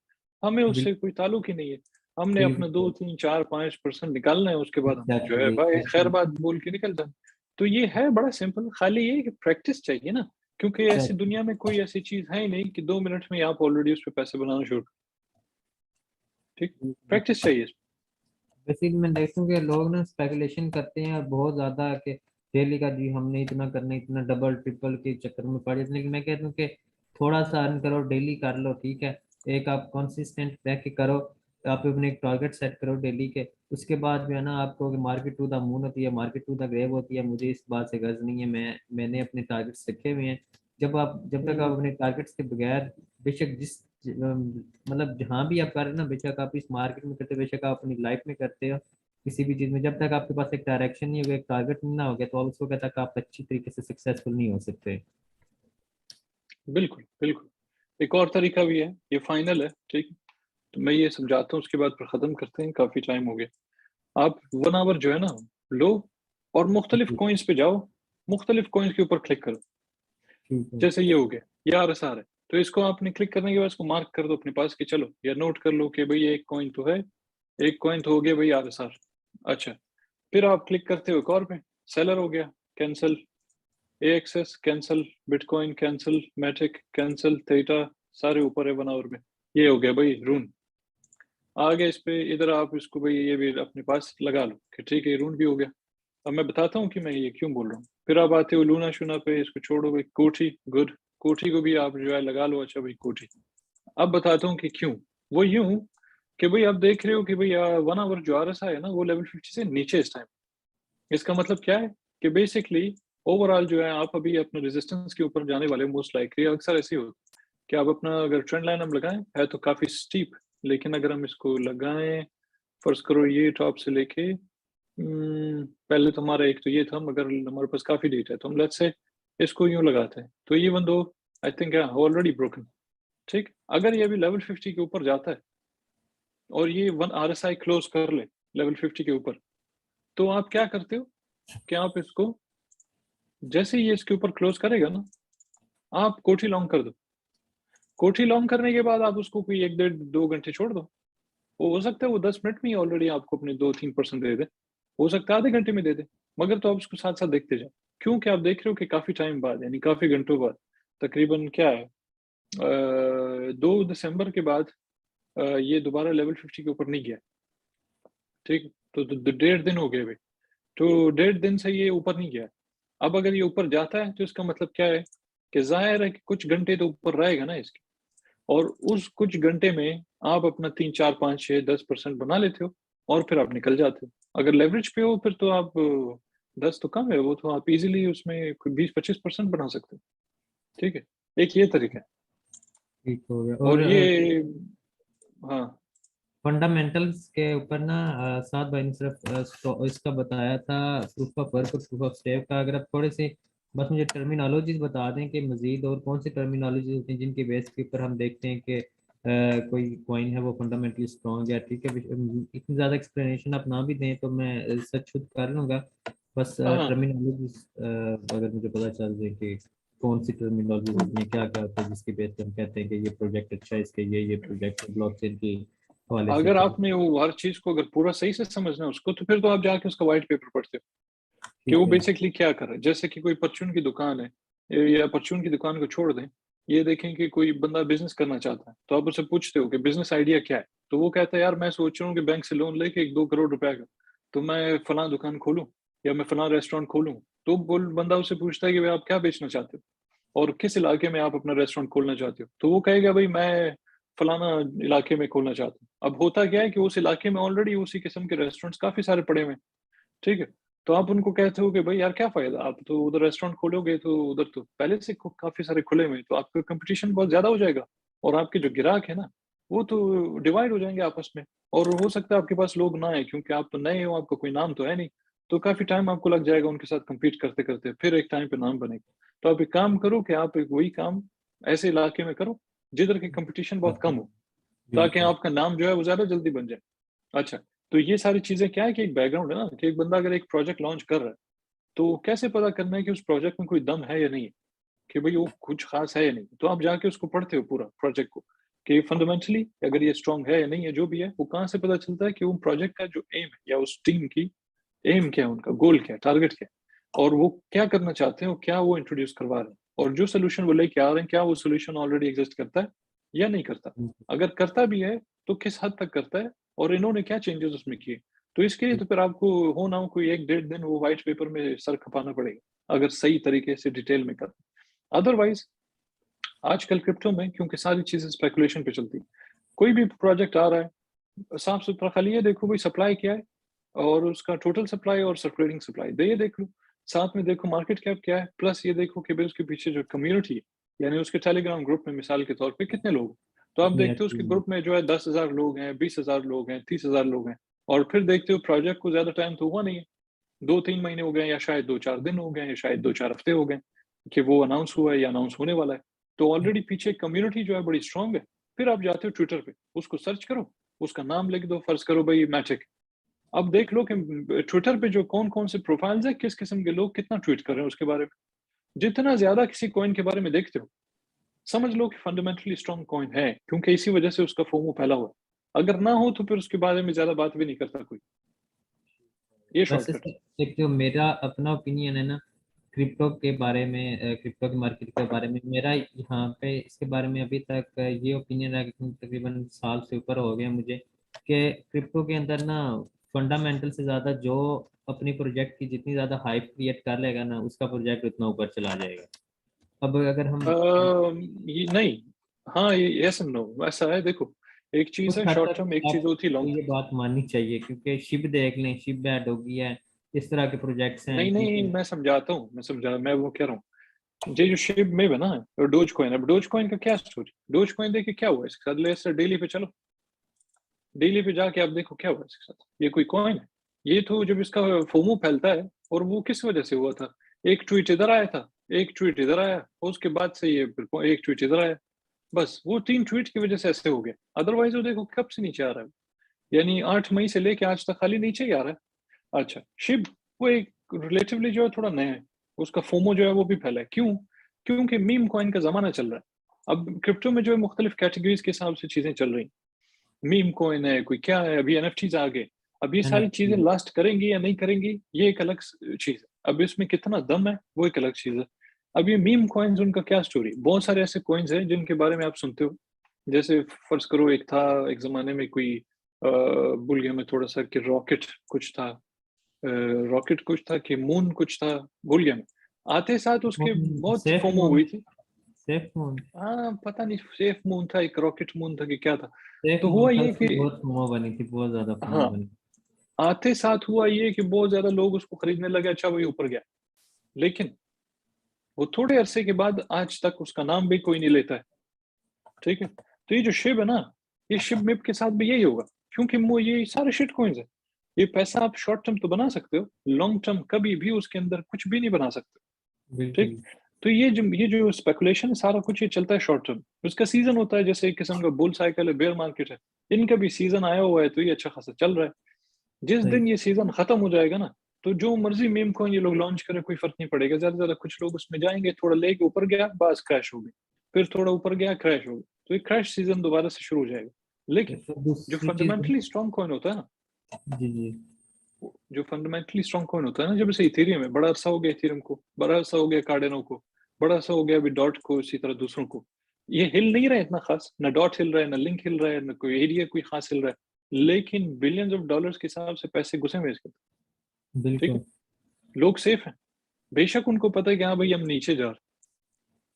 हमें उससे कोई ताल्लुक ही नहीं है। हमने अपना 2, बिल्कुल 3, 4, 5% निकालना है, उसके बाद हमने जो है एग्जैक्टली बाय खैर एग्जैक्टली बात बोल के निकल जाना। तो ये है बड़ा सिंपल, खाली ये है कि प्रैक्टिस चाहिए ना, क्योंकि ऐसी दुनिया में कोई ऐसी चीज़ है ही नहीं कि 2 मिनट में आप ऑलरेडी उस पे पैसे बनाना शुरू ठीक? प्रैक्टिस चाहिए। बेसिकली मैं देखता हूँ कि लोग ना स्पेकुलेशन करते हैं और बहुत ज्यादा कि डेली का जी हमने इतना करना, इतना डबल ट्रिपल के चक्कर में पड़ जाते हैं। लेकिन मैं कहता हूँ कि थोड़ा सा अर्न करो, डेली कर लो, ठीक है। एक आप कंसिस्टेंट रह के करो, आप अपने एक टारगेट सेट करो डेली के। उसके बाद जो है ना आपको मार्केट टू द मून होती है, मार्केट टू द ग्रेव होती है, मुझे इस बात से गर्ज नहीं है। मैंने अपने टारगेट्स रखे हुए हैं। जब हुँ, तक आप हुँ। अपने टारगेट्स के बगैर, बेशक जिस मतलब जहाँ भी आप कर रहे हैं ना, बेशक आप इस मार्केट में करते हो, बेशक आप अपनी लाइफ में करते हो, किसी भी चीज में, जब तक आपके पास एक डायरेक्शन नहीं होगा, एक टारगेट नहीं ना होगा, तो आप उस वक्त तक आप अच्छी तरीके से सक्सेसफुल नहीं हो सकते। बिल्कुल, बिल्कुल। एक और तरीका भी है, ये फाइनल है, ठीक है? तो मैं ये समझाता हूँ, उसके बाद फिर ख़त्म करते हैं, काफ़ी टाइम हो गया। आप 1 आवर जो है ना, लो और मुख्तलिफ जी, कॉइन्स पे जाओ, मुख्तलिफ कॉइन्स के ऊपर क्लिक करो। ठीक है। जैसे ये हो गया, ये आरएसआर है, तो इसको आपने क्लिक करने के बाद इसको मार्क कर दो अपने पास कि चलो, या नोट कर लो कि भई ये एक कॉइन तो है, एक कॉइन तो हो गया भई आरएसआर। अच्छा, फिर आप क्लिक करते हो एक और पे, सेलर हो गया, cancel, AXS cancel, Bitcoin cancel, Matic cancel, Theta सारे ऊपर है 1 आवर में। ये हो गया भई रून। आगे इस पे इधर आप इसको भई ये भी अपने पास लगा लो कि ठीक है, ये रून भी हो गया। अब मैं बताता हूँ कि मैं ये क्यों बोल रहा हूँ। फिर आप आते हो लूना-शूना पे, इसको छोड़ो भाई, कोठी, गुड। कोठी को भी आप जो है लगा लो, अच्छा भाई कोठी। अब बताता हूँ कि क्यों? वो यूँ कि भई आप देख रहे हो कि भई 1 आवर जो आरएसआई है ना, वो लेवल 50 से नीचे इस टाइम। इसका मतलब क्या है? कि बेसिकली ओवरऑल जो है आप अभी अपने रेजिस्टेंस के ऊपर जाने वाले हो मोस्ट लाइकली, अक्सर ऐसे ही होता है कि आप अपना अगर ट्रेंड लाइन हम लगाएँ, है तो काफ़ी स्टीप, लेकिन अगर हम इसको लगाएँ, फ़र्ज़ करो ये टॉप से लेके पहले तो हमारा एक तो ये था, मगर हमारे पास काफ़ी डेटा है, तो हम लेट्स से इसको यूँ लगाते हैं। तो even though I think already broken, ठीक? अगर ये अभी लेवल 50 के ऊपर जाता है और ये 1 आरएसआई क्लोज़ कर ले लेवल 50 के ऊपर, तो आप क्या करते हो कि आप इसको जैसे ही ये इसके ऊपर क्लोज़ करेगा ना, आप कोठी लॉन्ग कर दो। कोठी लॉन्ग करने के बाद आप उसको कोई 1 डेढ़ 2 घंटे छोड़ दो। वो हो सकता है वो 10 मिनट में ही ऑलरेडी आपको अपने 2-3% दे दे। हो सकता है आधे घंटे में दे दे, मगर तो आप उसको साथ-साथ देखते जाओ। क्यों? कि आप देख रहे हो कि काफ़ी टाइम बाद यानी काफ़ी घंटों बाद, तकरीबन क्या है 2 दिसंबर के बाद ये दोबारा लेवल 50 के ऊपर नहीं गया, ठीक? तो डेढ़ दिन हो गए अभी। तो डेढ़ दिन से ये ऊपर नहीं गया। अब अगर ये ऊपर जाता है तो इसका मतलब क्या है कि ज़ाहिर है कि कुछ घंटे तो ऊपर रहेगा ना इसके, और उस कुछ घंटे में आप अपना 3, 4, 5, 6, 10% बना लेते हो और फिर आप निकल जाते हो। अगर लेवरेज पे हो फिर तो आप 10 तो कम है, वो तो आप इज़िली उसमें कोई 20-25% बना सकते हो, ठीक है? एक ये तरीका है ठीक हो गया। और और ये हाँ, फंडामेंटल्स के ऊपर ना सात भाई ने सिर्फ इसका बताया था, प्रूफ ऑफ वर्क और प्रूफ ऑफ स्टेप का। अगर आप थोड़े से बस मुझे टर्मिनोलॉजीज बता दें कि मजीद और कौन सी टर्मिनोलॉजीज होती हैं जिनके बेस के ऊपर हम देखते हैं कि कोई कॉइन है वो फंडामेंटली स्ट्रॉन्ग है, ठीक है। इतनी ज़्यादा एक्सप्लेनेशन आप ना भी दें तो मैं रिसर्च खुद कर लूँगा। बस हाँ, टर्मिनोलॉजीज अगर मुझे पता चल जाए कि कौन सी टर्मिनोलॉजी होती है, क्या क्या होता है जिसके बेस पे हम कहते हैं कि ये प्रोजेक्ट अच्छा है, इसके ये प्रोजेक्ट ब्लॉकचेन के हवाले से अगर अच्छा है। आपने वो हर चीज को अगर पूरा सही से समझना है उसको, तो फिर तो आप जाके उसका व्हाइट पेपर पढ़ते हो कि वो ठीक है। बेसिकली क्या कर रहा है। जैसे कि कोई परचून की दुकान है, या परचून की दुकान को छोड़ दें, ये देखें कि कोई बंदा बिजनेस करना चाहता है, तो आप उससे पूछते हो कि बिजनेस आइडिया क्या है, तो वो कहता है यार मैं सोच रहा हूँ कि बैंक से लोन लेके 1-2 करोड़ रुपए का, तो मैं फलां दुकान खोलूं या मैं फलां रेस्टोरेंट खोलूं। तो बोल बंदा उससे पूछता है कि भाई आप क्या बेचना चाहते हो और किस इलाके में आप अपना रेस्टोरेंट खोलना चाहते हो, तो वो कहेगा भाई मैं फलाना इलाके में खोलना चाहता हूँ। अब होता क्या है कि उस इलाके में ऑलरेडी उसी किस्म के रेस्टोरेंट्स काफी सारे पड़े हुए हैं, ठीक है। तो आप उनको कहते हो कि भाई यार क्या फायदा, आप तो उधर रेस्टोरेंट खोलोगे तो उधर तो पहले से काफी सारे खुले हुए हैं, तो आपका कंपटीशन बहुत ज्यादा हो जाएगा और आपके जो ग्राहक है ना वो तो डिवाइड हो जाएंगे आपस में। और हो सकता है आपके पास लोग ना आए क्योंकि आप तो नए हो, आपका कोई नाम तो है नहीं, तो काफी टाइम आपको लग जाएगा उनके साथ compete करते करते, फिर एक टाइम पे नाम बनेगा। तो आप एक काम करो कि आप एक वही काम ऐसे इलाके में करो जिधर की कंपटीशन बहुत कम हो, ताकि बिल्कुल। आपका नाम जो है वो ज्यादा जल्दी बन जाए। अच्छा, तो ये सारी चीजें क्या है कि एक बैकग्राउंड है ना, कि एक बंदा अगर एक प्रोजेक्ट लॉन्च कर रहा है, तो कैसे पता करना है कि उस प्रोजेक्ट में कोई दम है या नहीं है, कि भाई वो कुछ खास है या नहीं। तो आप जाके उसको पढ़ते हो पूरा प्रोजेक्ट को, कि फंडामेंटली अगर ये स्ट्रांग है या नहीं है, जो भी है वो कहाँ से पता चलता है कि वो प्रोजेक्ट का जो एम है या उस टीम की एम क्या है, उनका गोल क्या है, टारगेट क्या है, और वो क्या करना चाहते हैं और क्या वो इंट्रोड्यूस करवा रहे हैं, और जो सोल्यूशन वो लेके आ रहे हैं क्या वो सोल्यूशन ऑलरेडी एग्जिस्ट करता है या नहीं करता। अगर करता भी है तो किस हद तक करता है और इन्होंने क्या चेंजेस उसमें किए। तो इसके लिए तो फिर आपको हो ना हो कोई 1-1.5 दिन वो व्हाइट पेपर में सर खपाना पड़ेगा, अगर सही तरीके से डिटेल में कर। अदरवाइज आजकल क्रिप्टो में क्योंकि सारी चीजें स्पेकुलेशन पे चलती, कोई भी प्रोजेक्ट आ रहा है साफ सुथरा, खाली ये देखो भाई सप्लाई क्या है और उसका टोटल सप्लाई और सर्कुलेटिंग सप्लाई दे ये देख लो, साथ में देखो मार्केट कैप क्या है, प्लस ये देखो कि भाई उसके पीछे जो कम्युनिटी है, यानी उसके टेलीग्राम ग्रुप में मिसाल के तौर पे कितने लोग हैं। तो आप कितनी देखते हो उसके एक्टिव। ग्रुप में जो है 10,000 लोग हैं, 20,000 लोग हैं, 30,000 लोग हैं, और फिर देखते हो प्रोजेक्ट को ज्यादा टाइम तो हुआ नहीं है, 2-3 महीने हो गए या शायद 2-4 दिन हो गए या शायद 2-4 हफ्ते हो गए कि वो अनाउंस हुआ है या अनाउंस होने वाला है। तो ऑलरेडी पीछे कम्युनिटी जो है बड़ी स्ट्रांग है। फिर आप जाते हो ट्विटर पे, उसको सर्च करो, उसका नाम लिख दो, फर्ज करो भाई मैटिक। अब देख लो कि ट्विटर पे जो कौन कौन से प्रोफाइल्स है, किस किस्म के लोग कितना ट्वीट कर रहे हैं उसके बारे में। जितना ज्यादा किसी कॉइन के बारे में देखते हो, समझ लो कि फंडामेंटली स्ट्रांग कॉइन है, क्योंकि इसी वजह से उसका फोमो फैला हुआ है। अगर ना हो तो फिर उसके बारे में ज्यादा बात भी नहीं करता कोई। ये वैसे शॉर्टकट। एक जो मेरा अपना ओपिनियन है ना क्रिप्टो के बारे में, क्रिप्टो की मार्केट के बारे में, मेरा यहाँ पे इसके बारे में अभी तक ये ओपिनियन है कि तकरीबन साल से ऊपर हो गया मुझे कि क्रिप्टो के अंदर ना फंडामेंटल से ज़्यादा जो अपनी प्रोजेक्ट की जितनी ज़्यादा हाइप क्रिएट कर लेगा ना उसका प्रोजेक्ट उतना ऊपर चला जाएगा। अब अगर हम ये नहीं, हाँ ये यस एंड नो वैसा है। देखो, एक चीज कुछ है हद शॉर्ट तक टर्म, एक चीज होती है आपको लॉन्ग ये बात माननी चाहिए क्योंकि शिप देख लें, शिप है, डोगी है, इस तरह के प्रोजेक्ट्स टर्म। हैं नहीं नहीं, जिनके। मैं समझाता हूँ, मैं समझा, मैं वो कह रहा हूँ, ये जो शिप में है ना, और डोज कॉइन, अब डोज कॉइन का क्या स्टोरी। डोज कॉइन देखिए क्या हुआ इसके साथ, ले से डेली पे चलो, डेली पे जाके आप देखो क्या हुआ इसके साथ। ये कोई कॉइन है? ये तो जब इसका फोमो फैलता है, और वो किस वजह से हुआ था, एक ट्वीट इधर आया था, एक ट्वीट इधर आया, और उसके बाद से ये फिर एक ट्वीट इधर आया, बस वो 3 ट्वीट की वजह से ऐसे हो गया। अदरवाइज वो देखो कब से नीचे आ रहा है, यानी 8 मई से लेके आज तक खाली नीचे ही आ रहा है। अच्छा, शिब वो एक रिलेटिवली जो है थोड़ा नया है, उसका फोमो जो है वो भी फैला है। क्यों? क्योंकि मीम कॉइन का जमाना चल रहा है। अब क्रिप्टो में जो है मुख्तलिफ कैटेगरीज के हिसाब से चीजें चल रही, मीम कॉइन है, कोई क्या है, अभी एनएफटीज आ गए। अब ये सारी चीजें एनएफटी। लास्ट करेंगी या नहीं करेंगी, ये एक अलग चीज है। अब इसमें कितना दम है वो एक अलग चीज है। अब ये मीम कॉइन्स, उनका क्या स्टोरी, बहुत सारे ऐसे कॉइन्स हैं जिनके बारे में आप सुनते हो। जैसे फर्ज करो एक था, एक जमाने में कोई भूल गया मैं थोड़ा सा, कि रॉकेट कुछ था, रॉकेट कुछ था कि मून कुछ था, भूल गया मैं। आते साथ उसके बहुत सेफ फोमो मून। हुई थी। Safe moon. हाँ पता नहीं, सेफ मून था, एक रॉकेट मून था कि क्या था। सेफ तो मून हुआ था, ये उसकी कि बहुत फमो बनी थी, बहुत ज्यादा फमो हाँ, बनी। आते साथ हुआ ये कि बहुत ज्यादा लोग उसको खरीदने लगे, अच्छा वही ऊपर गया। लेकिन वो थोड़े अरसे के बाद आज तक उसका नाम भी कोई नहीं लेता है, ठीक है। तो ये जो शिब है ना, ये शिब मिप के साथ भी यही होगा, क्योंकि वो ये सारे शिट कॉइन्स है। ये पैसा आप शॉर्ट टर्म तो बना सकते हो, लॉन्ग टर्म कभी भी उसके अंदर कुछ भी नहीं बना सकते। ठीक। बिल्कुल तो ये जो स्पेकुलेशन है सारा कुछ ये चलता है शॉर्ट टर्म, उसका सीजन होता है, जैसे एक किस्म का बुल साइकिल है, बेयर मार्केट है, इनका भी सीजन आया हुआ है, तो ये अच्छा खासा चल रहा है। जिस सही। दिन ये सीजन खत्म हो जाएगा ना, तो जो मर्जी मीम कॉइन ये लोग लॉन्च करें कोई फर्क नहीं पड़ेगा, ज्यादा से ज्यादा कुछ लोग उसमें जाएंगे, थोड़ा लेके ऊपर गया बस क्रैश हो गई, फिर थोड़ा ऊपर गया क्रैश हो गई, तो ये क्रैश सीजन दोबारा से शुरू हो जाएगा। लेकिन तो जो दूसरी चीज, फंडामेंटली स्ट्रॉन्ग कॉइन होता है ना, जी जी जो फंडामेंटली स्ट्रॉन्ग कॉइन होता है ना, जब से इथेरियम है, बड़ा अरसा हो गया इथेरियम को, बड़ा अरसा हो गया कार्डेनो को, बड़ा अरसा हो गया अभी डॉट को, इसी तरह दूसरों को, ये हिल नहीं रहा है इतना खास, ना डॉट हिल रहा है, ना लिंक हिल रहा है, ना कोई एरिया कोई खास हिल रहा है, लेकिन बिलियंस ऑफ डॉलर्स के हिसाब से पैसे घुसे हुए इसके। ठीक है, बिल्कुल। लोग सेफ हैं, बेशक उनको पता है कि हाँ भाई हम नीचे जा रहे हैं,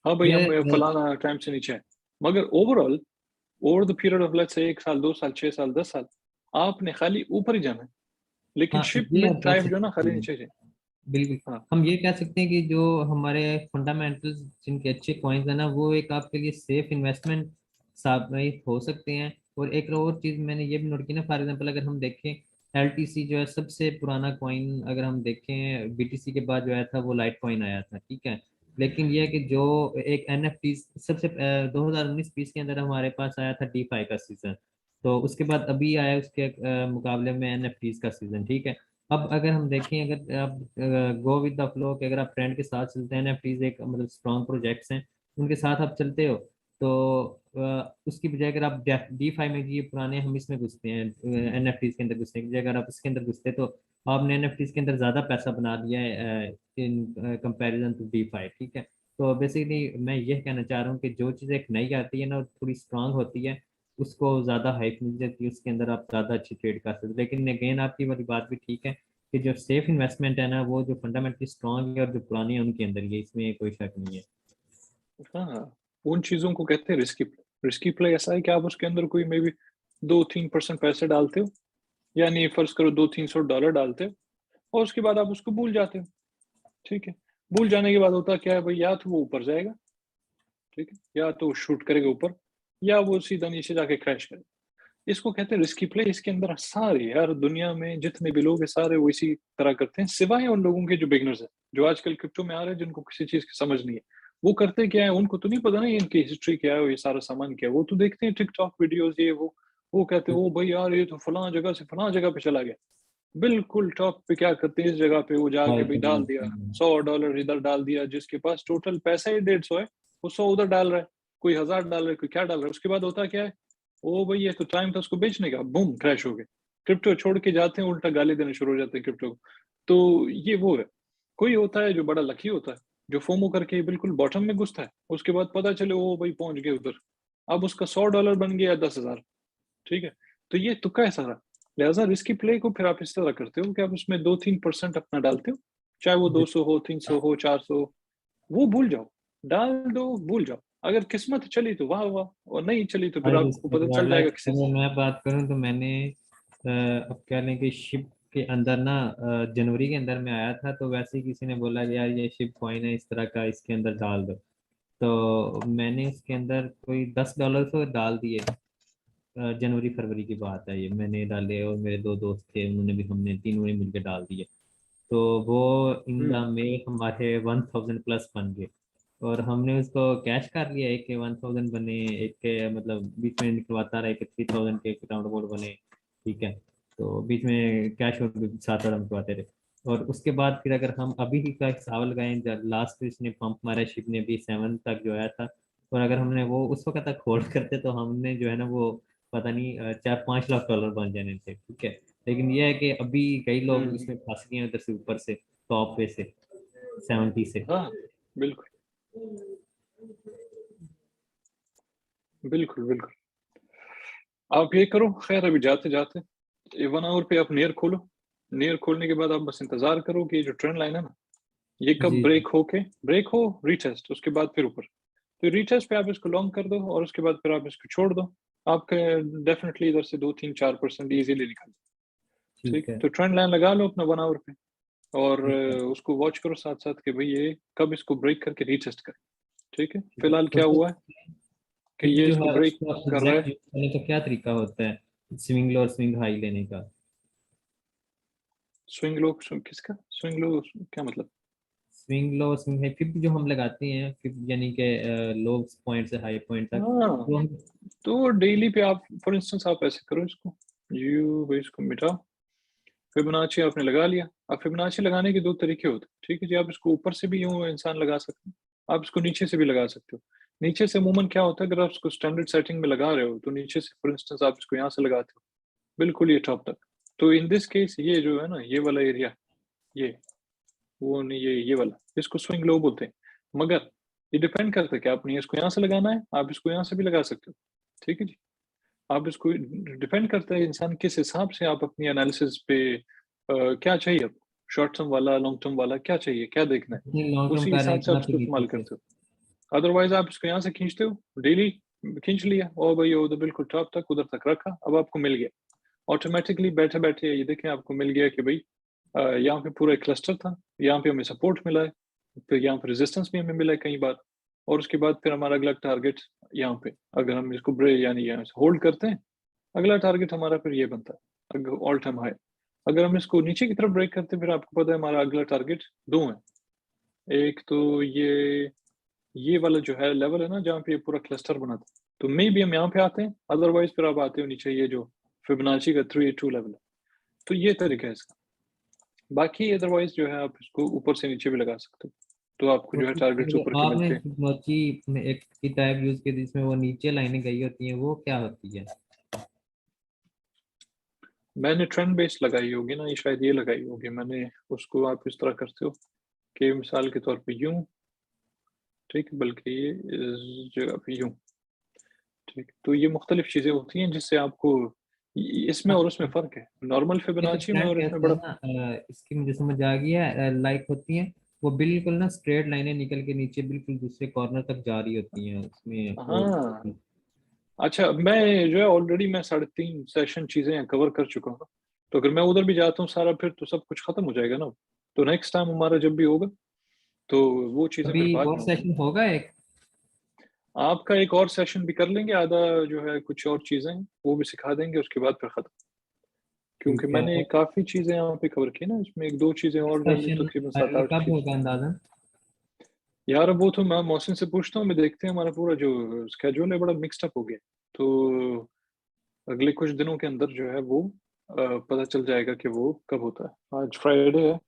हाँ भाई ये हम फलाना टाइम से नीचे हैं, मगर overall over the period of let's say 1 साल 2 साल 6 साल 10 साल आपने खाली ऊपर ही जाना है, लेकिन हाँ, शिप ये में हम कह टाइप जो है ना सकते खाली हैं। नीचे जाए। बिल्कुल। हाँ हम ये कह सकते हैं कि जो हमारे फंडामेंटल्स जिनके अच्छे कॉइन्स है ना, वो एक आपके लिए सेफ इन्वेस्टमेंट साबित हो सकते हैं। और एक और चीज मैंने ये भी नोट की ना, फॉर एग्जांपल अगर हम देखें, एलटीसी जो है सबसे पुराना कॉइन, अगर हम देखें बीटीसी के बाद जो आया था वो लाइट कॉइन आया था, ठीक है। लेकिन ये है कि जो एक एनएफटी सबसे 2019-20 के अंदर हमारे पास आया था डीफाई का सीजन, तो उसके बाद अभी आया उसके मुकाबले में एनएफटीज का सीजन, ठीक है। अब अगर हम देखें, अगर आप गो विद द फ्लो, कि अगर आप ट्रेंड के साथ चलते हैं, एनएफटीज एक मतलब स्ट्रॉन्ग प्रोजेक्ट्स हैं, उनके साथ आप चलते हो, तो उसकी बजाय अगर आप डी फाई में, ये पुराने हम इसमें घुसते हैं एनएफटीज के अंदर घुसने की बजाय अगर आप इसके अंदर घुसते तो आपने एनएफटीज के अंदर ज्यादा पैसा बना लिया है in comparison to DeFi, ठीक है। तो बेसिकली मैं ये कहना चाह रहा हूँ कि जो चीज़ एक नई आती है ना, थोड़ी स्ट्रांग होती है, उसको ज्यादा हाइप मिल जाती है, उसके अंदर आप ज्यादा अच्छी ट्रेड कर सकते हो। लेकिन अगेन आपकी वाली बात भी ठीक है कि जो सेफ इन्वेस्टमेंट है ना, वो जो फंडामेंटली स्ट्रांग है और जो पुरानी है उनके अंदर ये, इसमें कोई शक नहीं है। हाँ, उन चीजों को कहते हैं रिस्की प्ले। रिस्की प्ले ऐसा है कि आप उसके अंदर कोई मे बी 2-3% पैसे डालते हो, यानी फर्ज करो 200-300 डॉलर डालते हो, और उसके बाद आप उसको भूल जाते हो। ठीक है, भूल जाने के बाद होता क्या है भाई, या तो वो ऊपर जाएगा, ठीक है, या तो शूट करेगा ऊपर, या वो सीधा नीचे जाके क्रैश करेगा। इसको कहते हैं रिस्की प्ले। इसके अंदर सारे यार दुनिया में जितने भी लोग हैं सारे वो इसी तरह करते हैं, सिवाय उन लोगों के जो बिगनर्स हैं, जो आजकल क्रिप्टो में आ रहे हैं, जिनको किसी चीज की समझ नहीं है। वो करते क्या है, उनको तो नहीं पता नहीं इनकी हिस्ट्री क्या है, ये सारा सामान क्या है, वो तो देखते हैं टिकटॉक वीडियोस ये वो कहते हैं ओ भाई यार ये तो फलां जगह से फलां जगह पे चला गया, बिल्कुल टॉप पे क्या करते हैं, इस जगह पे वो जाके बाय भाई करना डाल दिया, होता है। 100 डॉलर इधर डाल दिया, जिसके पास टोटल पैसा ही 150 है, वो 100 उधर डाल रहा है, कोई 1000 डाल रहा है, कोई क्या डाल रहा है, उसके बाद होता क्या है, ओ भाई ये तो टाइम था उसको बेचने का, बूम क्रैश हो गए, क्रिप्टो छोड़ के जाते हैं, उल्टा गाली देने शुरू हो जाते हैं क्रिप्टो को। तो ये वो है, कोई होता है जो बड़ा लकी होता है, जो फोमो करके बिल्कुल बॉटम में घुसता है, उसके बाद पता चले ओ भाई पहुंच गए उधर, अब उसका 100 डॉलर बन गया 10,000। ठीक है, तो ये तुक्का है सारा। लिहाजा रिस्की प्ले को फिर आप इस तरह करते हो कि आप उसमें 2-3% अपना डालते हो, चाहे वो 200 हो, 300 हो, 400, वो भूल जाओ, डाल दो, भूल जाओ। अगर किस्मत चली तो वाह वाह, और नहीं चली तो फिर हाई आपको रिस्क पता चल वाला, जाएगा किसी अगर मैं बात करूं तो मैंने अब कह लें कि शिप के अंदर ना, जनवरी के अंदर में आया था, तो वैसे ही किसी ने बोला कि यार ये शिप कॉइन है इस तरह का, इसके अंदर डाल दो। तो मैंने इसके अंदर कोई $10 तो डाल दिए। जनवरी फरवरी की बात है ये, मैंने डाले और मेरे दो दोस्त थे, उन्होंने भी, हमने तीनों ने मिलकर डाल दिए। तो वो इन द हम्म में हमारे 1000 प्लस बन गए। और हमने उसको कैश कर लिया, एक के 1000 बने, एक के मतलब बीच में निकलवाता रहा, एक के 3000 के राउंड अबाउट बने, ठीक है। तो बीच में कैश और भी साथ और निकलवाते रहे। और उसके बाद फिर अगर हम अभी ही का हिसाब लगाएं, जब लास्ट इसने पंप मारा शिप ने भी 7 तक जो आया था, और अगर हमने वो उस वक्त तक होल्ड करते तो हमने जो है ना वो पता नहीं 4-5 लाख डॉलर बन जाने थे, ठीक है। लेकिन ये है कि अभी कई लोग हम्म, इसमें फंस गए हैं उधर से, ऊपर से टॉप पे से 70 से। हाँ बिल्कुल बिल्कुल बिल्कुल। आप ये करो, खैर अभी जाते जाते ये 1 आवर पे आप नियर खोलो, नियर खोलने के बाद आप बस इंतजार करो कि ये जो ट्रेंड लाइन है ना, ये कब जी जी। ब्रेक हो रीटेस्ट, उसके बाद फिर ऊपर, तो रीटेस्ट पे आप इसको लॉन्ग कर दो, और उसके बाद फिर आप इसको छोड़ दो, आपके डेफिनेटली इधर से 2-3-4% इजीली निकल। ठीक ठीक है, है। तो ट्रेंड लाइन लगा लो अपना 1 आवर पे, और ठीक है। उसको वॉच करो साथ साथ कि भाई ये कब इसको ब्रेक करके रीटेस्ट करे। ठीक है, ठीक है। फिलहाल तो क्या सर, हुआ है कि फिर ये जो इसको है ब्रेक उसका कर रहा एग्जैक्ट है। यूज करने का क्या तरीका होता है, स्विंग लो और स्विंग हाई लेने का? स्विंग लो, किसका स्विंग लो क्या मतलब? Swing low swing high fib जो हम लगाते हैं, फिब यानी कि लो पॉइंट से हाई पॉइंट तक, हाँ, वो तो डेली पे आप फॉर इंस्टेंस आप ऐसे करो इसको, यू भाई इसको मिटाओ, फिबोनाची आपने लगा लिया। अब फिबोनाची लगाने के 2 तरीके होते हैं, ठीक है जी? आप इसको ऊपर से भी यूँ इंसान लगा सकते हैं, आप इसको नीचे से भी लगा सकते हो। नीचे से अमूमन क्या होता है, अगर आप इसको स्टैंडर्ड सेटिंग में लगा रहे हो, तो नीचे से फॉर इंस्टेंस आप इसको यहाँ से लगाते हो, बिल्कुल ये टॉप तक। तो इन दिस केस ये जो है ना, ये वाला एरिया, ये, वो नहीं, ये वाला, इसको स्विंग लो बोलते हैं। मगर ये डिपेंड करता है कि आपने इसको यहाँ से लगाना है, आप इसको यहाँ से भी लगा सकते हो, ठीक है जी? आप इसको डिपेंड करता है इंसान किस हिसाब से आप अपनी एनालिसिस पे क्या चाहिए आपको, शॉर्ट टर्म वाला, लॉन्ग टर्म वाला, क्या चाहिए, क्या देखना है, लॉन्ग टर्म उसी कर रहे हिसाब हैं से आप कहाँ पे इसको नीचे इस्तेमाल से। करते हो। अदरवाइज आप इसको यहाँ से खींचते हो, डेली खींच लिया और भाई उधर बिल्कुल टॉप तक उधर तक रखा, अब आपको मिल गया ऑटोमेटिकली बैठे बैठे। ये देखें आपको मिल गया कि भाई यहाँ पे पूरा एक क्लस्टर था, यहाँ पे हमें सपोर्ट मिला है, फिर यहाँ पे रेजिस्टेंस भी हमें मिला है कई बार, और उसके बाद फिर हमारा अगला टारगेट यहाँ पे, अगर हम इसको ब्रेक यानी यहाँ से होल्ड करते हैं, अगला टारगेट हमारा फिर ये बनता है ऑल टाइम हाई। अगर हम इसको नीचे की तरफ ब्रेक करते हैं, फिर आपको पता है हमारा अगला टारगेट 2 है। एक तो ये वाला जो है लेवल है ना, जहाँ पे ये पूरा क्लस्टर बना था, तो मे भी हम यहाँ पे आते हैं, अदरवाइज फिर आप आते हो नीचे ये जो फिबोनाची का 382 लेवल है। तो ये तरीका है इसका। बाकी अदरवाइज जो है आप इसको ऊपर से नीचे भी लगा सकते हो, तो आपको जो है टारगेट्स ऊपर के आपने मिलते हैं। फिबोनाची में एक की टाइप यूज की जिसमें वो नीचे लाइनें गई होती हैं, वो क्या होती है? मैंने ट्रेंड बेस्ड लगाई होगी ना, ये शायद ये लगाई होगी मैंने। उसको आप इस तरह करते हो कि मिसाल के तौर पे यूं, ठीक, बल्कि ये इस जगह पे यूं, ठीक। तो ये मुख्तलिफ चीज़ें होती हैं जिससे आपको इसमें और उसमें फ़र्क है, नॉर्मल ये तो फिबोनाची में ट्रेंड और इसमें कहते हैं बड़ा। ना, इसकी मुझे समझ आ गई है, लाइक होती हैं वो बिल्कुल ना स्ट्रेट लाइनें निकल के नीचे बिल्कुल दूसरे कॉर्नर तक जा रही होती हैं उसमें वो। हाँ, अच्छा, मैं जो है ऑलरेडी मैं 3.5 सेशन चीज़ें कवर कर चुका हूँ, तो अगर मैं उधर भी जाता हूँ सारा, फिर तो सब कुछ खत्म हो जाएगा ना। तो नेक्स्ट टाइम हमारा जब भी होगा, तो वो चीज़ें अभी फिर बाद और में होंगी। सेशन होगा एक? आपका एक और सेशन भी कर लेंगे, आधा जो है कुछ और चीज़ें हैं, वो भी सिखा देंगे, उसके बाद फिर खत्म। क्योंकि ठीक है। मैंने काफ़ी चीज़ें यहाँ पे कवर की ना, इसमें 1-2 चीज़ें और रह गई, सेशन तकरीबन 7-8 कब चीज़। होगा अंदाजन? यार अब वो तो मैं मोहसिन से पूछता हूँ, मैं देखते हैं, हमारा पूरा जो स्केड्यूल है बड़ा मिक्स्ड अप हो गया। तो अगले कुछ दिनों के अंदर जो है वो पता चल जाएगा कि वो कब होता है। आज फ्राइडे है,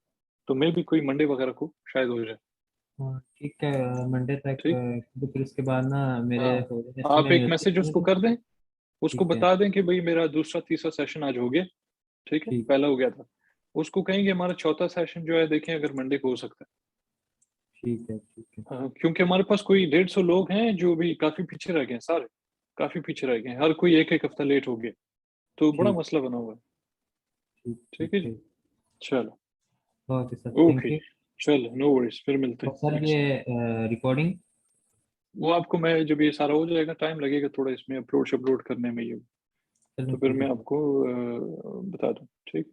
तो मे बी कोई मंडे वगैरह को शायद हो जाए। हाँ ठीक है, मंडे तक ठीक। तो फिर उसके बाद ना मेरे हाँ, हो गए आप एक सुबह मैसेज उसको तो। कर दें, उसको ठीक है। बता दें कि भाई मेरा दूसरा तीसरा सेशन आज हो गया, ठीक है, ठीक पहला हो गया था। उसको कहेंगे हमारा चौथा सेशन जो है देखें अगर मंडे को हो सकता है। ठीक है। ठीक है। हाँ, क्योंकि हमारे पास कोई 150 लोग हैं जो भी काफ़ी पीछे रह गए हैं, सारे काफ़ी पीछे रह गए हैं, हर कोई एक-एक हफ्ता लेट हो गया, तो बड़ा ठीक। मसला बना हुआ है। ठीक। ठीक है ठीक जी? है। चलो, okay sir, thank okay, you. चलो नो वरीज़, फिर मिलते और हैं सर नेक्स्ट टाइम। ये रिकॉर्डिंग? वो आपको मैं जब ये सारा हो जाएगा, टाइम लगेगा थोड़ा इसमें अपलोड शपलोड करने में ये, चलो तो फिर ठीक है मैं सर। आपको बता दूँ, ठीक?